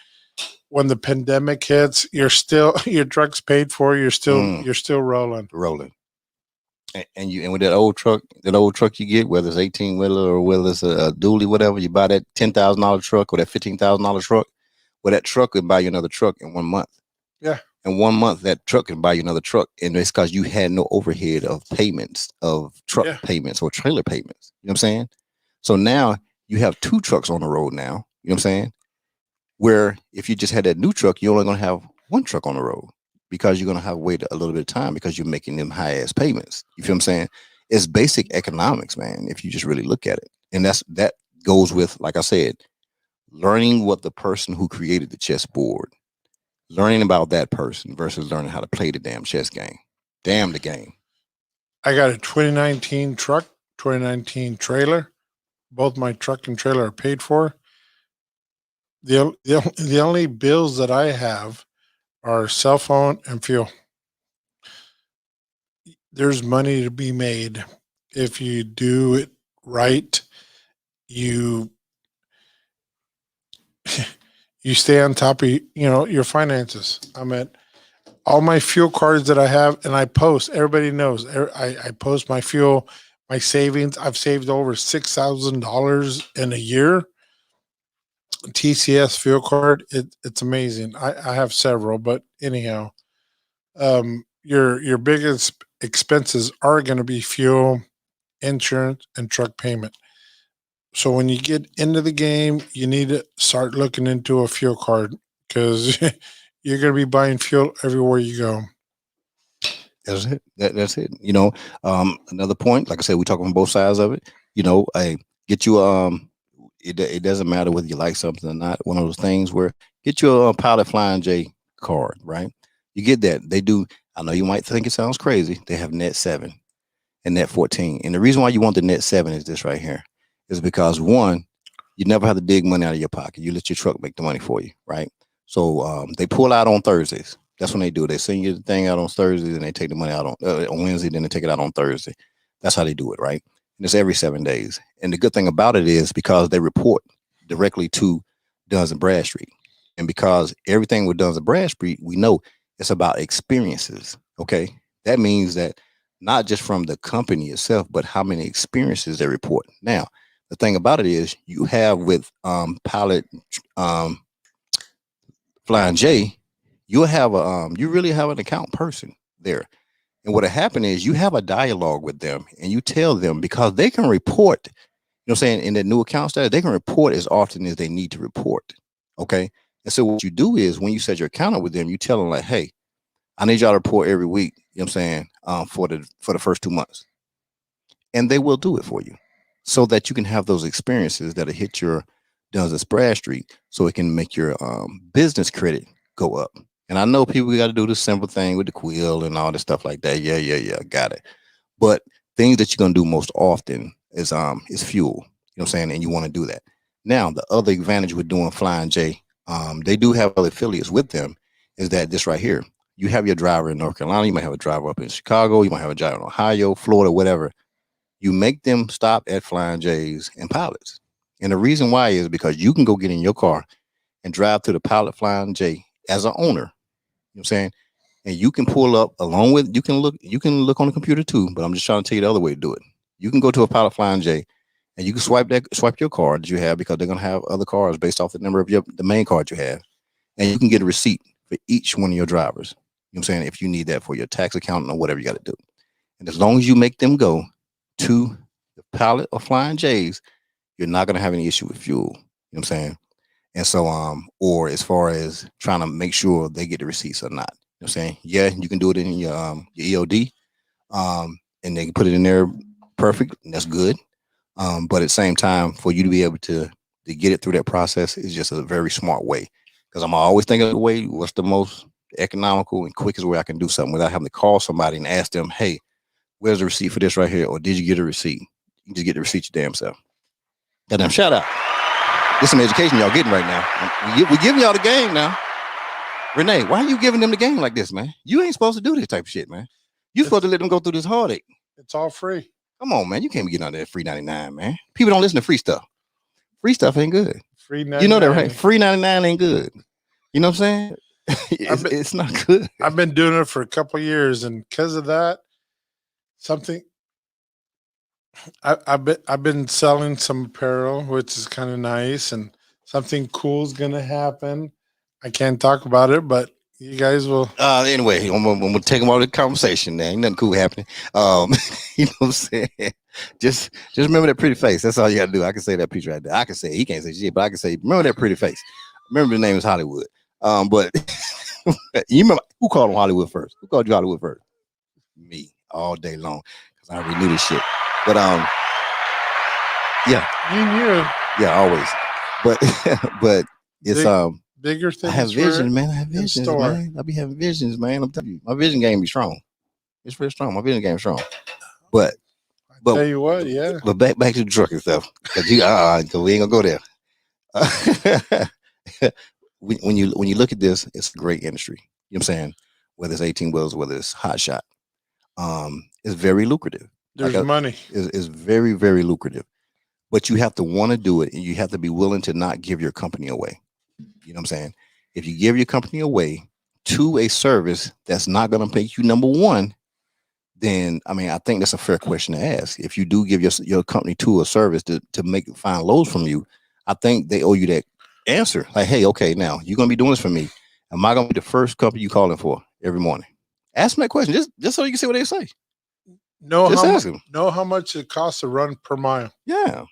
when the pandemic hits, your truck's paid for. You're still rolling. And with that old truck you get, whether it's 18-wheeler or whether it's a dually, whatever, you buy that $10,000 truck or that $15,000 truck, well, that truck can buy you another truck in 1 month. Yeah. In 1 month, that truck can buy you another truck. And it's because you had no overhead of payments, of truck payments or trailer payments. You know what I'm saying? So now you have 2 trucks on the road now. You know what I'm saying? Where if you just had that new truck, you're only going to have 1 truck on the road. Because you're going to have to wait a little bit of time because you're making them high-ass payments. You feel what I'm saying? It's basic economics, man, if you just really look at it. And that goes with, like I said, learning what the person who created the chessboard, learning about that person versus learning how to play the damn chess game. Damn the game. I got a 2019 truck, 2019 trailer. Both my truck and trailer are paid for. The only bills that I have are cell phone and fuel. There's money to be made if you do it right. You stay on top of your finances. I mean, all my fuel cards that I have, and I post. Everybody knows. I post my fuel, my savings. I've saved over $6,000 in a year. TCS fuel card, it's amazing. I have several, but anyhow, your biggest expenses are going to be fuel, insurance, and truck payment. So when you get into the game, you need to start looking into a fuel card because you're going to be buying fuel everywhere you go. That's it. That's it. Another point, like I said, we talk on both sides of it. Get you It doesn't matter whether you like something or not. One of those things where get your Pilot Flying J card, right? You get that. They do. I know you might think it sounds crazy. They have Net 7 and Net 14. And the reason why you want the Net 7 is this right here. Is because, one, you never have to dig money out of your pocket. You let your truck make the money for you, right? So they pull out on Thursdays. That's when they do it. They send you the thing out on Thursday, and they take the money out on Wednesday, then they take it out on Thursday. That's how they do it, right? And it's every 7 days. And the good thing about it is because they report directly to Duns and Bradstreet. And because everything with Duns and Bradstreet, we know it's about experiences. Okay. That means that not just from the company itself, but how many experiences they report. Now, the thing about it is you have with Pilot Flying J, you'll have you really have an account person there. And what'll happen is you have a dialogue with them and you tell them because they can report, you know what I'm saying, in the new account status, they can report as often as they need to report. Okay. And so what you do is when you set your account up with them, you tell them like, hey, I need y'all to report every week, you know what I'm saying, for the first 2 months. And they will do it for you so that you can have those experiences that'll hit your Duns and Bradstreet so it can make your business credit go up. And I know people got to do the simple thing with the quill and all this stuff like that. Yeah, got it. But things that you're gonna do most often is fuel. You know what I'm saying? And you want to do that. Now, the other advantage with doing Flying J, they do have other affiliates with them, is that this right here. You have your driver in North Carolina, you might have a driver up in Chicago, you might have a driver in Ohio, Florida, whatever. You make them stop at Flying J's and Pilots. And the reason why is because you can go get in your car and drive to the Pilot Flying J as an owner. You know what I'm saying? And you can pull up along with, you can look on the computer too, but I'm just trying to tell you the other way to do it. You can go to a Pilot Flying J and you can swipe your card that you have because they're gonna have other cars based off the number of the main card you have. And you can get a receipt for each one of your drivers. You know what I'm saying? If you need that for your tax accountant or whatever you got to do. And as long as you make them go to the Pilot or Flying J's, you're not going to have any issue with fuel. You know what I'm saying? And so, or as far as trying to make sure they get the receipts or not. You know what I'm saying? Yeah, you can do it in your EOD, and they can put it in there perfect, and that's good. But at the same time, for you to be able to get it through that process is just a very smart way. Because I'm always thinking of the way, what's the most economical and quickest way I can do something without having to call somebody and ask them, hey, where's the receipt for this right here? Or did you get a receipt? You can just get the receipt your damn self. Goddamn, shout out. This is some education y'all getting right now. We're giving y'all the game now. Renee, why are you giving them the game like this, man? You ain't supposed to do this type of shit, man. You're supposed to let them go through this heartache. It's all free. Come on, man. You can't be getting out there free 99, man. People don't listen to free stuff. Free stuff ain't good. Free 99. You know that, right? Free 99 ain't good. You know what I'm saying? It's not good. I've been doing it for a couple of years, and because of that, I've been selling some apparel, which is kind of nice, and something cool is gonna happen. I can't talk about it, but you guys will. Anyway, I'm gonna take them out of the conversation. There ain't nothing cool happening. You know what I'm saying? Just remember that pretty face. That's all you gotta do. I can say that picture right there. I can say he can't say shit, but I can say remember that pretty face. Remember the name is Hollywood. But you remember who called him Hollywood first? Who called you Hollywood first? Me, all day long, because I already knew this shit. But yeah, you knew. Yeah, always. But it's bigger things. I have vision, man. I have visions, man. I be having visions, man. I'm telling you, my vision game be strong. It's very strong. My vision game is strong. But tell you what, yeah. But back to the truck and stuff. Cause we ain't gonna go there. When you look at this, it's a great industry. You know what I'm saying? Whether it's 18 wheels, whether it's Hotshot, it's very lucrative. There's money. It's very, very lucrative. But you have to want to do it, and you have to be willing to not give your company away. You know what I'm saying? If you give your company away to a service that's not going to make you number one, then I think that's a fair question to ask. If you do give your company to a service to find loads from you, I think they owe you that answer. Like, hey, okay, now you're going to be doing this for me. Am I going to be the first company you calling for every morning? Ask them that question just so you can see what they say. Know how much it costs to run per mile. Yeah.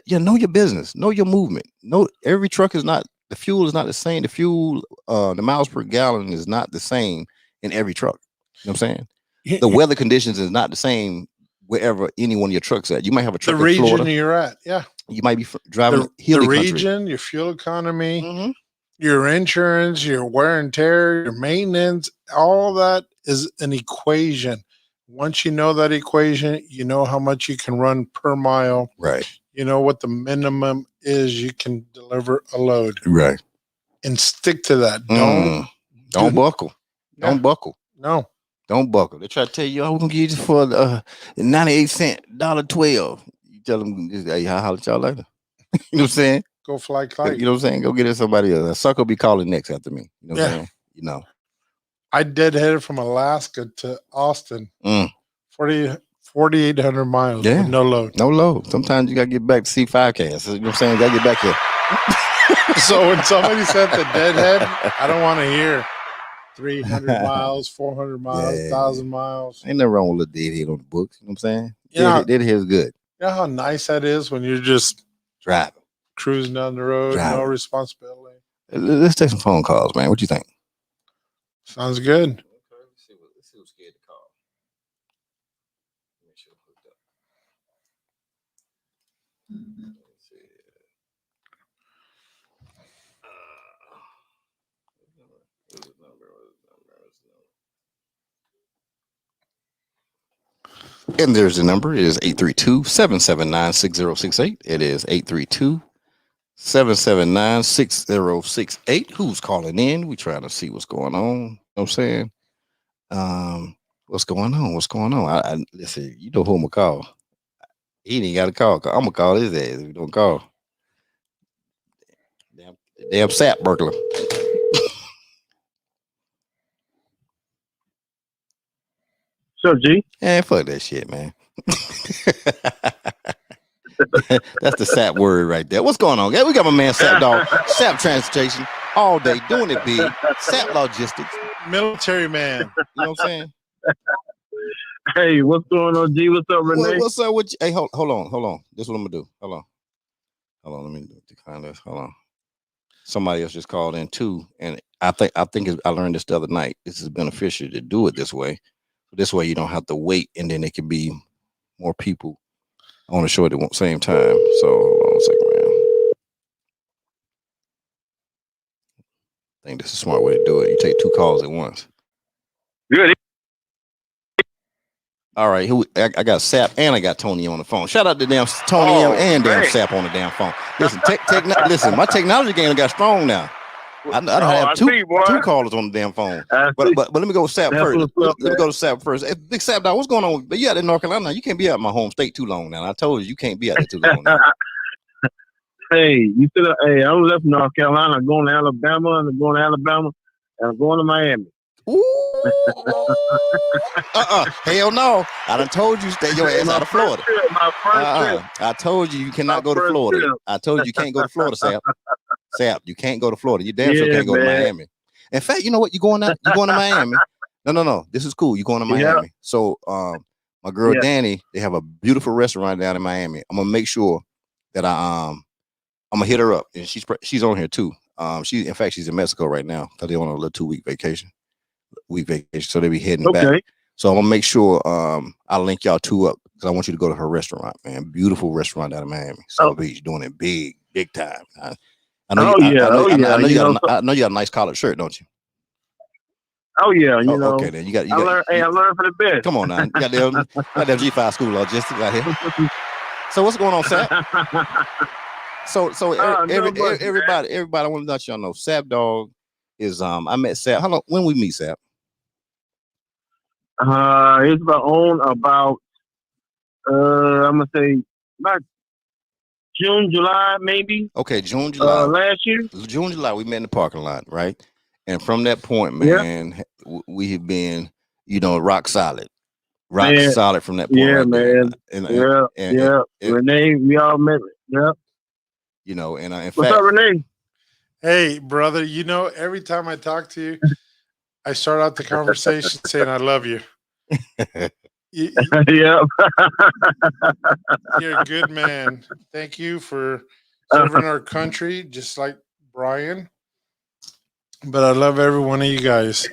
Know your business. Know your movement. Know every truck is not, the fuel is not the same. The fuel, the miles per gallon is not the same in every truck. You know what I'm saying? The weather conditions is not the same wherever any one of your trucks at. You might have a truck in Florida. The region you're at, yeah. You might be driving the region, your fuel economy, your insurance, your wear and tear, your maintenance, all that is an equation. Once you know that equation, you know how much you can run per mile. Right. You know what the minimum is you can deliver a load. Right. And stick to that. Don't buckle. Yeah. Don't buckle. No. Don't buckle. They try to tell you, "Oh, we're gonna give you this for 98 cent, $1.12." You tell them, "Hey, I'll holler at y'all later." You know what I'm saying? Go fly You kite. know what I'm saying? Go get it somebody else. A sucker will be calling next after me. You know what I'm saying? You know. I deadheaded from Alaska to Austin. Mm. 4,800 miles Yeah. with no load. No load. Sometimes you gotta get back to see 5Ks. You know what I'm saying? You gotta get back here. So when somebody said the deadhead, I don't want to hear 300 miles, 400 miles, 1,000 miles. Ain't nothing wrong with a deadhead on the books. You know what I'm saying? Yeah. Deadhead's good. You know how nice that is when you're just driving, cruising down the road, no responsibility. Let's take some phone calls, man. What you think? Sounds good. Okay, let's see who's scared to call. Make sure it's hooked up. Let's see. What's the number? And there's the number. It is 832-779-6068. It is 832-779-6068. Who's calling in? We trying to see what's going on. You know what I'm saying? What's going on? What's going on? I listen, you know who I'm gonna call. He ain't got to call. I'm gonna call his ass if you don't call. Damn sap burglar. So G? Man, fuck that shit, man. That's the sap word right there. What's going on? We got my man Sap Dog. Sap Transportation all day doing it big. Sap Logistics. Military man. You know what I'm saying? Hey, what's going on, G? What's up, Renee? What's up with you? Hey, hold on. This is what I'm gonna do. Hold on. Let me decline this. Hold on. Somebody else just called in too, and I think I learned this the other night. This is beneficial to do it this way. This way you don't have to wait, and then it can be more people on the show at the same time. So hold on a second, man. I think this is a smart way to do it. You take 2 calls at once. Good. All right, I got Sap and I got Tony on the phone. Shout out to damn Tony and damn Sap on the damn phone. Listen, listen, my technology game got strong now. I don't have two callers on the damn phone. But let me go with Sap first. Let me go to Sap first. Hey, Big Sap, dog, what's going on? But you out in North Carolina, you can't be out in my home state too long now. I told you can't be out there too long now. Hey, hey, I left North Carolina, I'm going to Alabama, and I'm going to Alabama, and I'm going to Miami. Ooh. Hell no. I done told you stay your ass out of Florida. My first trip. I told you cannot go to Florida. Trip. I told you can't go to Florida, Sap. Sap, you can't go to Florida. You damn sure can't go to Miami. In fact, you know what? You're going to Miami. No. This is cool. You're going to Miami. Yeah. So my girl Danny, they have a beautiful restaurant down in Miami. I'm gonna make sure that I'm gonna hit her up, and she's on here too. She's in Mexico right now because they're on a little 2-week vacation. So they be heading back. So I'm gonna make sure I'll link y'all two up because I want you to go to her restaurant, man. Beautiful restaurant out of Miami. South Beach, doing it big time. I know you got a nice collared shirt, don't you? Oh yeah, you know. Okay, then you got. I learned for the best. Come on now, you got that G5 school logistics out here. So what's going on, Sap? So everybody, I want to let y'all know, Sap Dog is I met Sap. How long? When we meet, Sap? It's about I'm gonna say about June, July, maybe. Okay, June, July. Last year. June, July, we met in the parking lot, right? And from that point, man, we have been, rock solid. Solid from that point. Yeah, right man. And Renee, we all met. Yep. What's up, Renee? Hey, brother. Every time I talk to you, I start out the conversation saying, I love you. Yeah. You're a good man. Thank you for serving our country, just like Brian. But I love every one of you guys.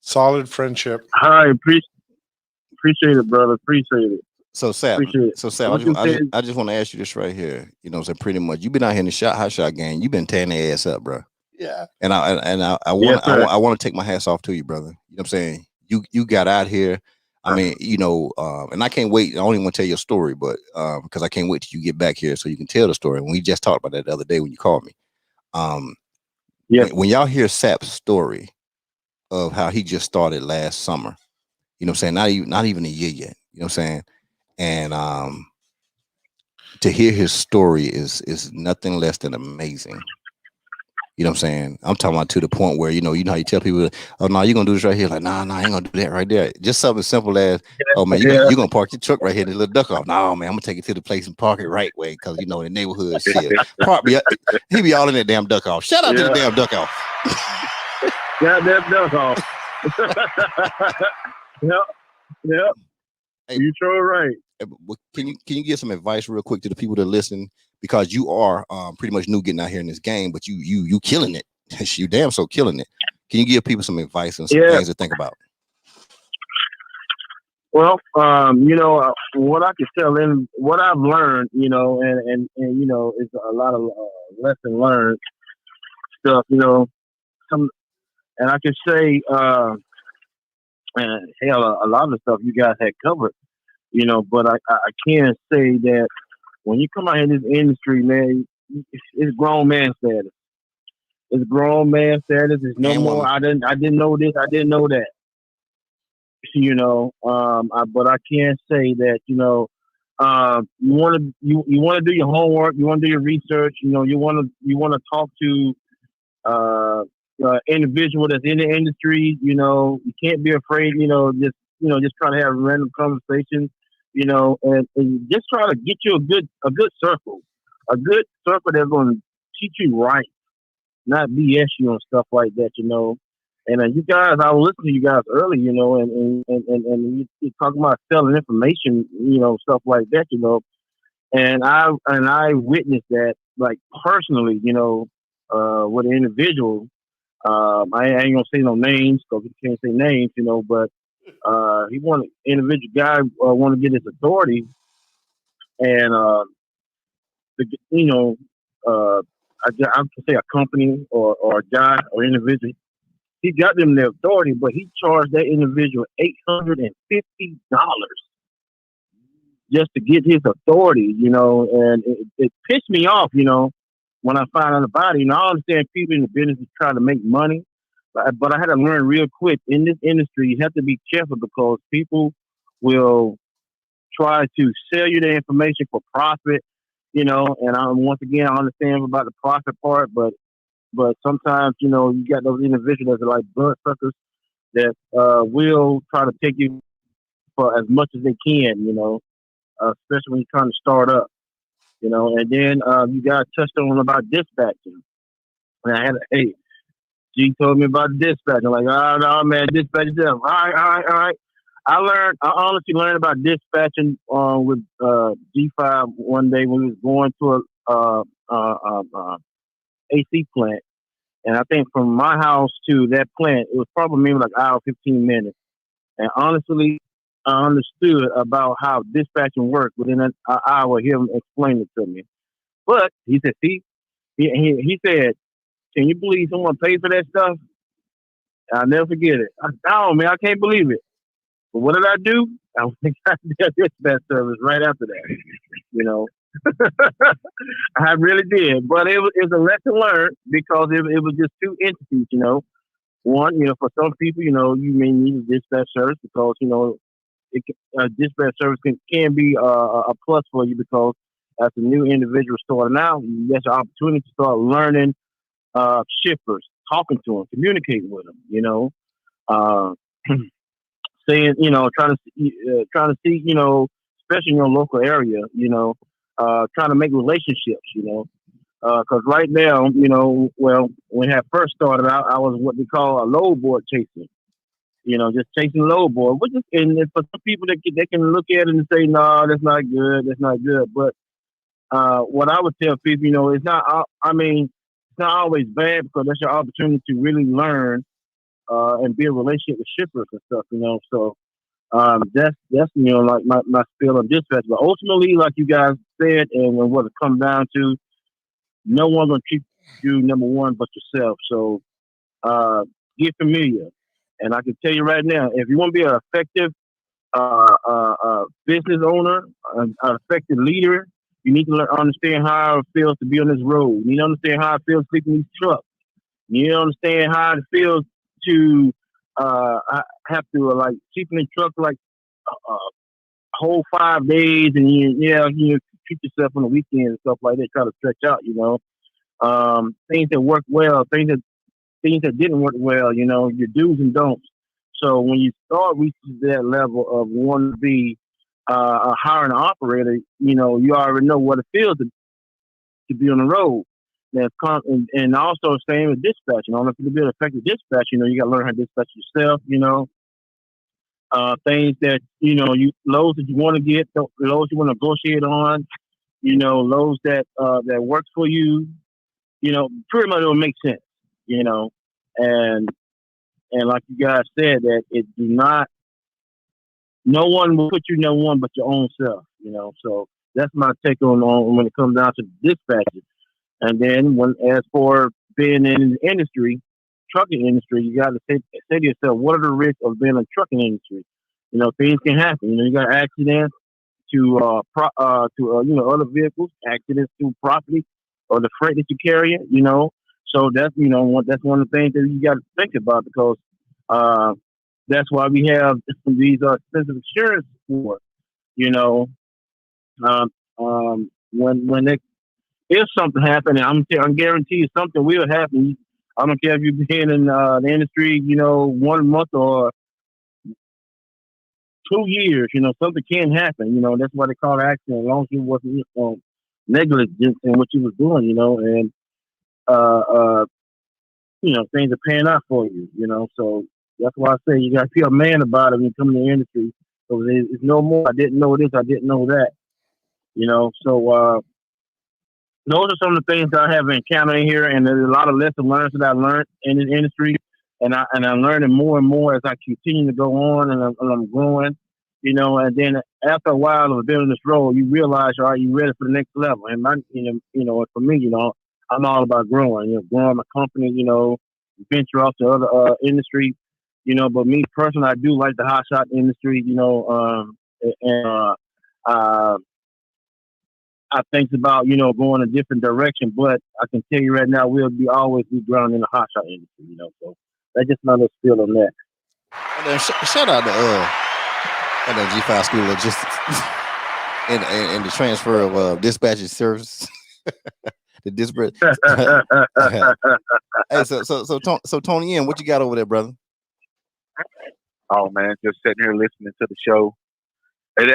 Solid friendship. I appreciate it, brother. Appreciate it. So Sap, I just want to ask you this right here. So pretty much you've been out here in the Hotshot game. You've been tearing their ass up, bro. Yeah. And I want to take my hats off to you, brother. You know what I'm saying? You got out here. I mean, and I can't wait. I don't even want to tell your story, but because I can't wait till you get back here so you can tell the story. And we just talked about that the other day when you called me. When y'all hear Sap's story, of how he just started last summer. You know what I'm saying? Not even a year yet. You know what I'm saying? And to hear his story is nothing less than amazing. You know what I'm saying? I'm talking about to the point where you how you tell people, oh no, you're gonna do this right here. Like, nah, I ain't gonna do that right there. Just something simple as, oh man, Yeah. you gonna park your truck right here, the little duck off. No, man, I'm gonna take it to the place and park it right way because the neighborhood shit. He be all in that damn duck off. Shout out to the damn duck off. Yeah, that duck off. Yep. Hey, You sure right. Can you give some advice real quick to the people that listen, because you are pretty much new getting out here in this game, but you killing it. You damn so killing it. Can you give people some advice and some things to think about? Well, what I can tell and what I've learned, and is a lot of lesson learned stuff, some, and I can say, and hell, a lot of the stuff you guys had covered, but I can say that when you come out in this industry, man, it's grown man status. It's grown man status. It's no more. I didn't know this. I didn't know that. But I can say that you want to do your homework. You want to do your research. You want to talk to individual that's in the industry. You can't be afraid. Just try to have random conversations. And just try to get you a good circle that's going to teach you right, not BS you and stuff like that. And you guys, I was listening to you guys earlier, and you talking about selling information, stuff like that, and I witnessed that, like, personally, with an individual. I ain't gonna say no names because we can't say names, but he wanted individual guy want to get his authority, and I can say a company or a guy or individual. He got them the authority, but he charged that individual $850 just to get his authority, and it pissed me off, when I found out about it. I understand people in the business is trying to make money, but I had to learn real quick. In this industry, you have to be careful because people will try to sell you the information for profit, and once again, I understand about the profit part, but sometimes, you got those individuals that are like bloodsuckers that will try to take you for as much as they can, especially when you're trying to start up, And then you got touched on about dispatching. And I had G told me about the dispatching. Like, oh no, man, dispatching them. All right. I honestly learned about dispatching with G5 one day when we was going to a AC plant. And I think from my house to that plant, it was probably maybe like an hour, 15 minutes. And honestly, I understood about how dispatching worked within an hour. Him explain it to me. But he said, see, he said, can you believe someone paid for that stuff? I'll never forget it. Man, I can't believe it. But what did I do? I went and got their dispatch service right after that. I really did, but it was a lesson learned because it was just two entities. One, for some people, you may need a dispatch service because dispatch service can be a plus for you because as a new individual starting out, you get an opportunity to start learning shippers, talking to them, communicating with them. Saying, trying to see, especially in your local area, trying to make relationships, because right now, when I first started out, I was what they call a load board chaser, just chasing load board, which is, and for some people they can look at it and say, no, that's not good. But what I would tell people, it's not, it's not always bad because that's your opportunity to really learn and build a relationship with shippers and stuff, So that's like my spiel on dispatch. But ultimately, like you guys said, and what it comes down to, no one's gonna treat you number one but yourself. So get familiar. And I can tell you right now, if you want to be an effective business owner, an effective leader, you need to understand how it feels to be on this road. You need to understand how it feels sleeping in these trucks. You need to understand how it feels to I have to like keep in the truck like a whole 5 days, and you keep yourself on the weekends and stuff like that. Try to stretch out, things that work well, things that didn't work well, your do's and don'ts. So when you start reaching that level of wanting to be hiring an operator, you already know what it feels to be on the road. And also same with dispatch. In order to be an effective dispatch, you got to learn how to dispatch yourself. Things that loads that you want to get, loads you want to negotiate on. Loads that works for you. Pretty much it will make sense. And like you guys said, that it do not. No one will put you no one but your own self. So that's my take on when it comes down to dispatching. And then as for being in the industry, trucking industry, you got to say to yourself, what are the risks of being in the trucking industry? Things can happen. You got accidents to other vehicles, accidents to property or the freight that you carry. So that's that's one of the things that you got to think about, because that's why we have these expensive insurance for. When if something happened, I'm guarantee you something will happen. I don't care if you've been in the industry, 1 month or 2 years. Something can happen. That's why they call it accident, as long as you wasn't negligent in what you was doing. Things are paying out for you. So that's why I say you got to be a man about it when you come in the industry. So it's no more. I didn't know this. I didn't know that. So. Those are some of the things that I have encountered in here, and there's a lot of lessons learned that I learned in this industry, and I'm learning more and more as I continue to go on, and I'm growing, And then after a while of being in this role, you realize, all right, you're ready for the next level. And for me, I'm all about growing, growing my company, venture off to other industry, But me personally, I do like the Hotshot industry, I think about, going a different direction, but I can tell you right now, we'll always be grounded in the hotshot industry, So that's just another spiel on that. And then shout out to G5 School of Logistics and the transfer of dispatching service. The dispatch. Hey, so Tony M, what you got over there, brother? Oh man, just sitting here listening to the show. Hey,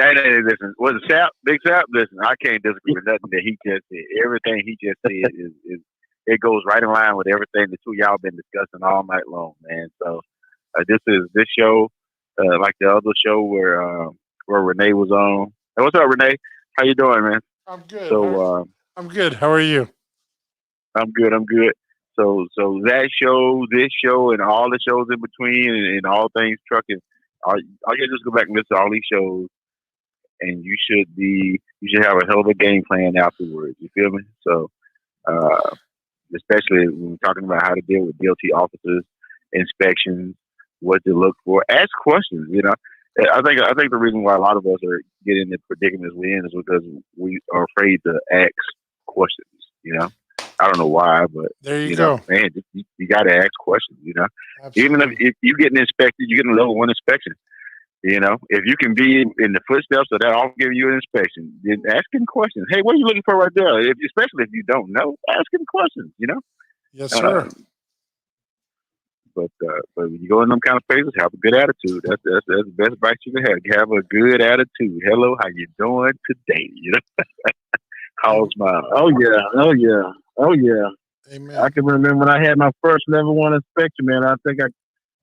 listen, was it Sap? Big Sap? Listen, I can't disagree with nothing that he just said. Everything he just said is it goes right in line with everything the two of y'all been discussing all night long, man. So this show, like the other show where Renee was on. Hey, what's up, Renee? How you doing, man? I'm good. So I'm good. How are you? I'm good. So that show, this show, and all the shows in between, and all things trucking. All you gotta just go back and listen to all these shows. And you should have a hell of a game plan afterwards. You feel me? So, especially when we're talking about how to deal with DOT officers, inspections, what to look for, ask questions. I think the reason why a lot of us are getting the predicaments we're in is because we are afraid to ask questions. I don't know why, but there you go, man. You got to ask questions. Absolutely. Even if you getting inspected, you get a level 1 inspection. If you can be in the footsteps of that, I'll give you an inspection. Then asking questions. Hey, what are you looking for right there? Especially if you don't know, asking questions. Yes, sir. But when you go in them kind of places, have a good attitude. That's the best advice you can have. Have a good attitude. Hello, how you doing today? Call smile. Oh yeah. Amen. I can remember when I had my first level 1 inspection, man. I think I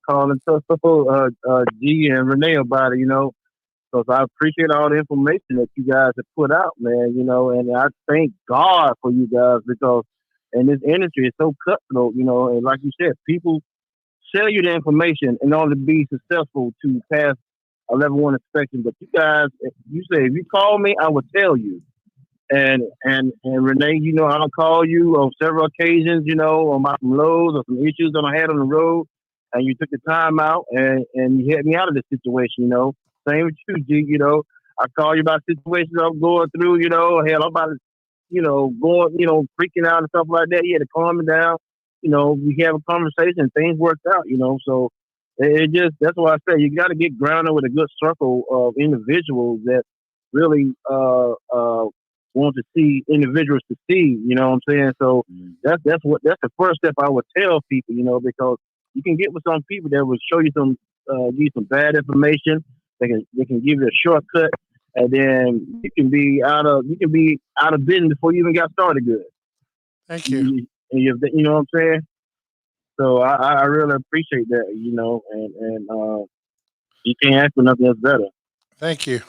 called and told G and Renee about it, because I appreciate all the information that you guys have put out, man, and I thank God for you guys, because in this industry it's so cutthroat, and like you said, people sell you the information in order to be successful to pass a level 1 inspection. But you guys, you say, if you call me, I will tell you. And Renee, I don't call you on several occasions, on my loads or some issues that I had on the road, and you took the time out and you helped me out of this situation, Same with you, G, I call you about situations I'm going through, hell, I'm about to, going, freaking out and stuff like that. You had to calm me down. We have a conversation, things worked out, so It just that's why I say you got to get grounded with a good circle of individuals that really want to see individuals succeed. You know what I'm saying? So that's that's the first step I would tell people. You know, because you can get with some people that will show you some give you some bad information. They can give you a shortcut, and then you can be out of business before you even got started. Good. Thank you. You know what I'm saying? So I really appreciate that, you know, and you can't ask for nothing else better. Thank you.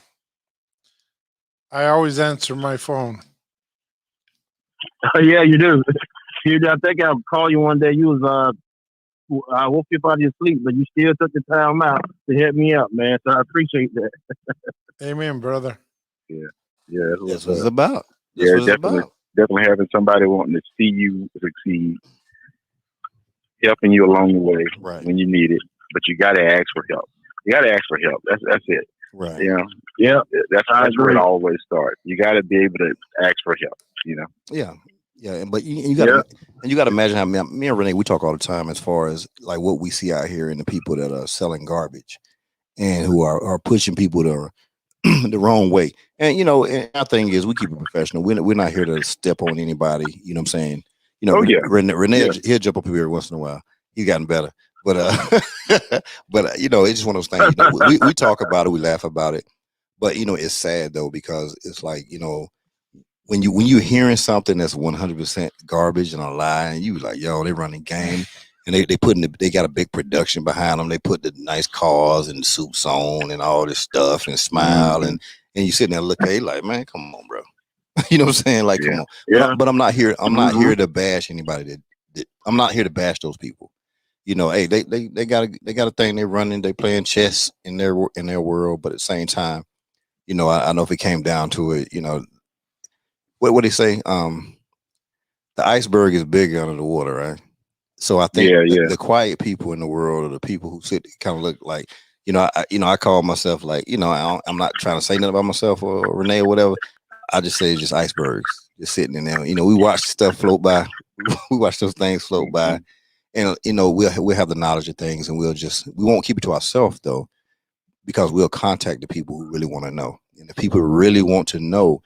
I always answer my phone. Yeah, you do. I think I'll call you one day. You was I woke you up out of your sleep, but you still took the time out to help me out, man. So I appreciate that. Amen, brother. Yeah, That's what it's about. That's yeah, what it's definitely, about. definitely having somebody wanting to see you succeed, helping you along the way Right. when you need it. But you got to ask for help. You got to ask for help. That's it. Right. You know, Yeah, that's where it always starts. You got to be able to ask for help. You know. Yeah. Yeah. But you got to and you got to imagine how me and Renee, we talk all the time as far as like what we see out here and the people that are selling garbage and who are pushing people to the wrong way. And you know, and our thing is we keep it professional. We're not here to step on anybody. You know what I'm saying? You know, Oh yeah. Renee Yeah. he'll jump up here every once in a while. He's gotten better, but but you know, it's just one of those things. You know, we talk about it, we laugh about it, but you know, it's sad though because it's like you know when you're hearing something that's 100% garbage and a lie, and you like, yo, they running game. And they got a big production behind them. They put the nice cars and suits on and all this stuff and smile and you sitting there looking like, man, come on, bro. You know what I'm saying? Like, come on. Yeah. But I'm not here. I'm not here to bash anybody. I'm not here to bash those people. You know, hey, they got a thing they're running. They playing chess in their world. But at the same time, you know, I know if it came down to it, you know, what they say, the iceberg is bigger under the water, right? So I think the quiet people in the world are the people who sit kind of look like, you know, I call myself like, you know, I'm not trying to say nothing about myself or Renee or whatever. I just say it's just icebergs just sitting in there. You know, we watch stuff float by. We watch those things float by, and you know, we'll have the knowledge of things, and we won't keep it to ourselves though, because we'll contact the people who really want to know, and the people who really want to know.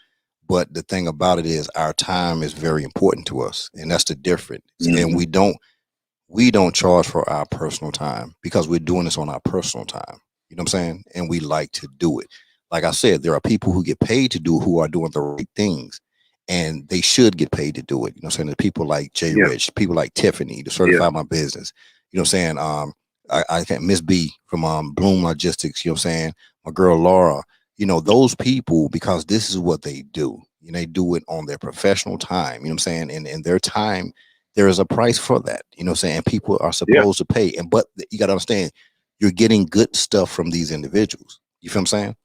But the thing about it is, our time is very important to us, and that's the difference. And we don't charge for our personal time because we're doing this on our personal time. You know what I'm saying? And we like to do it. Like I said, there are people who get paid to do who are doing the right things, and they should get paid to do it. You know what I'm saying? There's people like Jay Rich, people like Tiffany to certify my business. You know what I'm saying? I can't Miss B from Bloom Logistics. You know what I'm saying? My girl Laura. You know, those people, because this is what they do. You know, they do it on their professional time. You know what I'm saying? And in their time, there is a price for that. You know what I'm saying? People are supposed to pay. But you got to understand, you're getting good stuff from these individuals. You feel what I'm saying?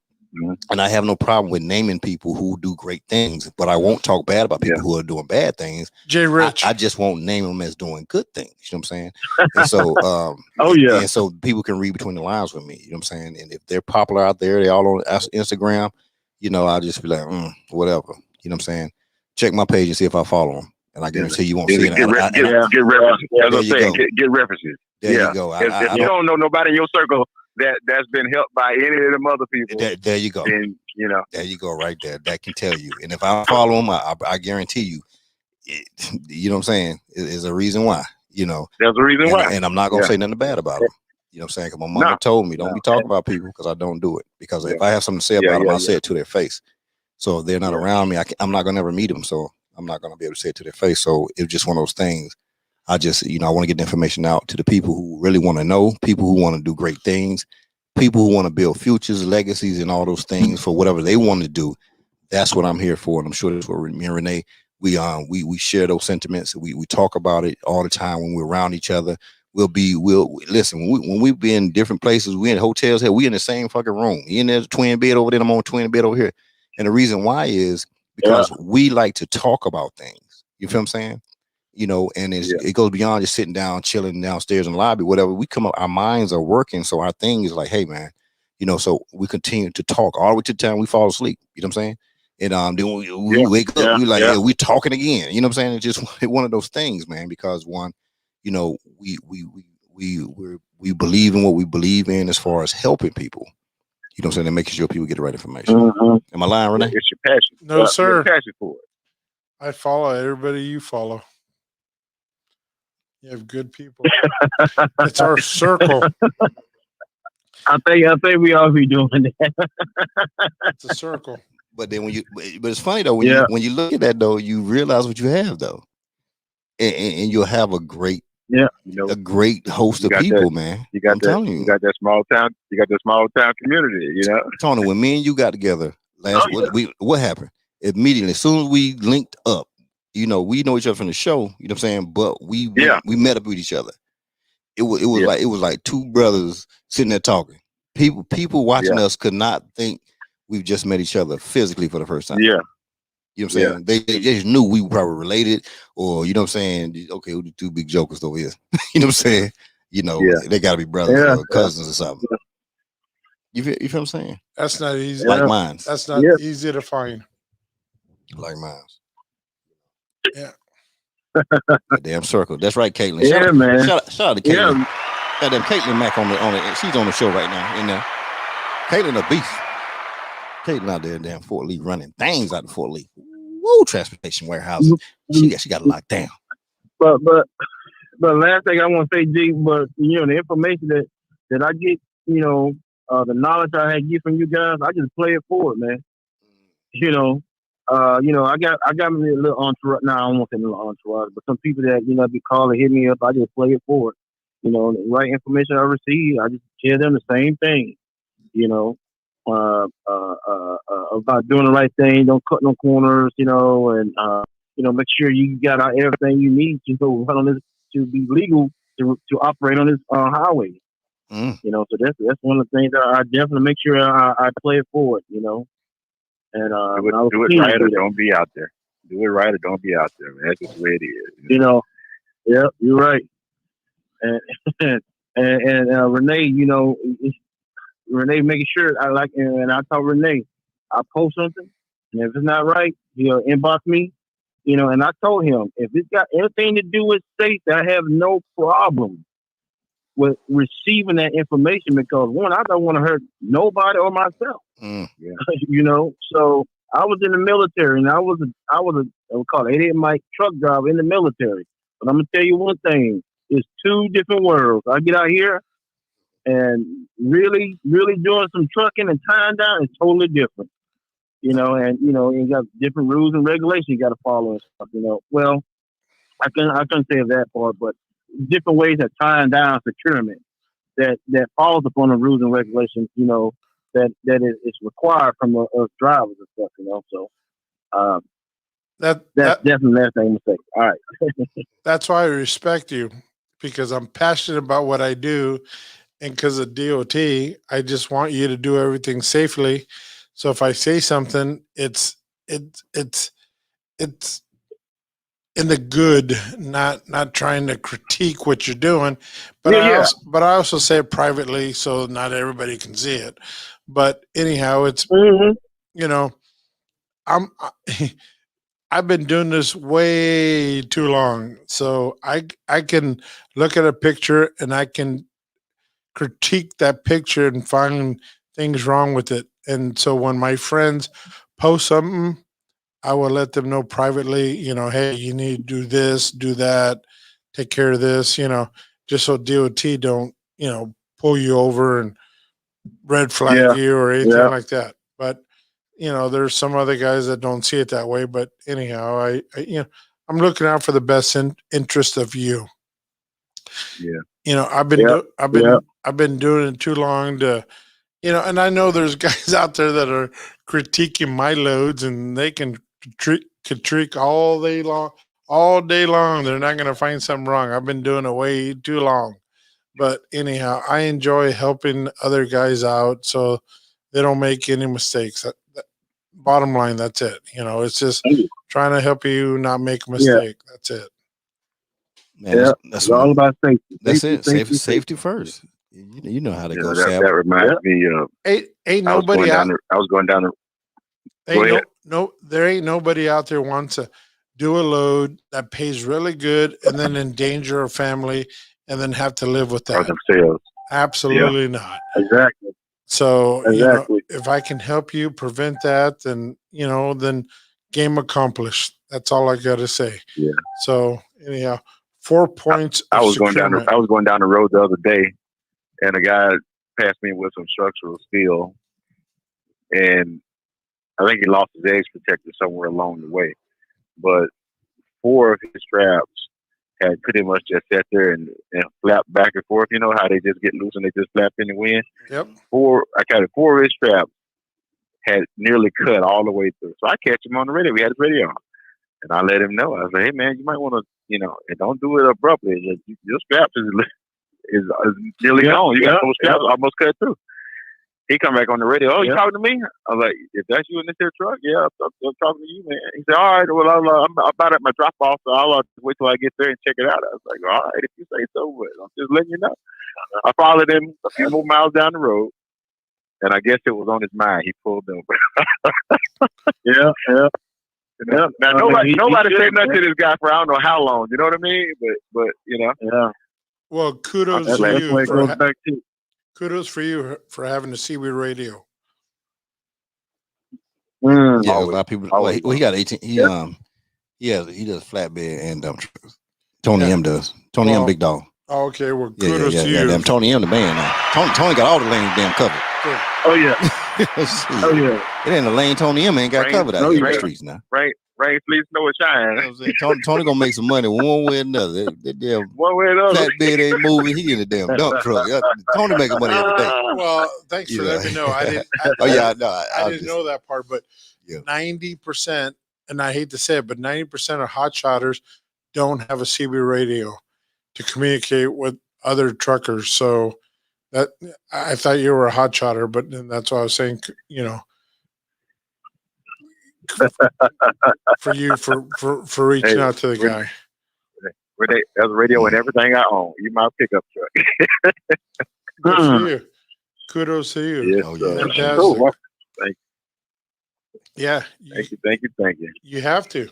And I have no problem with naming people who do great things, but I won't talk bad about people who are doing bad things. Jay Rich. I just won't name them as doing good things. You know what I'm saying? And so, and so people can read between the lines with me. You know what I'm saying? And if they're popular out there, they all on Instagram, you know, I'll just be like, whatever. You know what I'm saying? Check my page and see if I follow them. And I guarantee you won't see it. Get references. As I say, get references. There you go. If you don't know nobody in your circle that's been helped by any of them other people, there you go. Then you know, there you go, right there. That can tell you. And if I follow them, I guarantee you, you know what I'm saying? Is a reason why. You know, there's a reason why. And I'm not gonna say nothing bad about them. You know what I'm saying? Because my mama told me don't be talking about people because I don't do it. Because if I have something to say about them, I'll say it to their face. So if they're not around me, I'm not gonna ever meet them. So I'm not gonna be able to say it to their face. So it's just one of those things. I just, you know, I want to get the information out to the people who really want to know, people who want to do great things, people who want to build futures, legacies, and all those things for whatever they want to do. That's what I'm here for, and I'm sure that's what me and Renee we share those sentiments. We talk about it all the time when we're around each other. We'll listen when we be in different places. We in hotels here. We in the same fucking room. You in there, twin bed over there. I'm on twin bed over here. And the reason why is because we like to talk about things. You feel what I'm saying? You know, and it goes beyond just sitting down, chilling downstairs in the lobby, whatever. We come up, our minds are working. So our thing is like, hey, man, you know, so we continue to talk all the way to the time we fall asleep. You know what I'm saying? And then we wake up, we like, we're talking again. You know what I'm saying? It's just one of those things, man, because one, you know, we're we believe in what we believe in as far as helping people. You know what I'm saying? And making sure people get the right information. Mm-hmm. Am I lying, Renee? It's your passion. No, You sir. have a passion for it. I follow everybody you follow. You have good people. It's our circle. I think we all be doing that. It's a circle. But then but it's funny though when Yeah. you look at that though, you realize what you have though, and you'll have a great You know, host You of got people, man. you got I'm that. telling You you, got that small town. You got that small town community. You know. Tony. When me and you got together last, what happened? Immediately, as soon as we linked up, you know, we know each other from the show. You know what I'm saying? But we met up with each other. It was like two brothers sitting there talking. People watching us could not think we've just met each other physically for the first time. Yeah. You know what I'm saying? They just knew we were probably related, or you know what I'm saying? Okay, who the two big jokers over here? You know what I'm saying? You know, they gotta be brothers or cousins or something. You feel what I'm saying? That's not easy. Like mines. That's not easy to find. Like mines. Yeah. That damn circle. That's right, Caitlin. Yeah, man. Shout out to Caitlin. Goddamn Caitlin Mack on the she's on the show right now in there. Caitlin a beast. Caitlin out there in damn Fort Lee running things out in Fort Lee. Woo, transportation warehouses. She got it locked down. But last thing I want to say, G, but you know, the information that I get, you know, the knowledge I had get from you guys, I just play it forward, man. You know, I got me a little entourage. Now I don't want to say a little entourage, but some people that be calling, hit me up. I just play it forward. You know, the right information I receive, I just tell them the same thing. You know, about doing the right thing, don't cut no corners. You know, and make sure you got everything you need to go run on this to be legal to operate on this highway. You know, so that's one of the things that I definitely make sure I play it forward. You know. And do it right or don't be out there. Do it right or don't be out there, man. That's just the way it is. You know, yeah, you're right. And Renee, you know, Renee making sure I like, and I tell Renee, I post something, and if it's not right, he'll inbox me. You know, and I told him if it's got anything to do with safety, I have no problem with receiving that information because one, I don't want to hurt nobody or myself. You know, so I was in the military and I was we call it 88 mic truck driver in the military. But I'm gonna tell you one thing: it's two different worlds. I get out here and really doing some trucking and tying down is totally different. You know, and you got different rules and regulations you got to follow and stuff. You know, well, I couldn't say that part, but different ways of tying down securement that falls upon the rules and regulations. You know, that is required from us drivers and stuff. You know, so that's definitely the last thing to say. All right, that's why I respect you because I'm passionate about what I do, and because of DOT, I just want you to do everything safely. So if I say something, it's in the good, not trying to critique what you're doing, but I also say it privately so not everybody can see it. But anyhow, it's you know, I've been doing this way too long, so I can look at a picture and I can critique that picture and find things wrong with it. And so when my friends post something, I will let them know privately, you know, hey, you need to do this, do that, take care of this, you know, just so DOT don't, pull you over and red flag you or anything like that. But, there's some other guys that don't see it that way. But anyhow, I I'm looking out for the best interest of you. Yeah. I've been doing it too long to, and I know there's guys out there that are critiquing my loads and they can critique all day long. They're not going to find something wrong. I've been doing it way too long. But anyhow, I enjoy helping other guys out so they don't make any mistakes. Bottom line, that's it. It's just trying to help you not make a mistake. Yeah. That's it. Man, that's all about safety. That's it. Safety first. You know how to go. That reminds me of. Ain't nobody out. I was going down the. There ain't nobody out there wants to do a load that pays really good and then endanger a family and then have to live with that. Or themselves. Absolutely not. Exactly. So, Exactly. if I can help you prevent that, then, then game accomplished. That's all I got to say. Yeah. So, anyhow, 4 points I of was going down. securement. I was going down the road the other day, and a guy passed me with some structural steel, and I think he lost his edge protector somewhere along the way. But 4 of his straps had pretty much just sat there and flapped back and forth. You know how they just get loose and they just flap in the wind. Yep. I counted 4 of his straps had nearly cut all the way through. So I catch him on the radio. We had his radio on, and I let him know. I was like, "Hey man, you might want to, and don't do it abruptly. Your straps is nearly gone. You got 4 straps almost cut through." He come back on the radio. "Oh, you talking to me?" I was like, "If that's you in this here truck, yeah, I'm talking to you, man." He said, "All right, well, I'm about at my drop off, so I'll wait till I get there and check it out." I was like, "All right, if you say so, but I'm just letting you know." I followed him a few more miles down the road, and I guess it was on his mind. He pulled over. Yeah. Now nobody said nothing to this guy for I don't know how long. You know what I mean? But Yeah. Well, kudos That's to where you it goes back to. kudos for you for having the Seaweed radio. Yeah, a always, lot of people. always. Well, he got 18. He does flatbed and dump trucks. Tony Yeah. M does. Tony M, Well, big dog. Okay, well, Yeah, kudos to yeah. you. Damn, Tony M, the man now. Tony got all the lanes damn covered. Oh yeah. Oh Shit. yeah. It ain't a lane Tony M ain't got Rain- covered out no, here in rain- the streets now. Rain, please, snow, or shine. You know what I'm saying? Tony gonna make some money one way or another. That damn One way or the other. flatbed ain't moving. He in a damn dump truck. Tony making money every day. Well, thanks for Yeah. letting me know. I didn't. Oh yeah, no, I didn't know that part, but Yeah. 90%, and I hate to say it, but 90% of hotshotters don't have a CB radio to communicate with other truckers. So that I thought you were a hotshotter, but then that's why I was saying, for you for reaching Hey, out to the we're- guy. There's a radio and everything I own. You my pickup truck. Good for you. Kudos to you. Yes, Oh, sir. yeah. Fantastic. Cool. Well, Yeah, Thank you. you have to,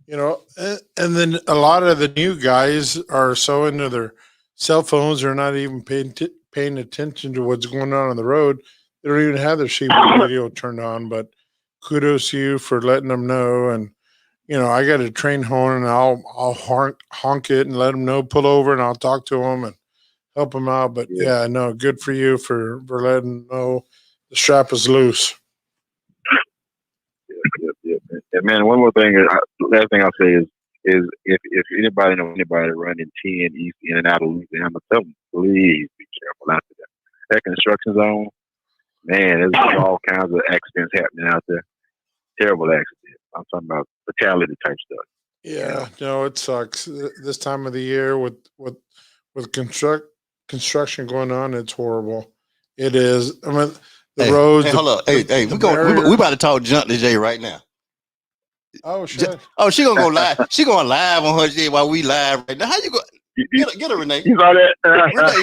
and then a lot of the new guys are so into their cell phones, they're not even paying attention to what's going on the road. They don't even have their CB radio turned on, but kudos to you for letting them know. And, I got a train horn and I'll honk it and let them know, pull over, and I'll talk to them and help them out. But yeah, no, good for you for letting them know the strap is loose. Yeah. And man, one more thing. Last thing I'll say is if anybody know anybody running 10 east in and out of Louisiana, tell them please be careful out there. That construction zone, man, there's all kinds of accidents happening out there. Terrible accidents. I'm talking about fatality type stuff. Yeah, no, it sucks. This time of the year with construction going on, it's horrible. It is. I mean, the roads. Hey, hold up. Hey, the we about to talk junk to Jay right now. Oh shit! Oh, she gonna go live. She going live on her Jay while we live right now. How you go? Get her, Renee. you saw that? Renee,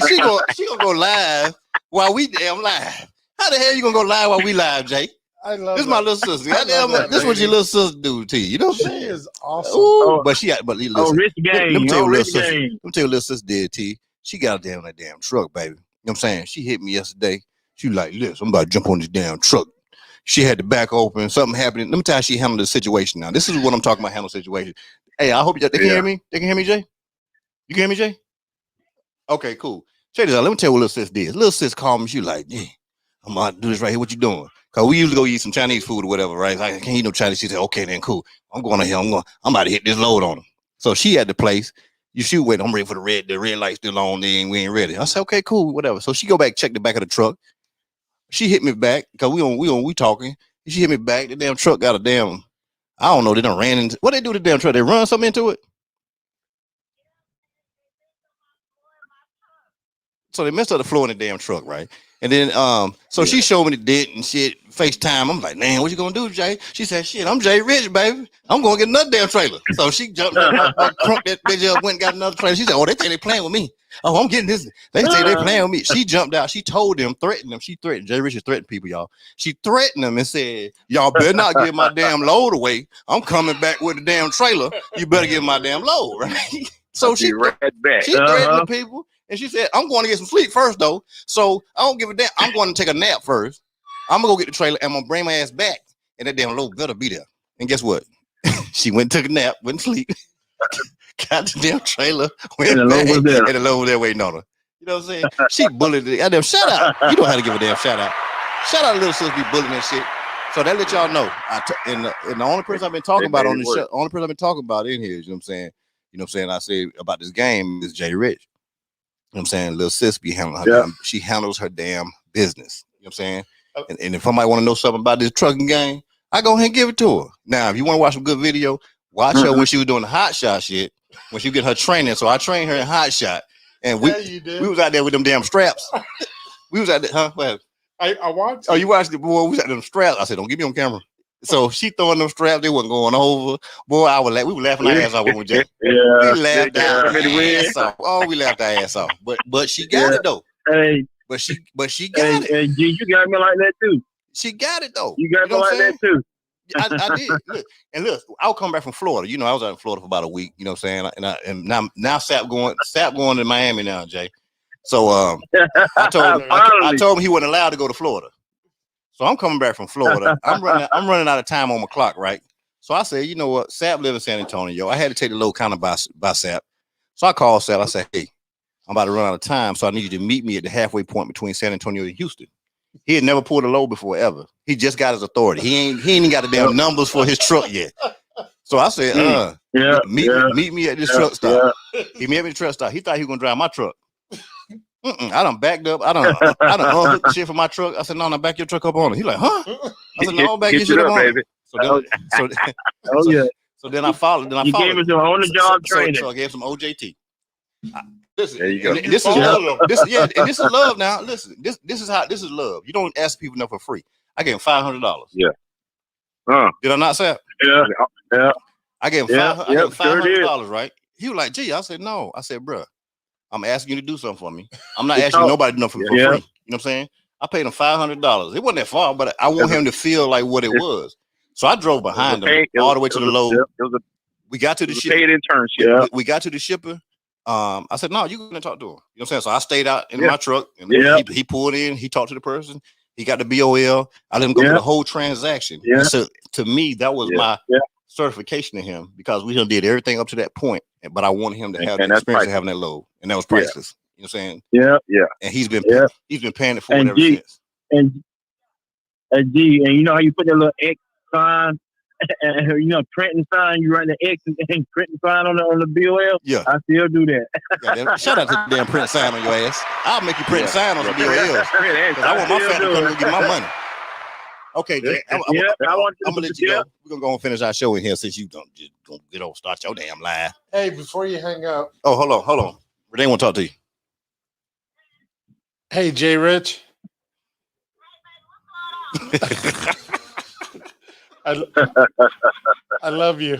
she gonna go live while we damn live. How the hell you gonna go live while we live, Jay? I love This is my little sister. I love that This is what your lady. little sister do to you. You know what I'm She saying? is awesome. Ooh, but listen. Rich game. Let me tell you what Rich little sister. game. Let me tell you what little sister did, T. She got down that damn truck, baby. You know what I'm saying? She hit me yesterday. She was like, listen, I'm about to jump on this damn truck. She had the back open. Something happening. Let me tell you how she handled the situation now. This is what I'm talking about, handle situation. Hey, I hope they can hear me. They can hear me, Jay? You can hear me, Jay? Okay, cool. Check this out. Let me tell you what little sis did. Little sis called me. She was like, yeah, I'm about to do this right here. What you doing? Because we usually go eat some Chinese food or whatever, right? Like, I can't eat no Chinese. She said, okay, then cool. I'm going to here. I'm about to hit this load on her. So she at the place. You shoot, wait, I'm ready for the red light still on, then we ain't ready. I said, okay, cool, whatever. So she go back, check the back of the truck. She hit me back, because we talking. She hit me back. The damn truck got a damn, I don't know, they done ran into, what they do to the damn truck? They run something into it? So they messed up the floor in the damn truck, right? And then, so she showed me the dent and shit, FaceTime. I'm like, man, what you gonna do, Jay? She said, shit, I'm Jay Rich, baby. I'm gonna get another damn trailer. So she jumped up, crunk that bitch up, went and got another trailer. She said, oh, they think they playing with me. Oh, I'm getting this. They say they playing with me. She jumped out. She told them, threatened them. She threatened. Jay Rich threatened people, y'all. She threatened them and said, y'all better not give my damn load away. I'm coming back with a damn trailer. You better give my damn load, right? So she right back. threatened the people. And she said, I'm going to get some sleep first, though. So I don't give a damn. I'm going to take a nap first. I'm going to go get the trailer and I'm going to bring my ass back. And that damn load better be there. And guess what? She went and took a nap, went to sleep, got the damn trailer, went And the back, load was there. and the load was there waiting on her. You know what I'm saying? She bullied it. Goddamn, shout out. You know how to give a damn shout out. Shout out to little sis be bullying that shit. So that let y'all know. And the only person I've been talking about on the show, only person I've been talking about in here is, you know what I'm saying? You know what I'm saying? I say about this game is Jay Rich. You know what I'm saying? Little sis be handling her damn, she handles her damn business. You know what I'm saying? And if somebody want to know something about this trucking game, I go ahead and give it to her. Now, if you want to watch some good video, watch her when she was doing the Hotshot shit, when she get her training. So I trained her in Hotshot. And we was out there with them damn straps. We was out there, huh? What? I watched. Oh, you watched it, boy? We was out there them straps. I said, don't get me on camera. So she throwing them straps, they wasn't going over. Boy, we were laughing our ass off with Jay. We laughed our ass off. Oh, we laughed our ass off. But she got it though. Hey, but she got it. Hey, G, you got me like that too. She got it though. You got me like that too. I did. Look, I was coming back from Florida. You know, I was out in Florida for about a week. You know what I'm saying? And now Sap going to Miami now, Jay. So I told him he wasn't allowed to go to Florida. So I'm coming back from Florida. I'm running out of time on my clock, right? So I said, you know what? Sap lives in San Antonio. I had to take the load kind of by Sap. So I called Sap. I said, hey, I'm about to run out of time, so I need you to meet me at the halfway point between San Antonio and Houston. He had never pulled a load before ever. He just got his authority. He ain't even got the damn numbers for his truck yet. So I said, meet me at this truck stop. He met me at the truck stop. He thought he was gonna drive my truck. I done backed up. I done unhooked the shit for my truck. I said, no, back your truck up on it. He like, huh? I said, no, back your shit up on it. So then I followed. You gave us your on-the-job training. So I gave some OJT. Listen, there you go. This is love. This is love now. Listen, this is love. You don't ask people enough for free. I gave him $500. Yeah. Did I not say it? Yeah. I gave him $500, right? He was like, gee, I said, no. I said, bruh, I'm asking you to do something for me. I'm not asking nobody to do nothing for free. You know what I'm saying? I paid him $500. It wasn't that far, but I want him to feel like what it was. So I drove behind him all the way to the load. We got to the shipper. Paid internship. We got to the shipper. I said, no, you're going to talk to him. You know what I'm saying? So I stayed out in my truck and he pulled in, he talked to the person, he got the BOL. I let him go through the whole transaction. And so to me, that was my certification to him because we done did everything up to that point. But I wanted him to have the experience of having that load. And that was priceless. You know what I'm saying? Yeah. And he's been paying it for it ever since. And G, and you know how you put that little X sign? And you know, printing sign, you write the X and printing sign on the BOL. Yeah, I still do that. Shout out to the damn print sign on your ass. I'll make you print sign on the BOL. I want my family to come and get my money. Okay, Jay, I'm gonna let you go. We're gonna go and finish our show in here since you don't get over start your damn lie. Hey, before you hang up. Oh, hold on. Renee want to talk to you. Hey, Jay Rich. I love you.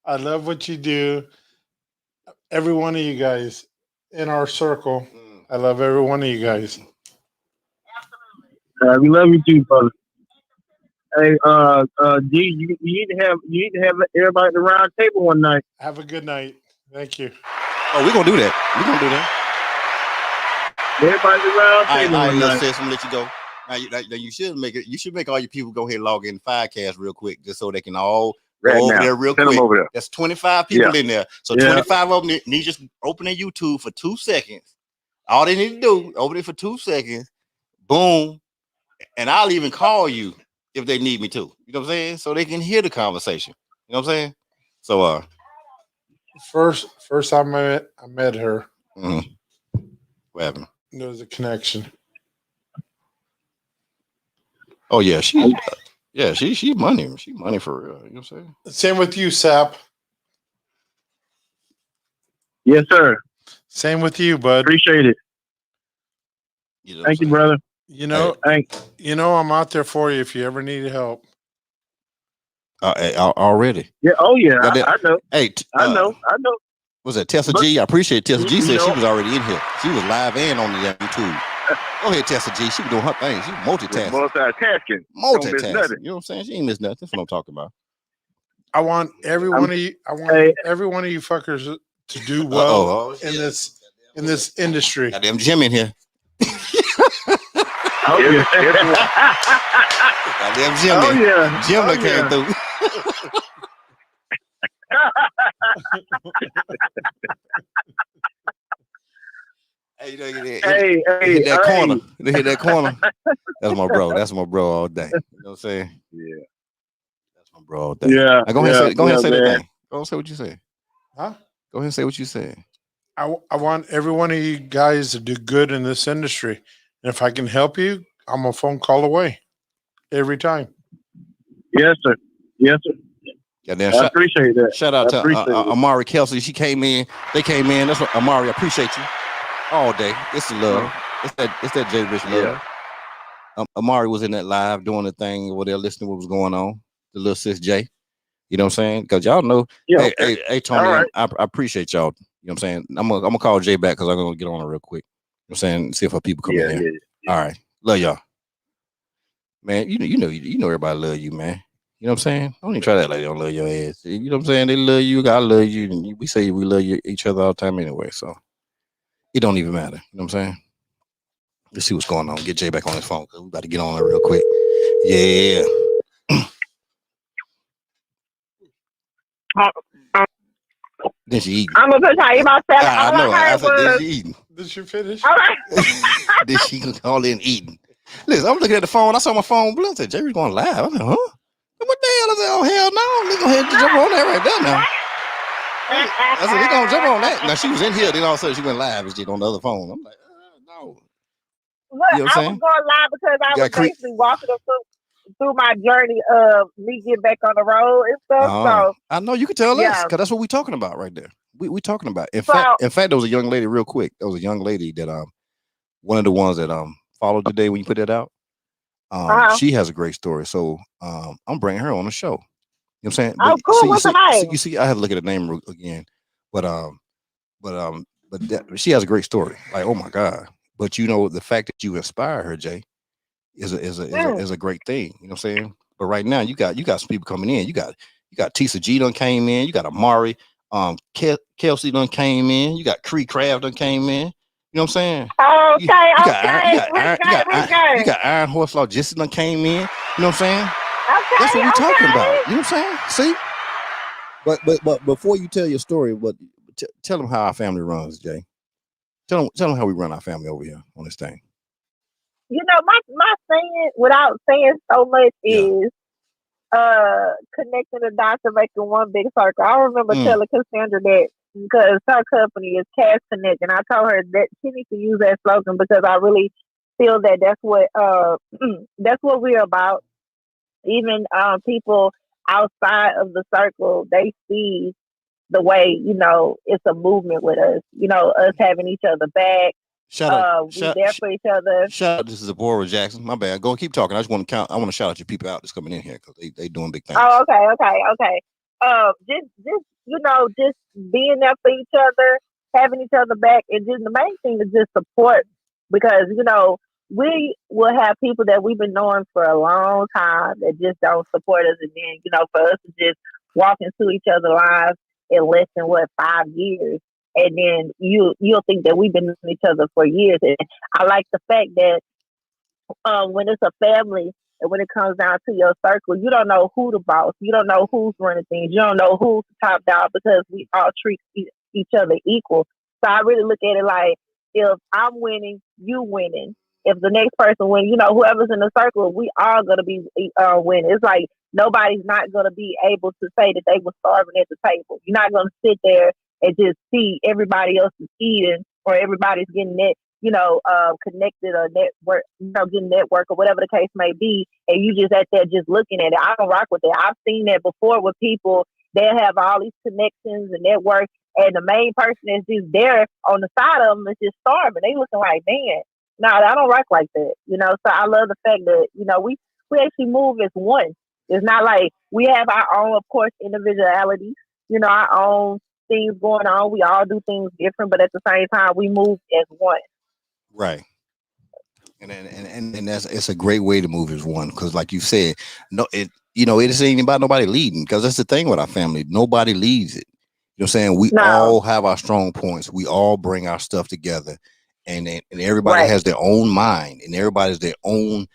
I love what you do. Every one of you guys in our circle. I love every one of you guys. We love you too, brother. Hey, G, you need to have everybody at the round table one night. Have a good night. Thank you. Oh, we're gonna do that. Everybody at the round table one night. I'm gonna let you go. Now you should make it. You should make all your people go ahead and log in Firecast real quick, just so they can all go over there real quick. Over there. There's 25 people in there, so 25 of them need just open their YouTube for 2 seconds. All they need to do, open it for 2 seconds. Boom, and I'll even call you if they need me to. You know what I'm saying? So they can hear the conversation. You know what I'm saying? So first time I met her. Mm-hmm. What happened? There was a connection. Oh yeah, she money. She money for real. You know what I'm saying? Same with you, Sap. Yes, sir. Same with you, bud. Appreciate it. You know Thank you, brother. You know, I'm out there for you if you ever need help. Already. Yeah. Oh yeah. I know. Hey, I know. Was it Tessa But- G? I appreciate Tessa G You said she know- was already in here. She was live and on the YouTube. Go ahead, Tessa G. She was doing her thing. She was multitasking. Multitasking. Don't miss Multitasking. nothing. You know what I'm saying? She ain't missed nothing. That's what I'm talking about. I want every one of you. I want Hey. every one of you fuckers to do well in this industry. Goddamn Jim in here. Oh, yeah. Goddamn Jim. Oh, yeah. Jim Oh, that came yeah. through. Hey, you know, Hey, hit that hey. corner. They hit that corner. That's my bro. That's my bro all day. You know what I'm saying? Yeah. That's my bro all day. Yeah. Now go ahead and say that man. thing. Go and say what you say. Huh? Go ahead and say what you said. I want every one of you guys to do good in this industry. And if I can help you, I'm a phone call away every time. Yes, sir. Yes, sir. Goddamn, I appreciate that. shout out I to appreciate it. Amari Kelsey. She came in. They came in. That's what Amari. I appreciate you all day. It's the love. It's that J Rich love. Yeah. Amari was in that live doing the thing over there, listening to what was going on. The little sis J. You know what I'm saying? Because y'all know. Yeah. Hey, Tony. All right. I appreciate y'all. You know what I'm saying? I'm gonna call Jay back because I'm gonna get on it real quick. You know what I'm saying? See if our people come in here. Yeah. All right. Love y'all. Man, you know everybody love you, man. You know what I'm saying? Don't even try that like they don't love your ass. You know what I'm saying? They love you, I love you, and we say we love each other all the time anyway, so it don't even matter. You know what I'm saying? Let's see what's going on. Get Jay back on his phone because we about to get on it real quick. Yeah. Then she eating. I'm gonna tell you about that. I All know. I I heard said, then was, she eating. Did you finish? all right. Then she all in eating. Listen, I'm looking at the phone. I saw my phone blue. I said, Jerry's going live. I said, huh? What the hell? I said, oh, hell no. Let's go ahead and jump on that right there now. I said, let's go jump on that. Now, she was in here. Then all of a sudden, she went live and she on the other phone. I'm like, no. Look, You know what I'm I saying? was going live because I You was got cre- basically walking them through my journey of me getting back on the road and stuff. So I know you can tell us yeah. because that's what we're talking about right there. We talking about. In So- fact, there was a young lady real quick. There was a young lady that one of the ones that followed today when you put that out. She has a great story. So I'm bringing her on the show. You know what I'm saying? Oh, cool. What's her name? You see, I had to look at the name again, but she has a great story. Like, oh my God! But you know, the fact that you inspire her, Jay, is a great thing. You know what I'm saying? But right now, you got some people coming in. You got Tisa G done came in. You got Amari, Kelsey done came in. You got Cree Craft done came in. You know what I'm saying? Okay, You got Iron Horse Law Jesse done came in. You know what I'm saying? Okay, That's what we're talking okay. about. You know what I'm saying? See? But before you tell your story, tell them how our family runs, Jay. Tell them how we run our family over here on this thing. You know, my saying, without saying so much, is connecting the dots and making one big circle. I remember telling Cassandra that because her company is Cash Connect, and I told her that she needs to use that slogan because I really feel that that's what we're about. Even people outside of the circle, they see the way, you know, it's a movement with us, you know, us having each other back. We there for each other. Shout out, this is Zipporah Jackson. My bad. Go keep talking. I just want to count. I want to shout out your people out that's coming in here because they doing big things. Oh, okay. Just you know, just being there for each other, having each other back, and just the main thing is just support because you know we will have people that we've been knowing for a long time that just don't support us, and then you know for us to just walk into each other's lives in less than 5 years. And then you'll think that we've been knowing each other for years. And I like the fact that when it's a family and when it comes down to your circle, you don't know who the boss, you don't know who's running things, you don't know who's the top dog because we all treat each other equal. So I really look at it like if I'm winning, you winning. If the next person wins, you know, whoever's in the circle, we all gonna be winning. It's like nobody's not gonna be able to say that they were starving at the table. You're not gonna sit there and just see everybody else is eating or everybody's getting that, you know, connected or network, you know, getting network or whatever the case may be, and you just at there just looking at it. I don't rock with that. I've seen that before with people. They'll have all these connections and network, and the main person is just there on the side of them is just starving. They looking like, man, no, I don't rock like that, you know. So I love the fact that, you know, we actually move as one. It's not like we have our own, of course, individuality, you know, our own things going on. We all do things different, but at the same time, we move as one. Right. And that's it's a great way to move as one because, like you said, no, it isn't about nobody leading because that's the thing with our family. Nobody leads it. You know what I'm saying? We No, all have our strong points. We all bring our stuff together, and everybody right, has their own mind and everybody's their own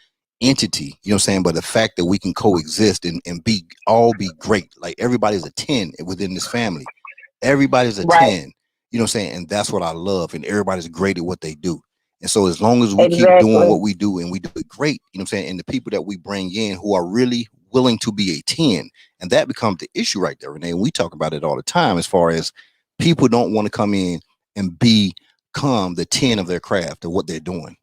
entity. You know what I'm saying? But the fact that we can coexist and be great, like everybody's a 10 within this family. Everybody's a right, 10. You know what I'm saying? And that's what I love. And everybody's great at what they do. And so as long as we keep doing exactly, what we do and we do it great, you know what I'm saying? And the people that we bring in who are really willing to be a 10, and that becomes the issue right there, Renee. And we talk about it all the time as far as people don't want to come in and become the 10 of their craft or what they're doing.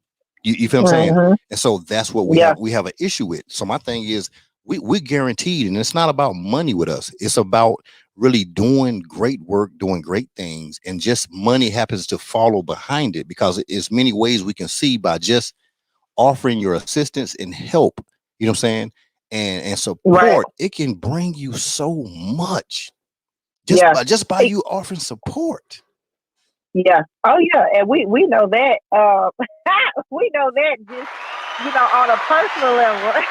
You feel what I'm saying? hmm, And so that's what we yeah, have. We have an issue with. So my thing is we're guaranteed, and it's not about money with us. It's about really doing great work, doing great things, and just money happens to follow behind it because it's many ways we can see by just offering your assistance and help. You know what I'm saying? And right, support. It can bring you so much yeah. just by you offering support. Yeah. Oh yeah. And we know that. We know that just on a personal level.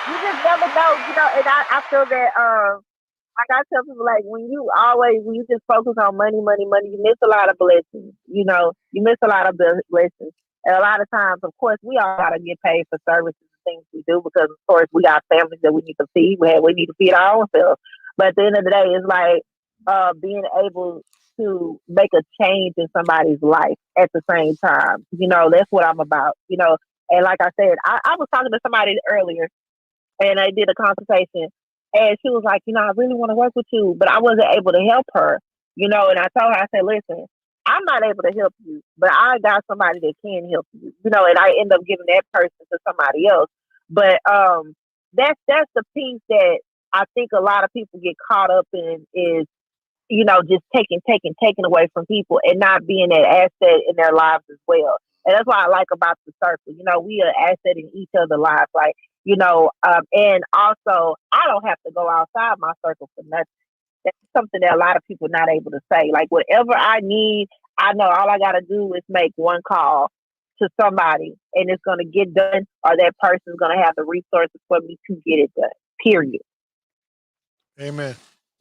You just never know, and I feel that like I tell people, like when you just focus on money, money, money, you miss a lot of blessings. You miss a lot of blessings. And a lot of times, of course, we all gotta get paid for services and things we do because of course we got families that we need to feed. We need to feed our own selves. But at the end of the day, it's like being able to make a change in somebody's life at the same time. That's what I'm about. And like I said, I was talking to somebody earlier and I did a consultation and she was like, I really want to work with you, but I wasn't able to help her, and I told her, I said, listen, I'm not able to help you, but I got somebody that can help you, and I end up giving that person to somebody else. But that's the piece that I think a lot of people get caught up in is just taking away from people and not being an asset in their lives as well. And that's what I like about the circle. We are an asset in each other's lives. Like, and also I don't have to go outside my circle for nothing. That's something that a lot of people are not able to say. Like whatever I need, I know all I gotta do is make one call to somebody and it's gonna get done or that person's gonna have the resources for me to get it done. Period. Amen.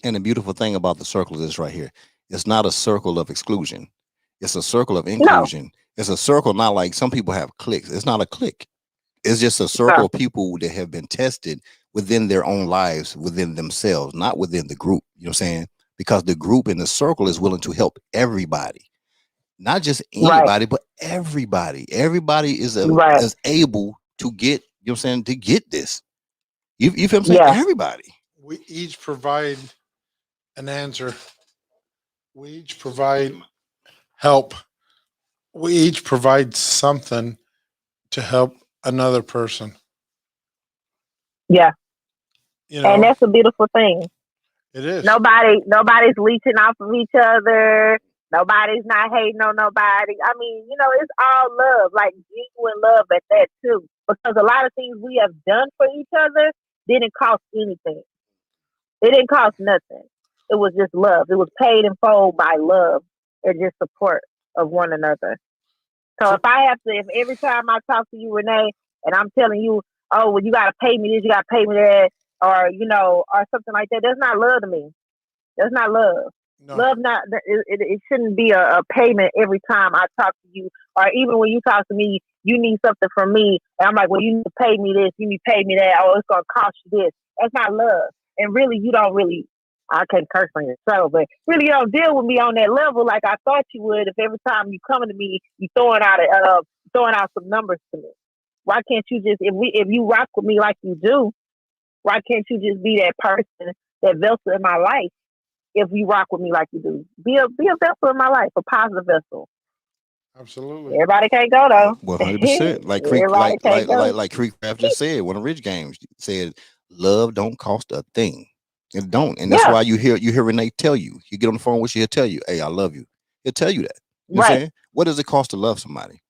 And the beautiful thing about the circle is this right here. It's not a circle of exclusion. It's a circle of No, inclusion. It's a circle, not like some people have cliques. It's not a clique. It's just a circle no, of people that have been tested within their own lives, within themselves, not within the group. You know what I'm saying? Because the group in the circle is willing to help everybody, not just right, anybody, but everybody. Everybody right, is able to get, you know what I'm saying, to get this. You feel what I'm saying? yeah, Everybody. We each provide an answer. We each provide help. We each provide something to help another person. yeah. You And know, that's a beautiful thing. it is. Nobody's leeching off of each other. Nobody's not hating on nobody. I mean, it's all love, like genuine love at that too. Because a lot of things we have done for each other didn't cost anything. It didn't cost nothing. It was just love. It was paid in full by love and just support of one another. So Tr- if every time I talk to you, Renee, and I'm telling you, oh, well, you got to pay me this, you got to pay me that, or, or something like that, that's not love to me. That's not love. no, Love not it shouldn't be a payment every time I talk to you, or even when you talk to me, you need something from me, and I'm like, well, you need to pay me this, you need to pay me that. Oh, it's gonna cost you this. That's not love. And really, you don't really. I can't curse on your show, but really, you don't deal with me on that level like I thought you would. If every time you coming to me, you throwing out some numbers to me. Why can't you just if you rock with me like you do? Why can't you just be that person, that vessel in my life? If you rock with me like you do, be a vessel in my life, a positive vessel. absolutely. Everybody can't go though. 100%. Like Creek, Everybody can't go. like Creek Craft just said, one of Rich Games said, love don't cost a thing. It don't. And that's Yeah, why you hear Renee tell you. You get on the phone with you, he'll tell you, hey, I love you. He'll tell you that. You know what I'm right. saying? What does it cost to love somebody?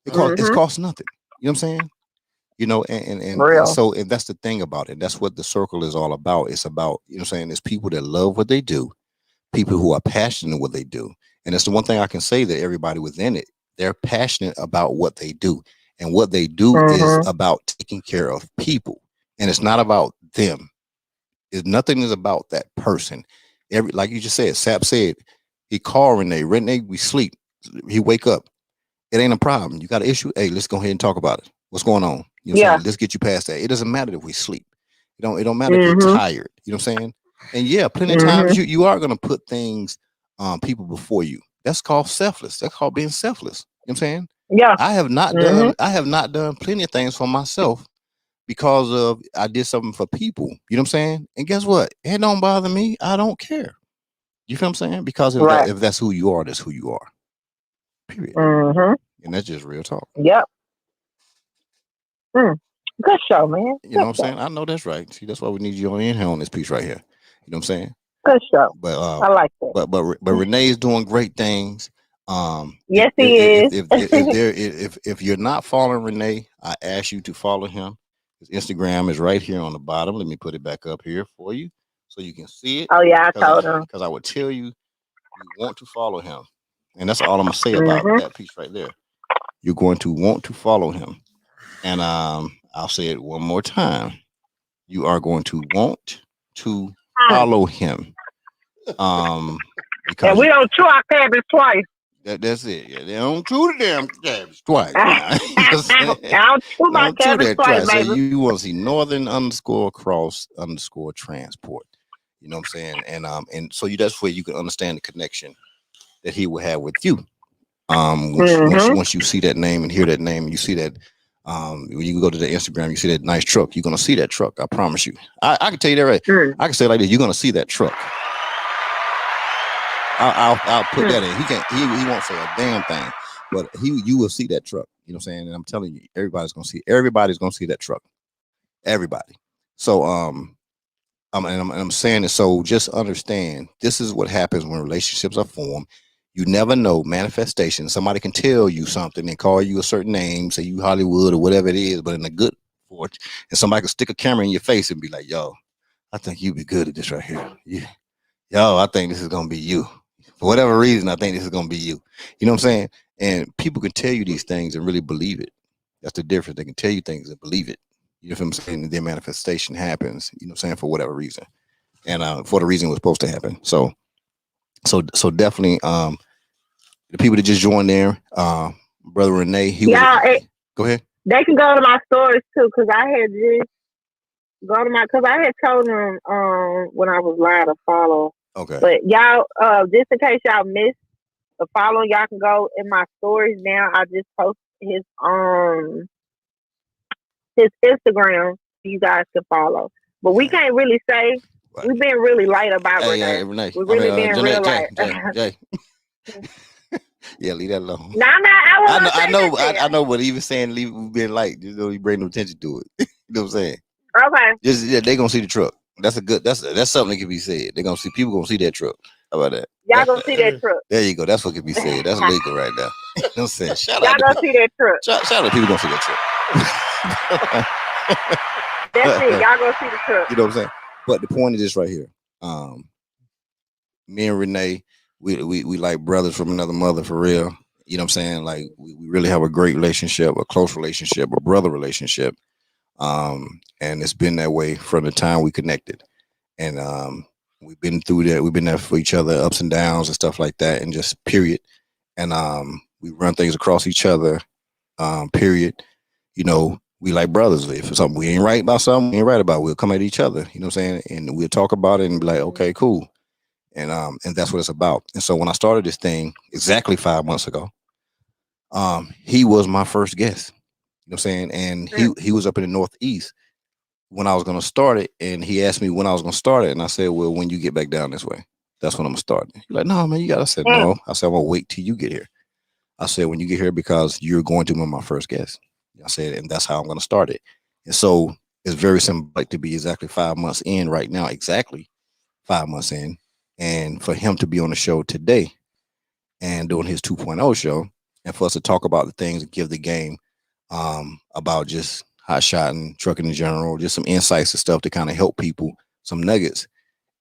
It's Nothing. Mm-hmm. cost nothing. You know what I'm saying? And Real. so that's the thing about it. That's what the circle is all about. It's about, you know what I'm saying, it's people that love what they do, people who are passionate in what they do. And it's the one thing I can say, that everybody within it, they're passionate about what they do. And what they do is about taking care of people. And it's not about them. Nothing is about that person. Like you just said, Sap said, he called Renee. Renee, we sleep. He wake up. It ain't a problem. You got an issue? Hey, let's go ahead and talk about it. What's going on? You know what I'm saying? Let's get you past that. It doesn't matter if we sleep. It don't matter if you're tired. You know what I'm saying? And yeah, plenty of times you are gonna put things people before you. That's called selfless. That's called being selfless. You know what I'm saying? Yeah. I have not done plenty of things for myself because of I did something for people. You know what I'm saying? And guess what? It don't bother me. I don't care. You feel what I'm saying? Because if that's who you are, that's who you are. Period. And that's just real talk. Yep. Good show, man. You know what I'm saying? I know that's right. See, that's why we need you on in here on this piece right here. You know what I'm saying? Good show. But I like that. But Renee is doing great things. Yes, he is. If you're not following Renee, I ask you to follow him. His Instagram is right here on the bottom. Let me put it back up here for you so you can see it. Oh yeah, I told him. Because I would tell you want to follow him. And that's all I'm gonna say about that piece right there. You're going to want to follow him. And I'll say it one more time. You are going to want to follow him. Because we don't chew our cabbage twice. That's it. Yeah, they don't chew the damn cabbage twice. I don't chew my cabbage twice, baby. So you want to see Northern_Cross_Transport. You know what I'm saying? And so that's where you can understand the connection that he will have with you. Once you see that name and hear that name, and you see that when you go to the Instagram, you see that nice truck, you're gonna see that truck. I promise you. I can tell you that right. I can say it like this, you're gonna see that truck. I'll put that in. He won't say a damn thing, but you will see that truck. You know what I'm saying? And I'm telling you, everybody's gonna see that truck. Everybody. So I'm saying it, so just understand this is what happens when relationships are formed. You never know manifestation. Somebody can tell you something and call you a certain name, say you Hollywood or whatever it is, but in a good fortune, and somebody can stick a camera in your face and be like, yo, I think you'd be good at this right here. Yeah. Yo, I think this is gonna be you. For whatever reason, I think this is gonna be you. You know what I'm saying? And people can tell you these things and really believe it. That's the difference. They can tell you things and believe it. You know what I'm saying? And their manifestation happens, you know what I'm saying, for whatever reason. And for the reason it was supposed to happen. So definitely the people that just joined there, Brother Renee, go ahead. They can go to my stories too, because I had told them when I was live to follow. Okay. But y'all, just in case y'all missed the follow, y'all can go in my stories now. I just post his Instagram, you guys can follow. But we can't really say. Right. We've been really light about Renee. Renee. We're really being real light. Jay. Yeah, leave that alone. No, I know, but even saying leave being light, you know, you bring no attention to it. You know what I'm saying? Okay. They gonna see the truck. That's something that can be said. They're gonna see people gonna see that truck. How about that? Y'all gonna see that truck. There you go. That's what can be said. That's legal right now. You know what I'm saying? Y'all gonna see that truck. Shout out to people gonna see that truck. That's it. Y'all gonna see the truck. You know what I'm saying? But the point is this right here. Me and Renee, we like brothers from another mother for real. You know what I'm saying? Like we really have a great relationship, a close relationship, a brother relationship. And it's been that way from the time we connected. And we've been through that. We've been there for each other, ups and downs and stuff like that, and just period. And we run things across each other, period. You know, we like brothers. If something we ain't right about something, we ain't right about, we'll come at each other. You know what I'm saying? And we'll talk about it and be like, okay, cool. And that's what it's about. And so when I started this thing exactly 5 months ago, he was my first guest. You know what I'm saying? And he was up in the Northeast when I was going to start it. And he asked me when I was going to start it. And I said, well, when you get back down this way, that's when I'm going to start. He's like, no, man, you got to. I said, no. I said, I'm going to wait till you get here. I said, when you get here, because you're going to be my first guest. I said, and that's how I'm going to start it. And so it's very symbolic to be exactly 5 months in right now, exactly 5 months in. And for him to be on the show today and doing his 2.0 show, and for us to talk about the things and give the game about just Hotshot and trucking in general, just some insights and stuff to kind of help people, some nuggets.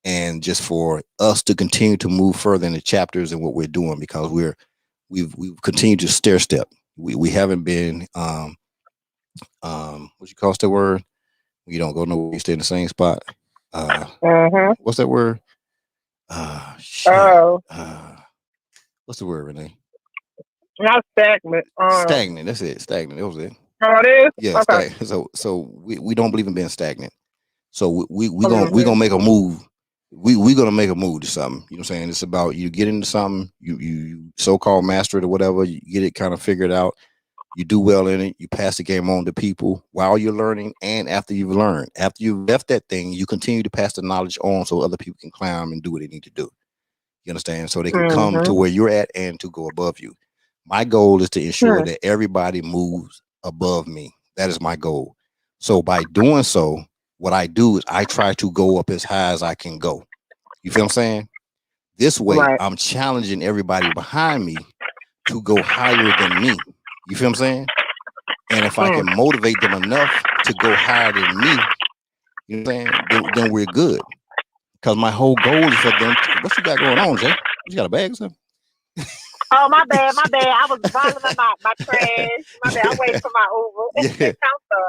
and just for us to continue to move further in the chapters and what we're doing, because we've continued to stair step. We haven't been what you call that word? You don't go nowhere, you stay in the same spot. What's that word? Shit. Oh, What's the word, Renee? not stagnant. Stagnant. That's it. Stagnant. That was it. Oh, it is. Yeah. Okay. So we don't believe in being stagnant. So we gonna make a move. We gonna make a move to something. You know what I'm saying? It's about you get into something, you so-called master it or whatever, you get it kind of figured out, you do well in it, you pass the game on to people while you're learning, and after you've learned. After you've left that thing, you continue to pass the knowledge on so other people can climb and do what they need to do. You understand? So they can come to where you're at and to go above you. My goal is to ensure that everybody moves above me. That is my goal. So by doing so, what I do is I try to go up as high as I can go. You feel what I'm saying? This way, Right. I'm challenging everybody behind me to go higher than me. You feel what I'm saying? And if I can motivate them enough to go higher than me, you know what I'm saying? Then we're good. Because my whole goal is for them. What you got going on, Jay? You got a bag or something? Oh, my bad. I was bottling my trash. My bad. I'm waiting for my Uber.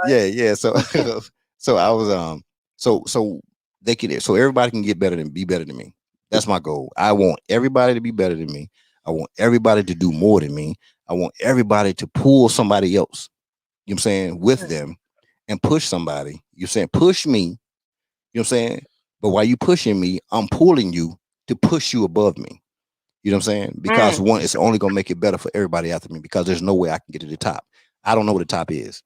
Yeah. So I was so they can, so everybody can be better than me. That's my goal. I want everybody to be better than me. I want everybody to do more than me. I want everybody to pull somebody else, you know what I'm saying, with them and push somebody. You're saying push me, you know what I'm saying? But while you pushing me, I'm pulling you to push you above me. You know what I'm saying? Because one, it's only gonna make it better for everybody after me, because there's no way I can get to the top. I don't know what the top is.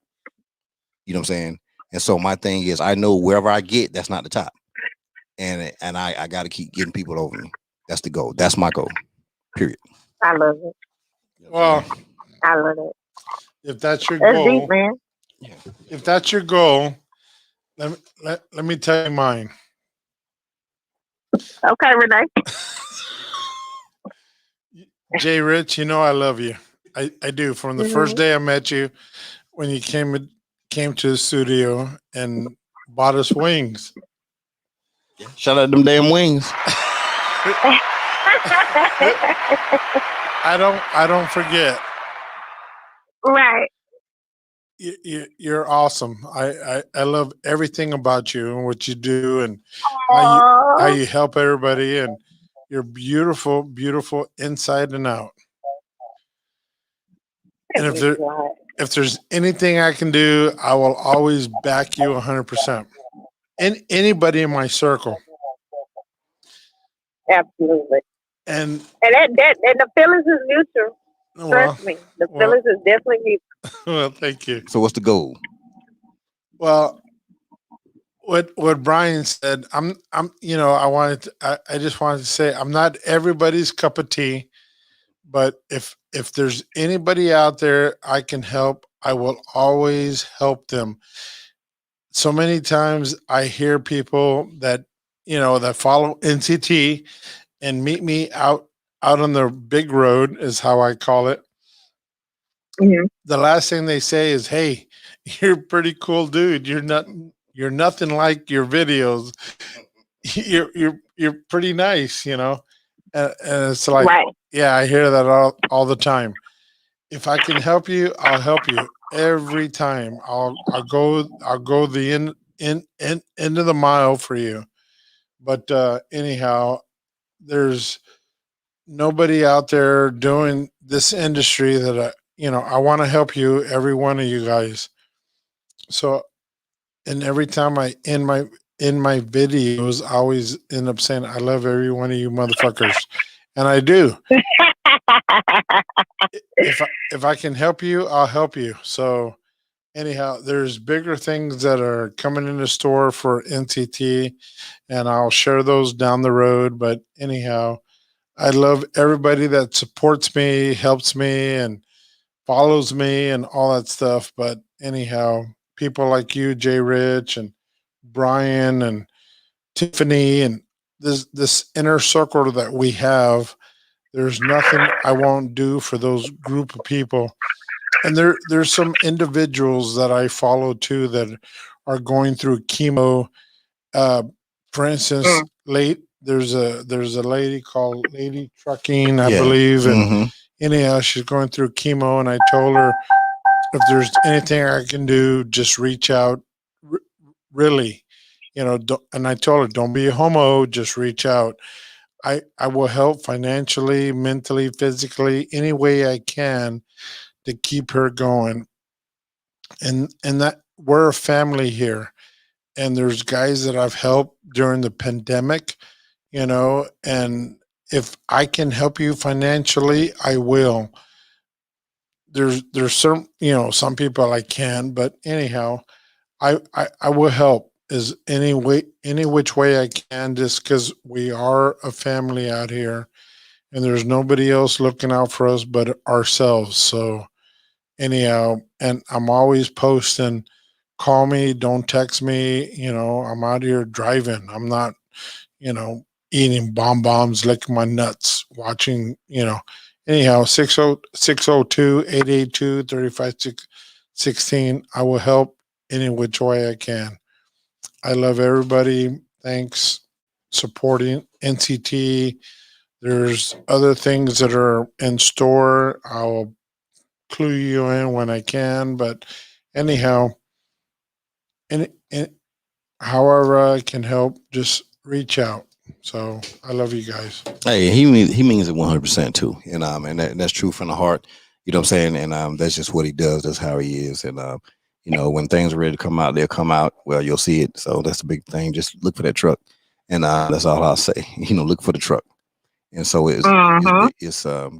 You know what I'm saying? And so my thing is, I know wherever I get, that's not the top. And I got to keep getting people over me. That's the goal. That's my goal. Period. I love it. Well, I love it. if that's your That's goal, deep, man. if that's your goal, let me tell you mine. Okay, Renee. Jay Rich, you know I love you. I do. From the first day I met you, when you came to the studio and bought us wings. Shout out them damn wings. I don't forget. Right. You're awesome. I love everything about you and what you do and how you help everybody, and you're beautiful, beautiful inside and out. And if there's anything I can do, I will always back you 100%. And anybody in my circle. Absolutely. And and the feelings is mutual. Trust me, the feelings is definitely mutual. Well, thank you. So what's the goal? Well, what Brian said, I just wanted to say I'm not everybody's cup of tea, but if there's anybody out there I can help, I will always help them. So many times I hear people that that follow NCT and meet me out on the big road, is how I call it. The last thing they say is, "Hey, you're a pretty cool dude. You're nothing like your videos. You're pretty nice, you know." And it's like, right. Yeah, I hear that all the time. If I can help you, I'll help you every time. I'll go the end of the mile for you. But anyhow, there's nobody out there doing this industry that I want to help you, every one of you guys. So, and every time I in my videos, I always end up saying, "I love every one of you motherfuckers," and I do. If I can help you, I'll help you. So, anyhow, there's bigger things that are coming in the store for NCT, and I'll share those down the road. But anyhow, I love everybody that supports me, helps me, and follows me, and all that stuff. But anyhow, people like you, Jay Rich, and Brian, and Tiffany, and this inner circle that we have, there's nothing I won't do for those group of people. And there's some individuals that I follow too that are going through chemo. Uh, for instance, there's a lady called Lady Trucking, I Yeah. believe, and Mm-hmm. anyhow, she's going through chemo, and I told her if there's anything I can do, just reach out. Really, and I told her, don't be a homo, just reach out. I will help financially, mentally, physically, any way I can to keep her going. And that we're a family here, and there's guys that I've helped during the pandemic, and if I can help you financially, I will. There's some people I can, but anyhow, I will help is any which way I can, just because we are a family out here, and there's nobody else looking out for us but ourselves. So anyhow, and I'm always posting, call me, don't text me. I'm out here driving. I'm not, eating bombs, licking my nuts, watching, anyhow, 602-882-3516. I will help any which way I can. I love everybody. Thanks. Supporting NCT. There's other things that are in store. I'll clue you in when I can. But anyhow, any, however I can help, just reach out. So I love you guys. Hey, he means it 100% too, and that's true from the heart. You know what I'm saying? And that's just what he does. That's how he is. And when things are ready to come out, they'll come out. Well, you'll see it. So that's the big thing. Just look for that truck, and that's all I'll say. Look for the truck. And so it's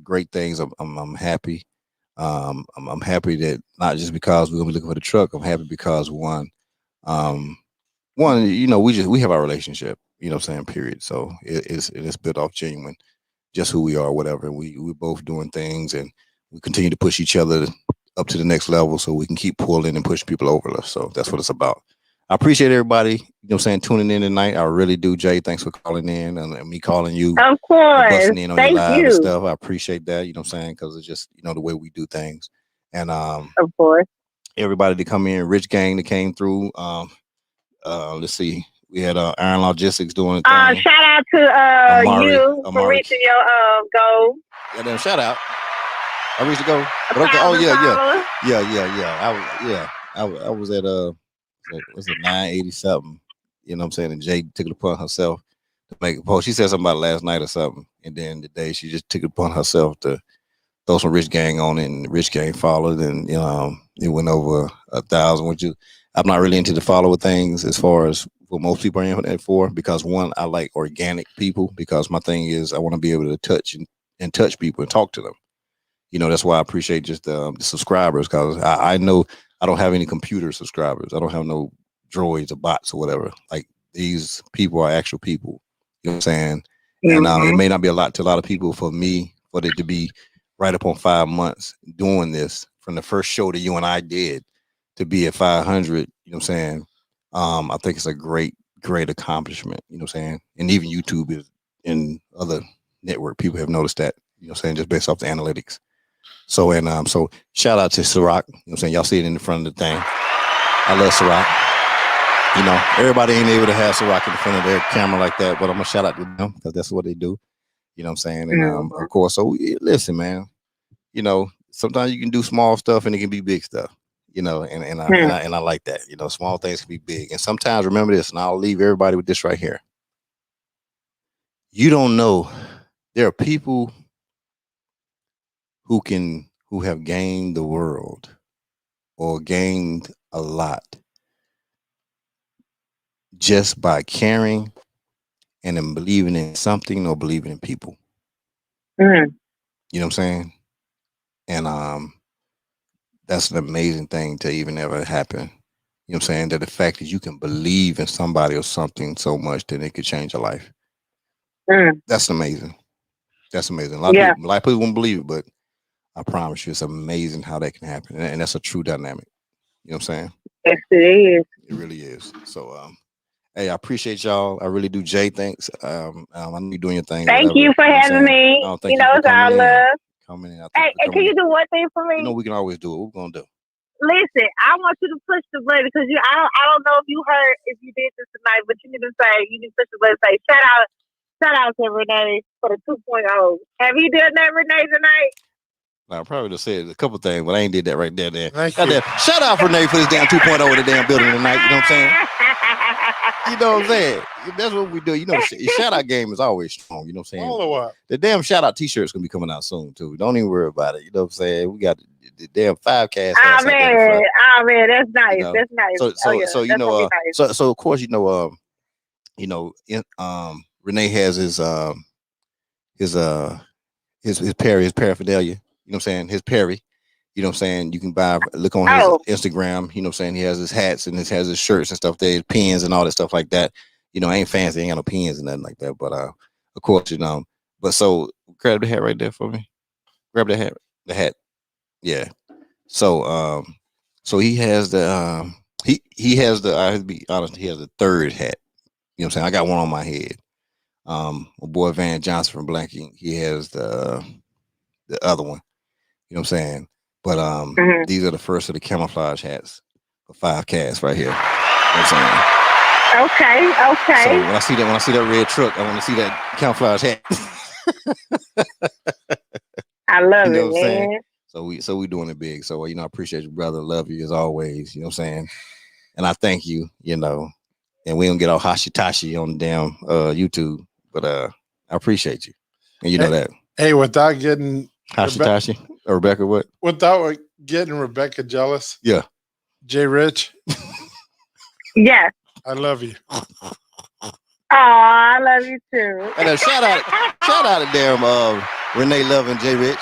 great things. I'm happy. I'm happy that not just because we're gonna be looking for the truck. I'm happy because um, we have our relationship. You know what I'm saying? Period. So it's built off genuine, just who we are, whatever. We're both doing things, and we continue to push each other up to the next level, so we can keep pulling and pushing people over us. So that's what it's about. I appreciate everybody, tuning in tonight. I really do, Jay. Thanks for calling in and me calling you. Of course. Busting in on your Thank live and you. stuff. I appreciate that, what I'm saying? Because it's just, the way we do things. And Of course. everybody to come in, Rich Gang that came through. Let's see. We had Iron Logistics doing a thing. Shout out to you for reaching your goal. Yeah, then shout out. I reached the goal. But okay. Oh yeah. I was at was it 980 something? You know what I'm saying? And Jay took it upon herself to make a post. She said something about it last night or something, and then today she just took it upon herself to throw some Rich Gang on it, and Rich Gang followed, and it went over 1,000. I'm not really into the follower things as far as what most people are in it for, because one, I like organic people, because my thing is I want to be able to touch and touch people and talk to them. That's why I appreciate just the subscribers, because I know I don't have any computer subscribers. I don't have no droids or bots or whatever. Like, these people are actual people. You know what I'm saying? And it may not be a lot to a lot of people. For me, for it to be right up on 5 months doing this, from the first show that you and I did to be at 500, you know what I'm saying? I think it's a great accomplishment, you know what I'm saying? And even YouTube is, and other network people have noticed that, you know what I'm saying, just based off the analytics. So, and so shout out to Ciroc, you know what I'm saying? Y'all see it in the front of the thing. I love Ciroc. Everybody ain't able to have Ciroc in the front of their camera like that, but I'm gonna shout out to them because that's what they do. You know what I'm saying? And of course, so listen, man. Sometimes you can do small stuff and it can be big stuff. And I like that. Small things can be big. And sometimes, remember this, and I'll leave everybody with this right here. You don't know, there are people who have gained the world or gained a lot just by caring and then believing in something or believing in people. You know what I'm saying? And that's an amazing thing to even ever happen. You know what I'm saying? That the fact that you can believe in somebody or something so much that it could change your life. That's amazing. That's amazing. A lot of people won't believe it, but I promise you, it's amazing how that can happen. And that's a true dynamic. You know what I'm saying? Yes, it is. It really is. So, hey, I appreciate y'all. I really do. Jay, thanks. I know you're doing your thing. Thank you for having me. Thank you for it's our love. Coming in. Hey, can you do one thing for me? We can always do it. What we're going to do? Listen, I want you to push the button because I don't know if you did this tonight, but you need to push the button and say shout out to Renee for the 2.0. Have you done that, Renee, tonight? I probably just said a couple things, but I ain't did that right there. Thank you. Shout out for Renee for this damn 2.0 in the damn building tonight. You know what I'm saying? You know what I'm saying? That's what we do. You know, shout out game is always strong. You know what I'm saying? All of what? The damn shout out t-shirt's gonna be coming out soon too. Don't even worry about it. You know what I'm saying? We got the damn 5Cast. Oh man, that's nice. You know? That's nice. So you know, so of course Renee has his paraphernalia. You know what I'm saying? His Perry. You know what I'm saying? You can look on his Instagram. You know what I'm saying? He has his hats and has his shirts and stuff there, his pins and all that stuff like that. You know, I ain't fancy, ain't got no pins and nothing like that. But of course, but so grab the hat right there for me. Grab the hat. Yeah. So he has the he has the, I have to be honest, he has the third hat. You know what I'm saying? I got one on my head. My boy Van Johnson from Blanky, he has the other one. You know what I'm saying? But these are the first of the camouflage hats for 5Cast right here. You know what I'm saying? Okay. So when I see that red truck, I want to see that camouflage hat. I love you know it, what I'm man. saying? So we doing it big. So I appreciate you, brother. Love you as always. You know what I'm saying? And I thank you. And we don't get all hashitashi on the damn YouTube, but I appreciate you. And you know that. Hey, without getting hashitashi or Rebecca, what? Without getting Rebecca jealous. Yeah. Jay Rich. Yes. I love you. Oh, I love you too. And shout out to damn Renee Love and Jay Rich.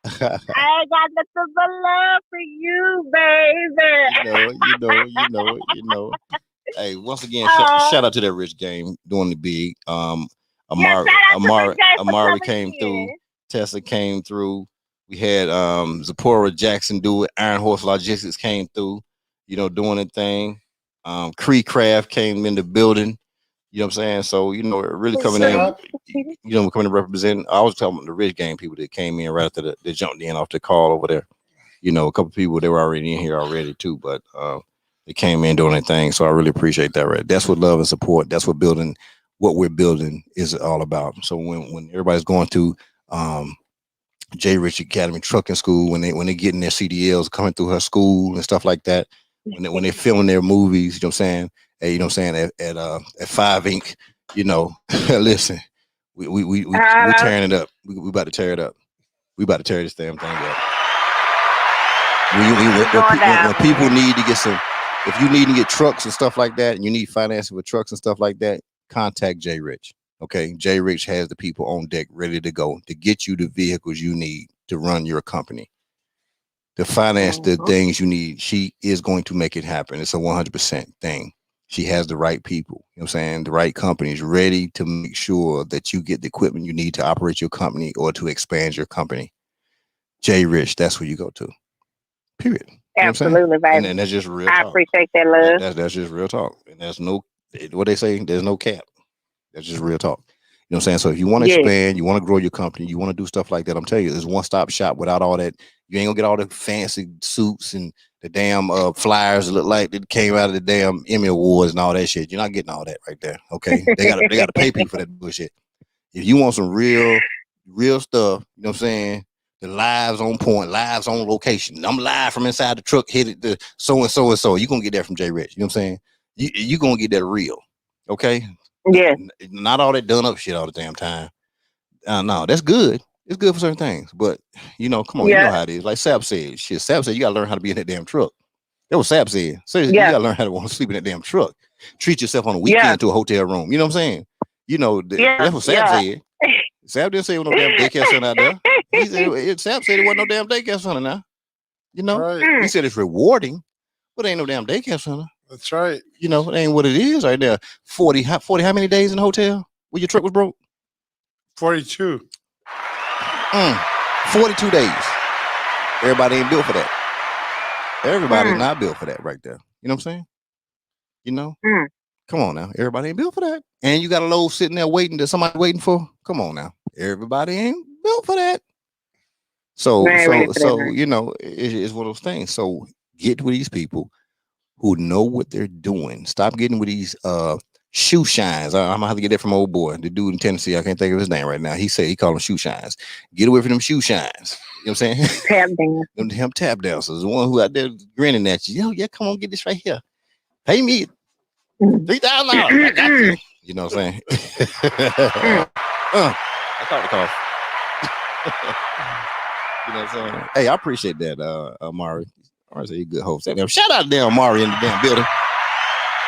I got nothing but love for you, baby. You know. Hey, once again, shout out to that Rich game doing the big. Amari came through. Tessa came through. We had Zipporah Jackson do it. Iron Horse Logistics came through. Doing the thing. Cree Craft came in the building. You know what I'm saying? So, really coming in, coming to represent. I was talking about the Rich game people that came in right after they jumped in off the call over there. A couple people, they were already in here already too, but they came in doing their thing. So I really appreciate that, right? That's what love and support. That's what we're building is all about. So when everybody's going to J. Rich Academy Trucking School, when they getting their CDLs coming through her school and stuff like that, when they're filming their movies, you know what I'm saying? Hey, you know what I'm saying? At 5 Inc., listen, we tearing it up. We about to tear it up. We about to tear this damn thing up. When people need to get if you need to get trucks and stuff like that, and you need financing for trucks and stuff like that, contact J. Rich. Okay, J. Rich has the people on deck ready to go to get you the vehicles you need to run your company, to finance the things you need. She is going to make it happen. It's a 100% thing. She has the right people, you know what I'm saying? The right companies ready to make sure that you get the equipment you need to operate your company or to expand your company. J. Rich, that's where you go to. Period. Absolutely, baby. And that's just real talk. I appreciate that love. That's just real talk. And there's no, what they say, there's no cap. That's just real talk. You know what I'm saying? So if you want to expand, you want to grow your company, you want to do stuff like that, I'm telling you, there's one-stop shop without all that. You ain't gonna get all the fancy suits and the damn flyers that look like it came out of the damn Emmy Awards and all that shit. You're not getting all that right there. Okay. They gotta pay people for that bullshit. If you want some real stuff, you know what I'm saying? The lives on point, lives on location. I'm live from inside the truck, headed to so and so and so. You're gonna get that from J. Rich. You know what I'm saying? You're gonna get that real. Okay. Yeah. Not all that done up shit all the damn time. No, that's good. It's good for certain things. But come on, you know how it is. Like Sap said, Sap said you gotta learn how to be in that damn truck. That was Sap said. So you gotta learn how to want to sleep in that damn truck. Treat yourself on a weekend to a hotel room. You know what I'm saying? That's what Sap said. Sap didn't say there was no damn daycare center out there. Sap said there wasn't no damn daycare center now. Right. He said it's rewarding, but ain't no damn daycare center. That's right. It ain't what it is right there. 40 how many days in the hotel when your truck was broke? 42. 42 days. Everybody ain't built for that. Everybody's not built for that right there. You know what I'm saying? Come on now. Everybody ain't built for that. And you got a load sitting there waiting that somebody waiting for. Come on now. Everybody ain't built for that. So I ain't ready for that. so you know, it's one of those things. So get with these people who know what they're doing. Stop getting with these shoe shines. I'm gonna have to get that from old boy, the dude in Tennessee. I can't think of his name right now. He said he called them shoe shines. Get away from them shoe shines. You know what I'm saying? Tap dance. Them tap dancers, the one who out there grinning at you. Yo, yeah, come on, get this right here. Pay me $3,000. I got you. You know what I'm saying? I caught the call. You know what I'm saying? Hey, I appreciate that, Amari. Amari said you good host. Shout out to damn Amari in the damn building.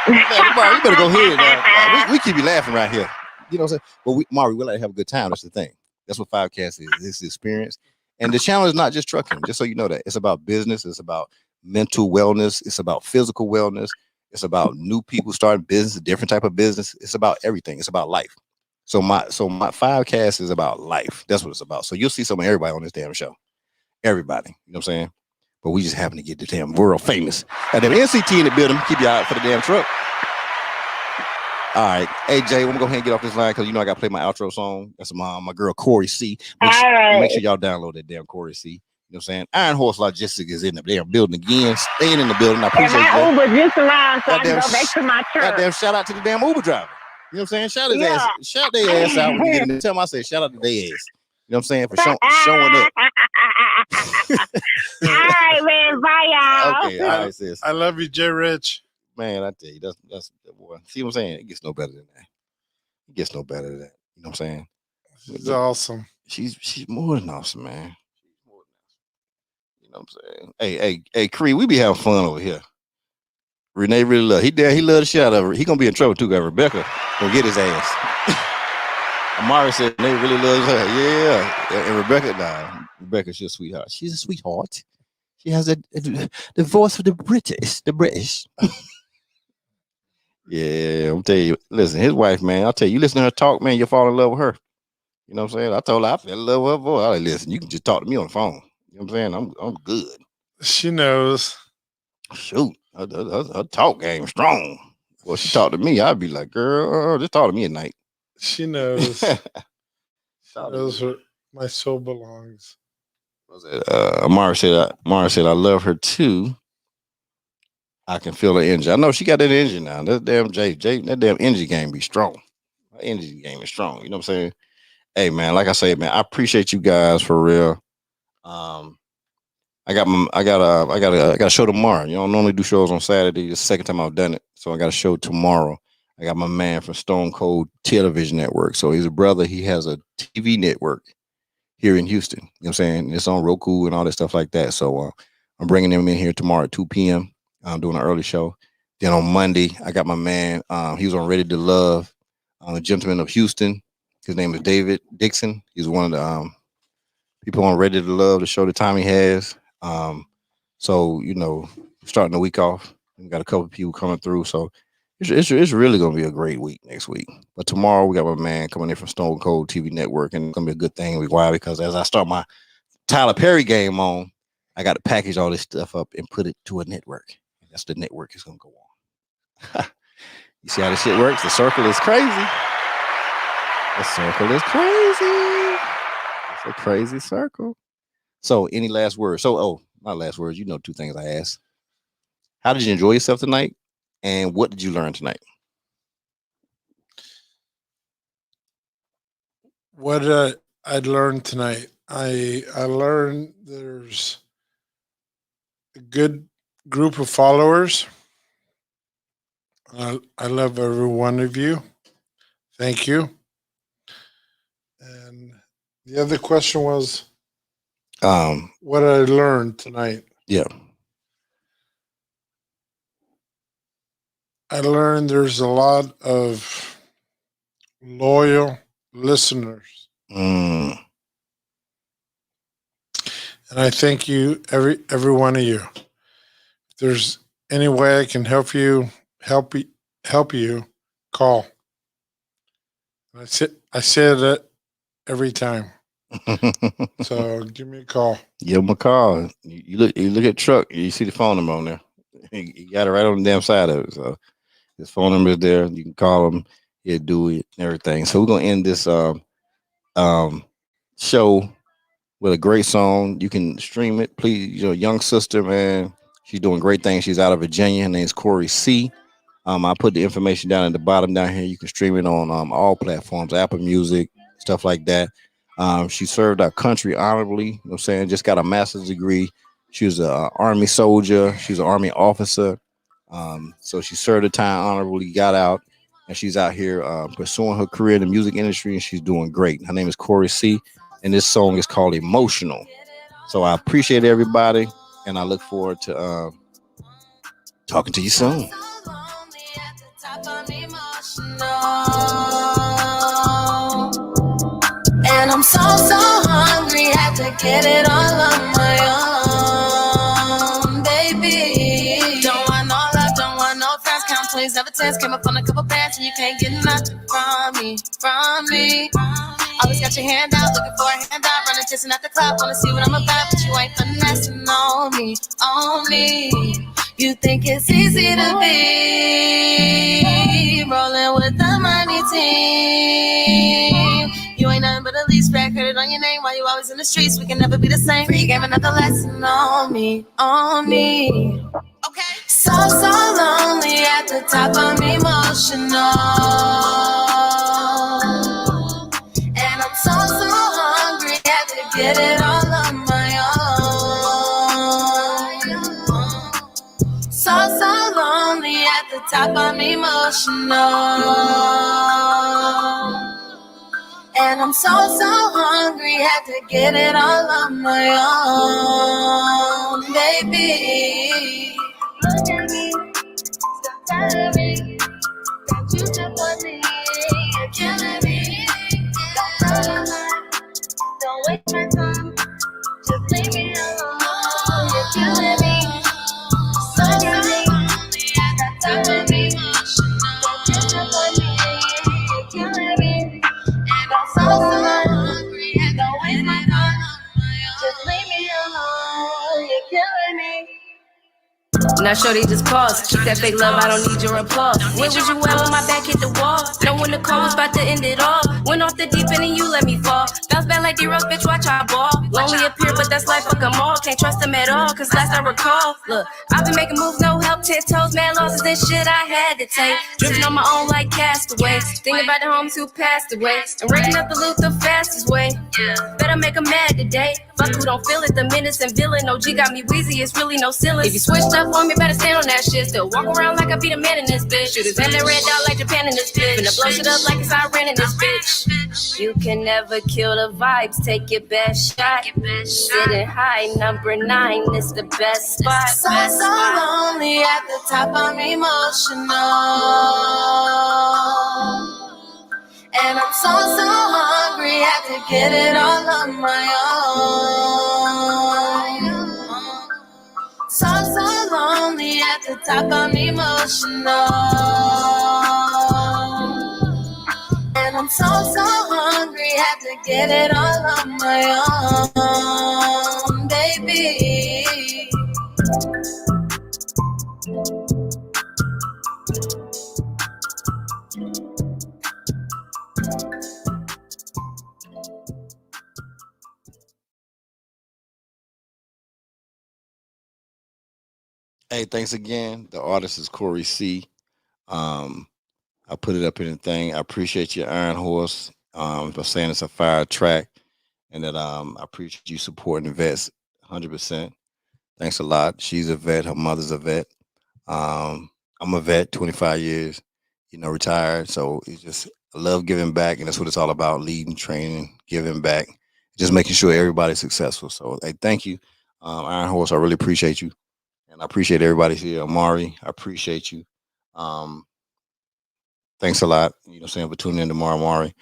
Man, Amari, you better go ahead. We keep you laughing right here. You know what I'm saying? But Amari, we like to have a good time. That's the thing. That's what Fivecast is. This is experience. And the channel is not just trucking, just so you know that. It's about business. It's about mental wellness. It's about physical wellness. It's about new people starting business, a different type of business. It's about everything. It's about life. So my Fivecast is about life. That's what it's about. So you'll see some of everybody on this damn show. Everybody. You know what I'm saying? But we just happen to get the damn world famous. And then NCT in the building. Keep you out for the damn truck. All right. Hey, Jay, I'm going to go ahead and get off this line because you know I got to play my outro song. That's my girl, Corey C. Make sure y'all download that damn Corey C. You know what I'm saying? Iron Horse Logistics is in the damn building again. Staying in the building. I appreciate my Uber just arrived, so I can go back to my truck. Goddamn shout out to the damn Uber driver. You know what I'm saying? Shout his ass. Shout their ass out when you get in there. Tell them I say shout out to their ass. You know what I'm saying? For showing up. All right, man. Bye, y'all. Okay, all right, sis. I love you, Jay Rich. Man, I tell you, that's the boy. See what I'm saying? It gets no better than that. It gets no better than that. You know what I'm saying? She's awesome. She's more than awesome, man. She's more than awesome. You know what I'm saying? Hey, Cree, we be having fun over here. Renee really love. He love the shit out of her. He gonna be in trouble too, guys. Rebecca gonna get his ass. Amari said Renee really loves her. Yeah. And Rebecca, she's a sweetheart. She's a sweetheart. She has the voice of the British. Yeah, I'm telling you. Listen, his wife, man. I'll tell you, listen to her talk, man. You'll fall in love with her. You know what I'm saying? I told her I fell in love with her voice. I like, listen, you can just talk to me on the phone. You know what I'm saying? I'm good. She knows. Shoot, her talk game strong. Well, she talked to me, I'd be like, girl, just talk to me at night. She knows. She knows where my soul belongs. Was it? Amara said, I love her too. I can feel her engine. I know she got that engine now. That damn Jay, that damn engine game be strong. Her engine game is strong. You know what I'm saying? Hey man, like I say, man, I appreciate you guys for real. I got a show tomorrow. You know, I don't normally do shows on Saturday. It's the second time I've done it. So I got a show tomorrow. I got my man from Stone Cold Television Network. So he's a brother. He has a TV network here in Houston. You know what I'm saying? It's on Roku and all that stuff like that. So I'm bringing him in here tomorrow at 2 p.m. I'm doing an early show. Then on Monday, I got my man. He was on Ready to Love, a gentleman of Houston. His name is David Dixon. He's one of the people on Ready to Love, the show that Tommy has. So, you know, starting the week off, we got a couple of people coming through. So it's really going to be a great week next week. But tomorrow we got my man coming in from Stone Cold TV Network, and it's going to be a good thing. Why? Because as I start my Tyler Perry game on, I got to package all this stuff up and put it to a network. That's the network is going to go on. You see how this shit works? The circle is crazy. The circle is crazy. It's a crazy circle. So any last words? So, my last words, you know, two things I asked. How did you enjoy yourself tonight? And what did you learn tonight? What I learned tonight, I learned there's a good group of followers. I love every one of you. Thank you. And the other question was, what I learned tonight. Yeah. I learned there's a lot of loyal listeners. And I thank you, every one of you. If there's any way I can help you, call. I say that every time. So give me a call. Give him a call. You look at truck, you see the phone number on there. You got it right on the damn side of it. So his phone number is there. You can call him. He'll do it and everything. So we're gonna end this show with a great song. You can stream it, please. Young sister, man, she's doing great things. She's out of Virginia. Her name's Corey C. I put the information down at the bottom down here. You can stream it on all platforms, Apple Music, stuff like that. She served our country honorably. You know what I'm saying? Just got a master's degree. She was an Army soldier. She was an Army officer. So she served her time honorably, got out, and she's out here pursuing her career in the music industry, and she's doing great. Her name is Corey C. And this song is called Emotional. So I appreciate everybody, and I look forward to talking to you soon. And I'm so hungry, had to get it all on my own, baby. Don't want no love, don't want no friends, count 20s, never 10s. Came up on a couple bands and you can't get nothing from me. Always got your hand out, looking for a handout, running, chasing at the club, wanna see what I'm about, but you ain't finessing on me. You think it's easy to be rolling with the money team. You ain't nothing but a least rag, heard it on your name while you always in the streets. We can never be the same. Free gave another lesson on me. Okay. So lonely at the top, I'm emotional. And I'm so hungry, had to get it all on my own. So lonely at the top, I'm emotional. And I'm so hungry, had to get it all on my own, baby. Look at me, stop telling me that you just want me, you're killing me. Don't tell your lies, don't waste my time, just leave me alone, you're killing me. So lonely, that time of me, that you just want me, you're killing me. So hungry, and don't waste my time. Just leave me alone, you're killing me. Now shorty, just pause. Keep that fake love, I don't need your applause. Where was you at when my back hit the wall? Know when the call was about to end it all. Went off the deep end and you let me fall. Bounce back like D-Rose, bitch, watch I ball. Lonely appear, but that's life, fuck them all. Can't trust them at all, cause last I recall, look, I've been making moves, no help, 10 toes, mad losses and shit I had to take. Drifting on my own like castaways. Thinking about the homies who passed away. And raking up the loot the fastest way. Better make them mad today. Fuck who don't feel it, the menace and villain. OG got me wheezy, it's really no ceiling. If you switched up on me, better stand on that shit. Still walk around like I be the man in this bitch. Shooters and that red dot like Japan in this bitch. Finna blow shit up like it's Iran in this bitch. You can never kill the vibes, take your best shot. Sitting high, number 9 is the best spot. So lonely at the top, I'm emotional. And I'm so hungry, had to get it all on my own. So lonely at the top, I'm emotional. And I'm so hungry, had to get it all on my own, baby. Hey, thanks again. The artist is Corey C. I put it up in the thing. I appreciate your Iron Horse for saying it's a fire track, and that I appreciate you supporting the vets 100%. Thanks a lot. She's a vet. Her mother's a vet. I'm a vet, 25 years, retired. So it's just I love giving back, and that's what it's all about: leading, training, giving back, just making sure everybody's successful. So hey, thank you, Iron Horse. I really appreciate you. And I appreciate everybody here. Amari, I appreciate you. Um, Thanks a lot, for tuning in tomorrow, Amari.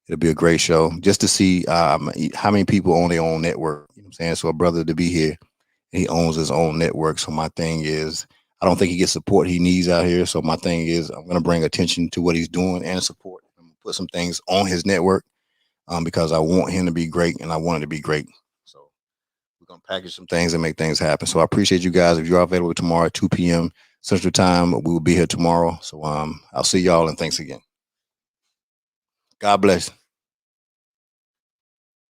It'll be a great show just to see how many people own their own network. You know what I'm saying? So a brother to be here, he owns his own network. So my thing is, I don't think he gets support he needs out here. So my thing is, I'm going to bring attention to what he's doing and support. I'm gonna put some things on his network because I want him to be great and I want it to be great. So we're going to package some things and make things happen. So I appreciate you guys. If you're available tomorrow at 2 p.m. Central Time, we will be here tomorrow. So I'll see y'all and thanks again. God bless.